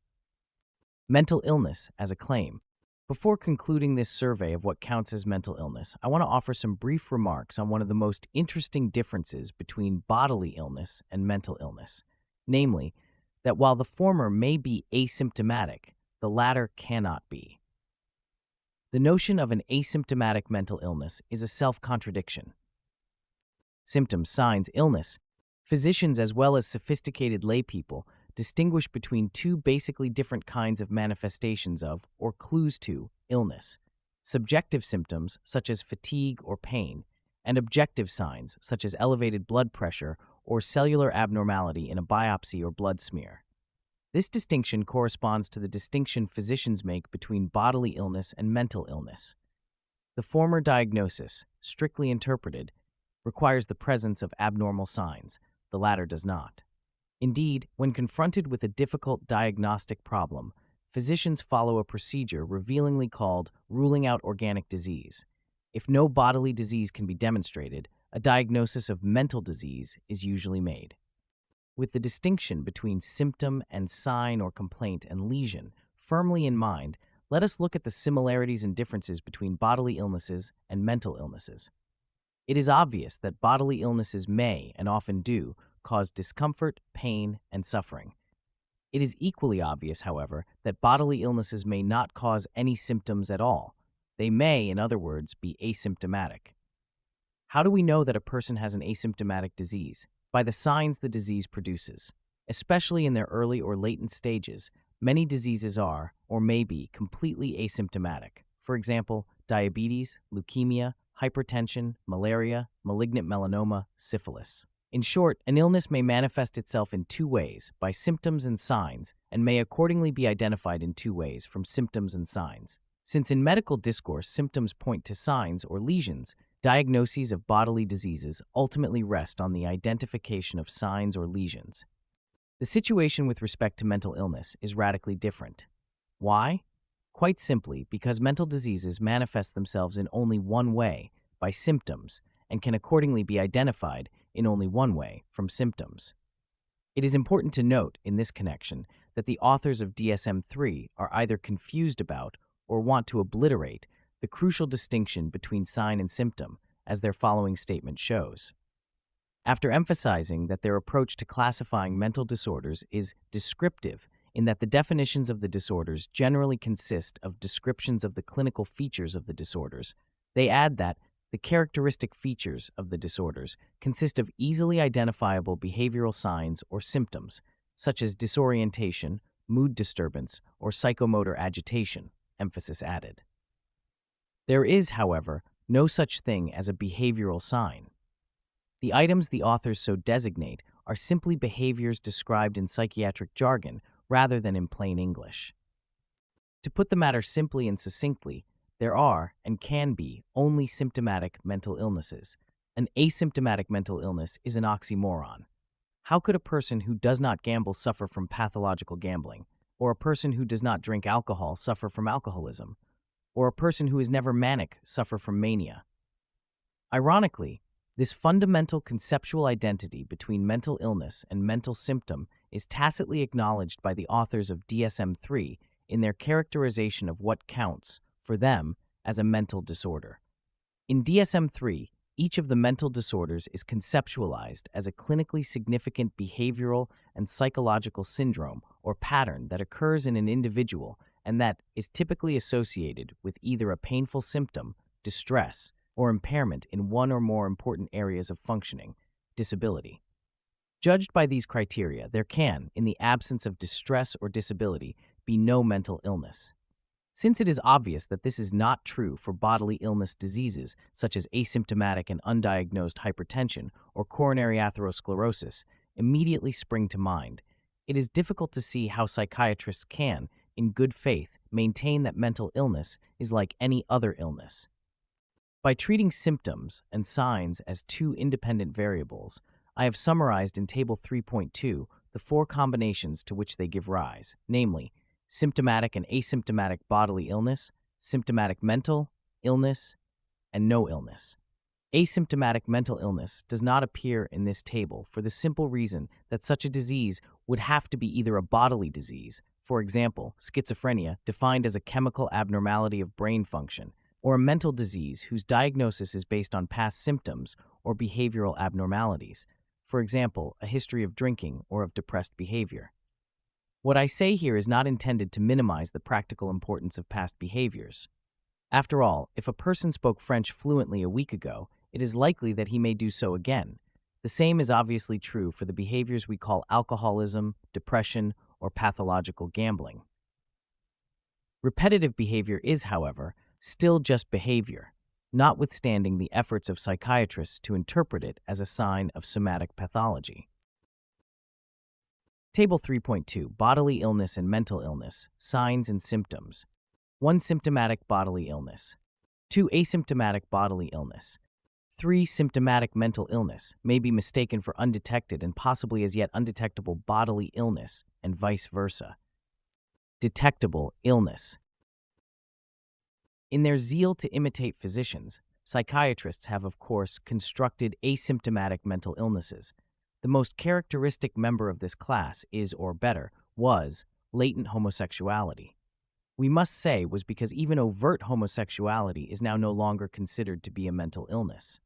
Mental illness as a claim. Before concluding this survey of what counts as mental illness, I want to offer some brief remarks on one of the most interesting differences between bodily illness and mental illness, namely, that while the former may be asymptomatic, the latter cannot be. The notion of an asymptomatic mental illness is a self-contradiction. Symptoms, signs, illness. Physicians as well as sophisticated laypeople distinguish between two basically different kinds of manifestations of, or clues to, illness: subjective symptoms, such as fatigue or pain, and objective signs, such as elevated blood pressure or cellular abnormality in a biopsy or blood smear. This distinction corresponds to the distinction physicians make between bodily illness and mental illness. The former diagnosis, strictly interpreted, requires the presence of abnormal signs; the latter does not. Indeed, when confronted with a difficult diagnostic problem, physicians follow a procedure revealingly called ruling out organic disease. If no bodily disease can be demonstrated, a diagnosis of mental disease is usually made. With the distinction between symptom and sign or complaint and lesion firmly in mind, let us look at the similarities and differences between bodily illnesses and mental illnesses. It is obvious that bodily illnesses may, and often do, cause discomfort, pain, and suffering. It is equally obvious, however, that bodily illnesses may not cause any symptoms at all. They may, in other words, be asymptomatic. How do we know that a person has an asymptomatic disease? By the signs the disease produces. Especially in their early or latent stages, many diseases are, or may be, completely asymptomatic. For example, diabetes, leukemia, hypertension, malaria, malignant melanoma, syphilis. In short, an illness may manifest itself in two ways, by symptoms and signs, and may accordingly be identified in two ways, from symptoms and signs. Since in medical discourse symptoms point to signs or lesions, diagnoses of bodily diseases ultimately rest on the identification of signs or lesions. The situation with respect to mental illness is radically different. Why? Quite simply because mental diseases manifest themselves in only one way, by symptoms, and can accordingly be identified in only one way, from symptoms. It is important to note, in this connection, that the authors of DSM-3 are either confused about, or want to obliterate, the crucial distinction between sign and symptom, as their following statement shows. After emphasizing that their approach to classifying mental disorders is descriptive, in that the definitions of the disorders generally consist of descriptions of the clinical features of the disorders, they add that the characteristic features of the disorders consist of easily identifiable behavioral signs or symptoms, such as disorientation, mood disturbance, or psychomotor agitation, emphasis added. There is, however, no such thing as a behavioral sign. The items the authors so designate are simply behaviors described in psychiatric jargon rather than in plain English. To put the matter simply and succinctly, there are, and can be, only symptomatic mental illnesses. An asymptomatic mental illness is an oxymoron. How could a person who does not gamble suffer from pathological gambling? Or a person who does not drink alcohol suffer from alcoholism? Or a person who is never manic suffer from mania? Ironically, this fundamental conceptual identity between mental illness and mental symptom is tacitly acknowledged by the authors of DSM-3 in their characterization of what counts, for them, as a mental disorder. In DSM-3, each of the mental disorders is conceptualized as a clinically significant behavioral and psychological syndrome or pattern that occurs in an individual and that is typically associated with either a painful symptom, distress, or impairment in one or more important areas of functioning, disability. Judged by these criteria, there can, in the absence of distress or disability, be no mental illness. Since it is obvious that this is not true for bodily illness diseases such as asymptomatic and undiagnosed hypertension or coronary atherosclerosis immediately spring to mind, it is difficult to see how psychiatrists can, in good faith, maintain that mental illness is like any other illness. By treating symptoms and signs as two independent variables, I have summarized in Table 3.2 the four combinations to which they give rise, namely, symptomatic and asymptomatic bodily illness, symptomatic mental illness, and no illness. Asymptomatic mental illness does not appear in this table for the simple reason that such a disease would have to be either a bodily disease, For example, schizophrenia, defined as a chemical abnormality of brain function, or a mental disease whose diagnosis is based on past symptoms or behavioral abnormalities. For example, a history of drinking or of depressed behavior. What I say here is not intended to minimize the practical importance of past behaviors. After all, if a person spoke French fluently a week ago, it is likely that he may do so again. The same is obviously true for the behaviors we call alcoholism, depression, or pathological gambling. Repetitive behavior is, however, still just behavior, notwithstanding the efforts of psychiatrists to interpret it as a sign of somatic pathology. Table 3.2 Bodily illness and mental illness, signs and symptoms. 1. Symptomatic bodily illness. 2. Asymptomatic bodily illness. 3. Symptomatic mental illness may be mistaken for undetected and possibly as yet undetectable bodily illness, and vice versa. Detectable illness. In their zeal to imitate physicians, psychiatrists have, of course, constructed asymptomatic mental illnesses. The most characteristic member of this class is, or better, was, latent homosexuality. We must say was because even overt homosexuality is now no longer considered to be a mental illness.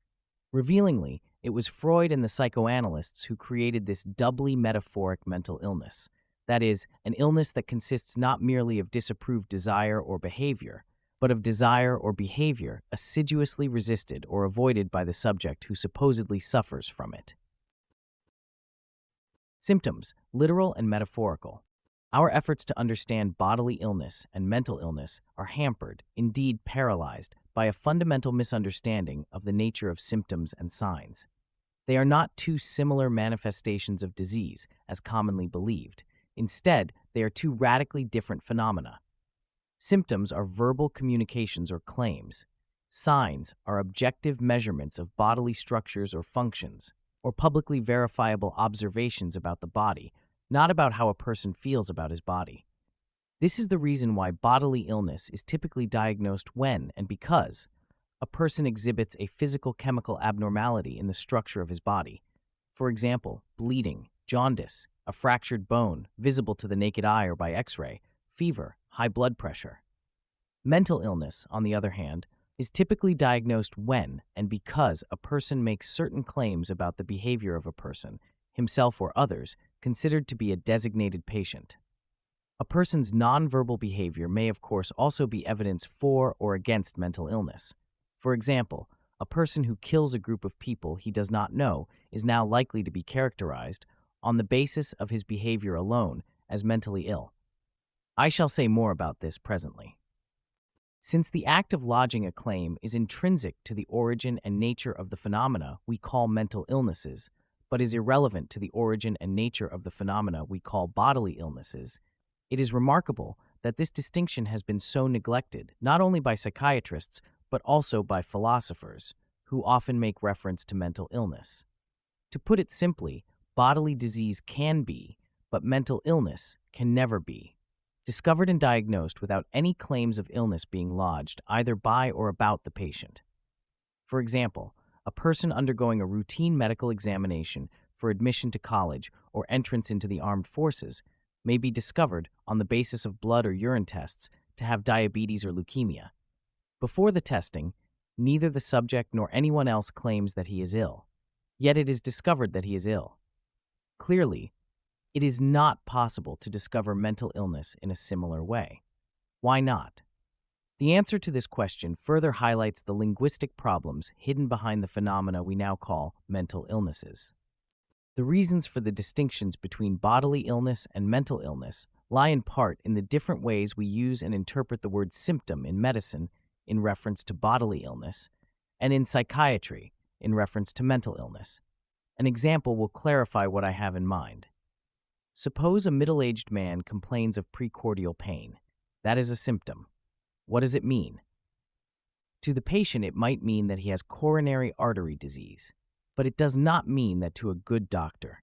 Revealingly, it was Freud and the psychoanalysts who created this doubly metaphoric mental illness. That is, an illness that consists not merely of disapproved desire or behavior, but of desire or behavior assiduously resisted or avoided by the subject who supposedly suffers from it. Symptoms, literal and metaphorical. Our efforts to understand bodily illness and mental illness are hampered, indeed paralyzed, by a fundamental misunderstanding of the nature of symptoms and signs. They are not two similar manifestations of disease, as commonly believed. Instead, they are two radically different phenomena. Symptoms are verbal communications or claims. Signs are objective measurements of bodily structures or functions, or publicly verifiable observations about the body, not about how a person feels about his body. This is the reason why bodily illness is typically diagnosed when and because a person exhibits a physical chemical abnormality in the structure of his body. For example, bleeding, jaundice, a fractured bone, visible to the naked eye or by X-ray, fever, high blood pressure. Mental illness, on the other hand, is typically diagnosed when and because a person makes certain claims about the behavior of a person, himself or others, considered to be a designated patient. A person's nonverbal behavior may, of course, also be evidence for or against mental illness. For example, a person who kills a group of people he does not know is now likely to be characterized, on the basis of his behavior alone, as mentally ill. I shall say more about this presently. Since the act of lodging a claim is intrinsic to the origin and nature of the phenomena we call mental illnesses, but is irrelevant to the origin and nature of the phenomena we call bodily illnesses, it is remarkable that this distinction has been so neglected, not only by psychiatrists, but also by philosophers, who often make reference to mental illness. To put it simply, bodily disease can be, but mental illness can never be. Discovered and diagnosed without any claims of illness being lodged either by or about the patient. For example, a person undergoing a routine medical examination for admission to college or entrance into the armed forces may be discovered, on the basis of blood or urine tests, to have diabetes or leukemia. Before the testing, neither the subject nor anyone else claims that he is ill. Yet it is discovered that he is ill. Clearly, it is not possible to discover mental illness in a similar way. Why not? The answer to this question further highlights the linguistic problems hidden behind the phenomena we now call mental illnesses. The reasons for the distinctions between bodily illness and mental illness lie in part in the different ways we use and interpret the word symptom in medicine in reference to bodily illness, and in psychiatry in reference to mental illness. An example will clarify what I have in mind. Suppose a middle-aged man complains of precordial pain. That is a symptom. What does it mean? To the patient, it might mean that he has coronary artery disease, but it does not mean that to a good doctor.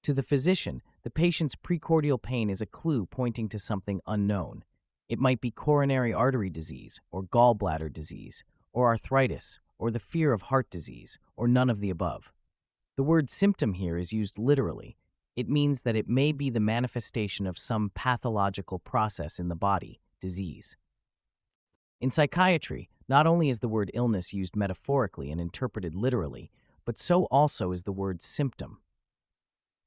To the physician, the patient's precordial pain is a clue pointing to something unknown. It might be coronary artery disease, or gallbladder disease, or arthritis, or the fear of heart disease, or none of the above. The word symptom here is used literally. It means that it may be the manifestation of some pathological process in the body, disease. In psychiatry, not only is the word illness used metaphorically and interpreted literally, but so also is the word symptom.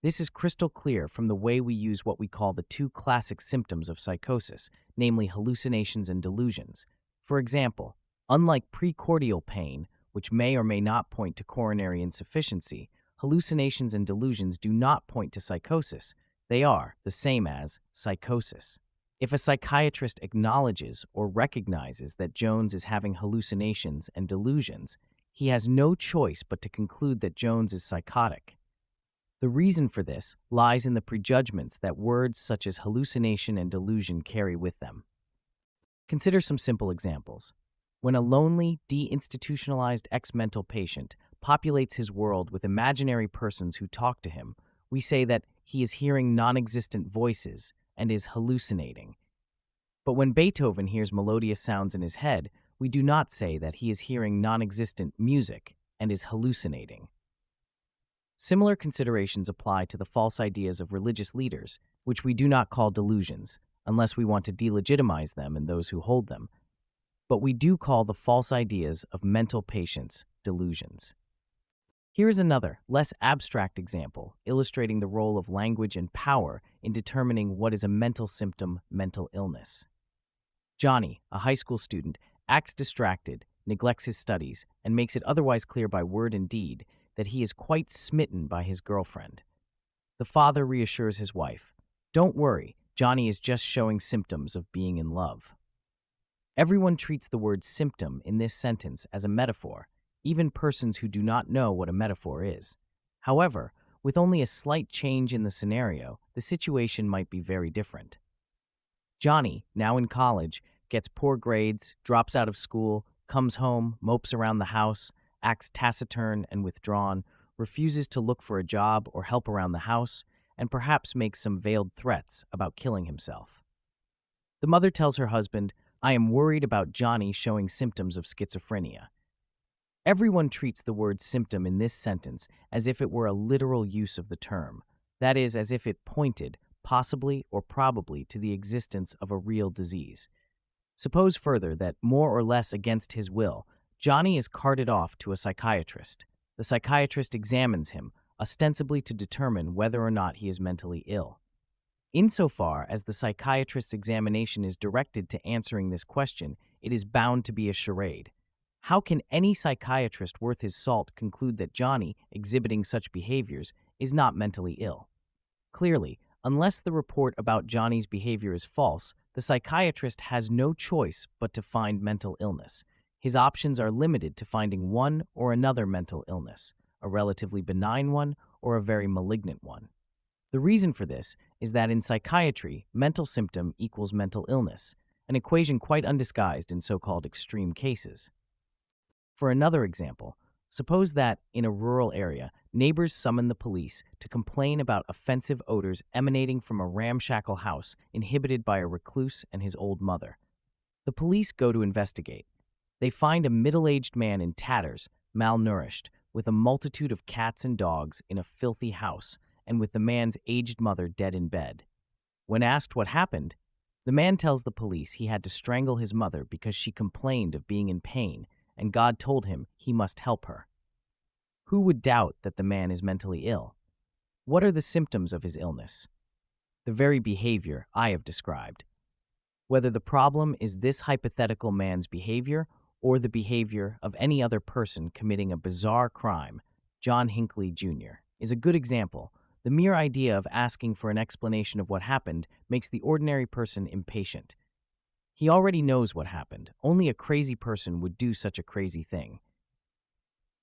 This is crystal clear from the way we use what we call the two classic symptoms of psychosis, namely hallucinations and delusions. For example, unlike precordial pain, which may or may not point to coronary insufficiency, hallucinations and delusions do not point to psychosis. They are the same as psychosis. If a psychiatrist acknowledges or recognizes that Jones is having hallucinations and delusions, he has no choice but to conclude that Jones is psychotic. The reason for this lies in the prejudgments that words such as hallucination and delusion carry with them. Consider some simple examples. When a lonely, deinstitutionalized ex-mental patient populates his world with imaginary persons who talk to him, we say that he is hearing non-existent voices and is hallucinating. But when Beethoven hears melodious sounds in his head, we do not say that he is hearing non-existent music and is hallucinating. Similar considerations apply to the false ideas of religious leaders, which we do not call delusions, unless we want to delegitimize them and those who hold them. But we do call the false ideas of mental patients delusions. Here is another, less abstract example, illustrating the role of language and power in determining what is a mental symptom, mental illness. Johnny, a high school student, acts distracted, neglects his studies, and makes it otherwise clear by word and deed that he is quite smitten by his girlfriend. The father reassures his wife, "Don't worry, Johnny is just showing symptoms of being in love." Everyone treats the word symptom in this sentence as a metaphor, even persons who do not know what a metaphor is. However, with only a slight change in the scenario, the situation might be very different. Johnny, now in college, gets poor grades, drops out of school, comes home, mopes around the house, acts taciturn and withdrawn, refuses to look for a job or help around the house, and perhaps makes some veiled threats about killing himself. The mother tells her husband, "I am worried about Johnny showing symptoms of schizophrenia." Everyone treats the word symptom in this sentence as if it were a literal use of the term, that is, as if it pointed, possibly or probably, to the existence of a real disease. Suppose further that, more or less against his will, Johnny is carted off to a psychiatrist. The psychiatrist examines him, ostensibly to determine whether or not he is mentally ill. Insofar as the psychiatrist's examination is directed to answering this question, it is bound to be a charade. How can any psychiatrist worth his salt conclude that Johnny, exhibiting such behaviors, is not mentally ill? Clearly, unless the report about Johnny's behavior is false, the psychiatrist has no choice but to find mental illness. His options are limited to finding one or another mental illness, a relatively benign one or a very malignant one. The reason for this is that in psychiatry, mental symptom equals mental illness, an equation quite undisguised in so-called extreme cases. For another example, suppose that, in a rural area, neighbors summon the police to complain about offensive odors emanating from a ramshackle house inhabited by a recluse and his old mother. The police go to investigate. They find a middle-aged man in tatters, malnourished, with a multitude of cats and dogs in a filthy house, and with the man's aged mother dead in bed. When asked what happened, the man tells the police he had to strangle his mother because she complained of being in pain, and God told him he must help her. Who would doubt that the man is mentally ill? What are the symptoms of his illness? The very behavior I have described. Whether the problem is this hypothetical man's behavior or the behavior of any other person committing a bizarre crime, John Hinckley, Jr., is a good example. The mere idea of asking for an explanation of what happened makes the ordinary person impatient. He already knows what happened. Only a crazy person would do such a crazy thing.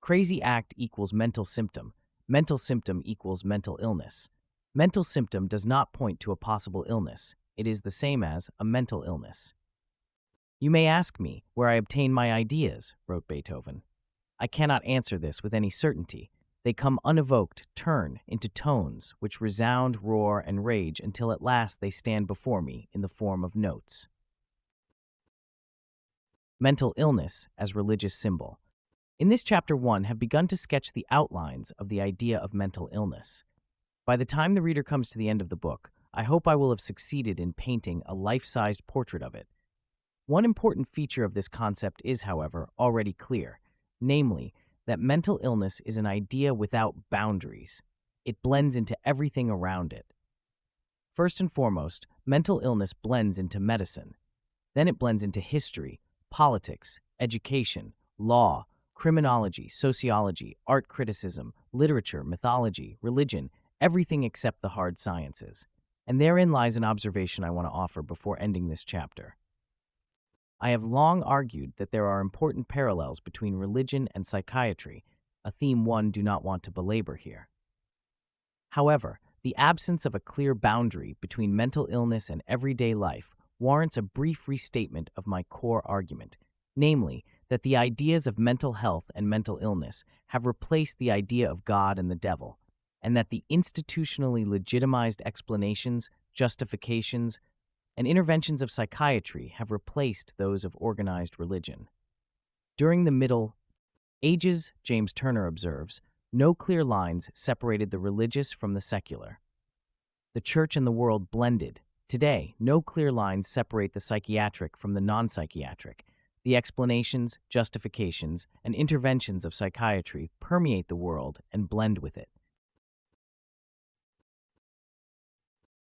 Crazy act equals mental symptom. Mental symptom equals mental illness. Mental symptom does not point to a possible illness. It is the same as a mental illness. "You may ask me where I obtain my ideas," wrote Beethoven. "I cannot answer this with any certainty. They come unevoked, turn into tones which resound, roar, and rage until at last they stand before me in the form of notes." Mental illness as religious symbol. In this chapter 1 have begun to sketch the outlines of the idea of mental illness. By the time the reader comes to the end of the book, I hope I will have succeeded in painting a life-sized portrait of it. One important feature of this concept is, however, already clear, namely, that mental illness is an idea without boundaries. It blends into everything around it. First and foremost, mental illness blends into medicine. Then it blends into history, politics, education, law, criminology, sociology, art criticism, literature, mythology, religion, everything except the hard sciences. And therein lies an observation I want to offer before ending this chapter. I have long argued that there are important parallels between religion and psychiatry, a theme one do not want to belabor here. However, the absence of a clear boundary between mental illness and everyday life warrants a brief restatement of my core argument, namely, that the ideas of mental health and mental illness have replaced the idea of God and the devil, and that the institutionally legitimized explanations, justifications, and interventions of psychiatry have replaced those of organized religion. During the Middle Ages, James Turner observes, no clear lines separated the religious from the secular. The church and the world blended. Today, no clear lines separate the psychiatric from the non-psychiatric. The explanations, justifications, and interventions of psychiatry permeate the world and blend with it.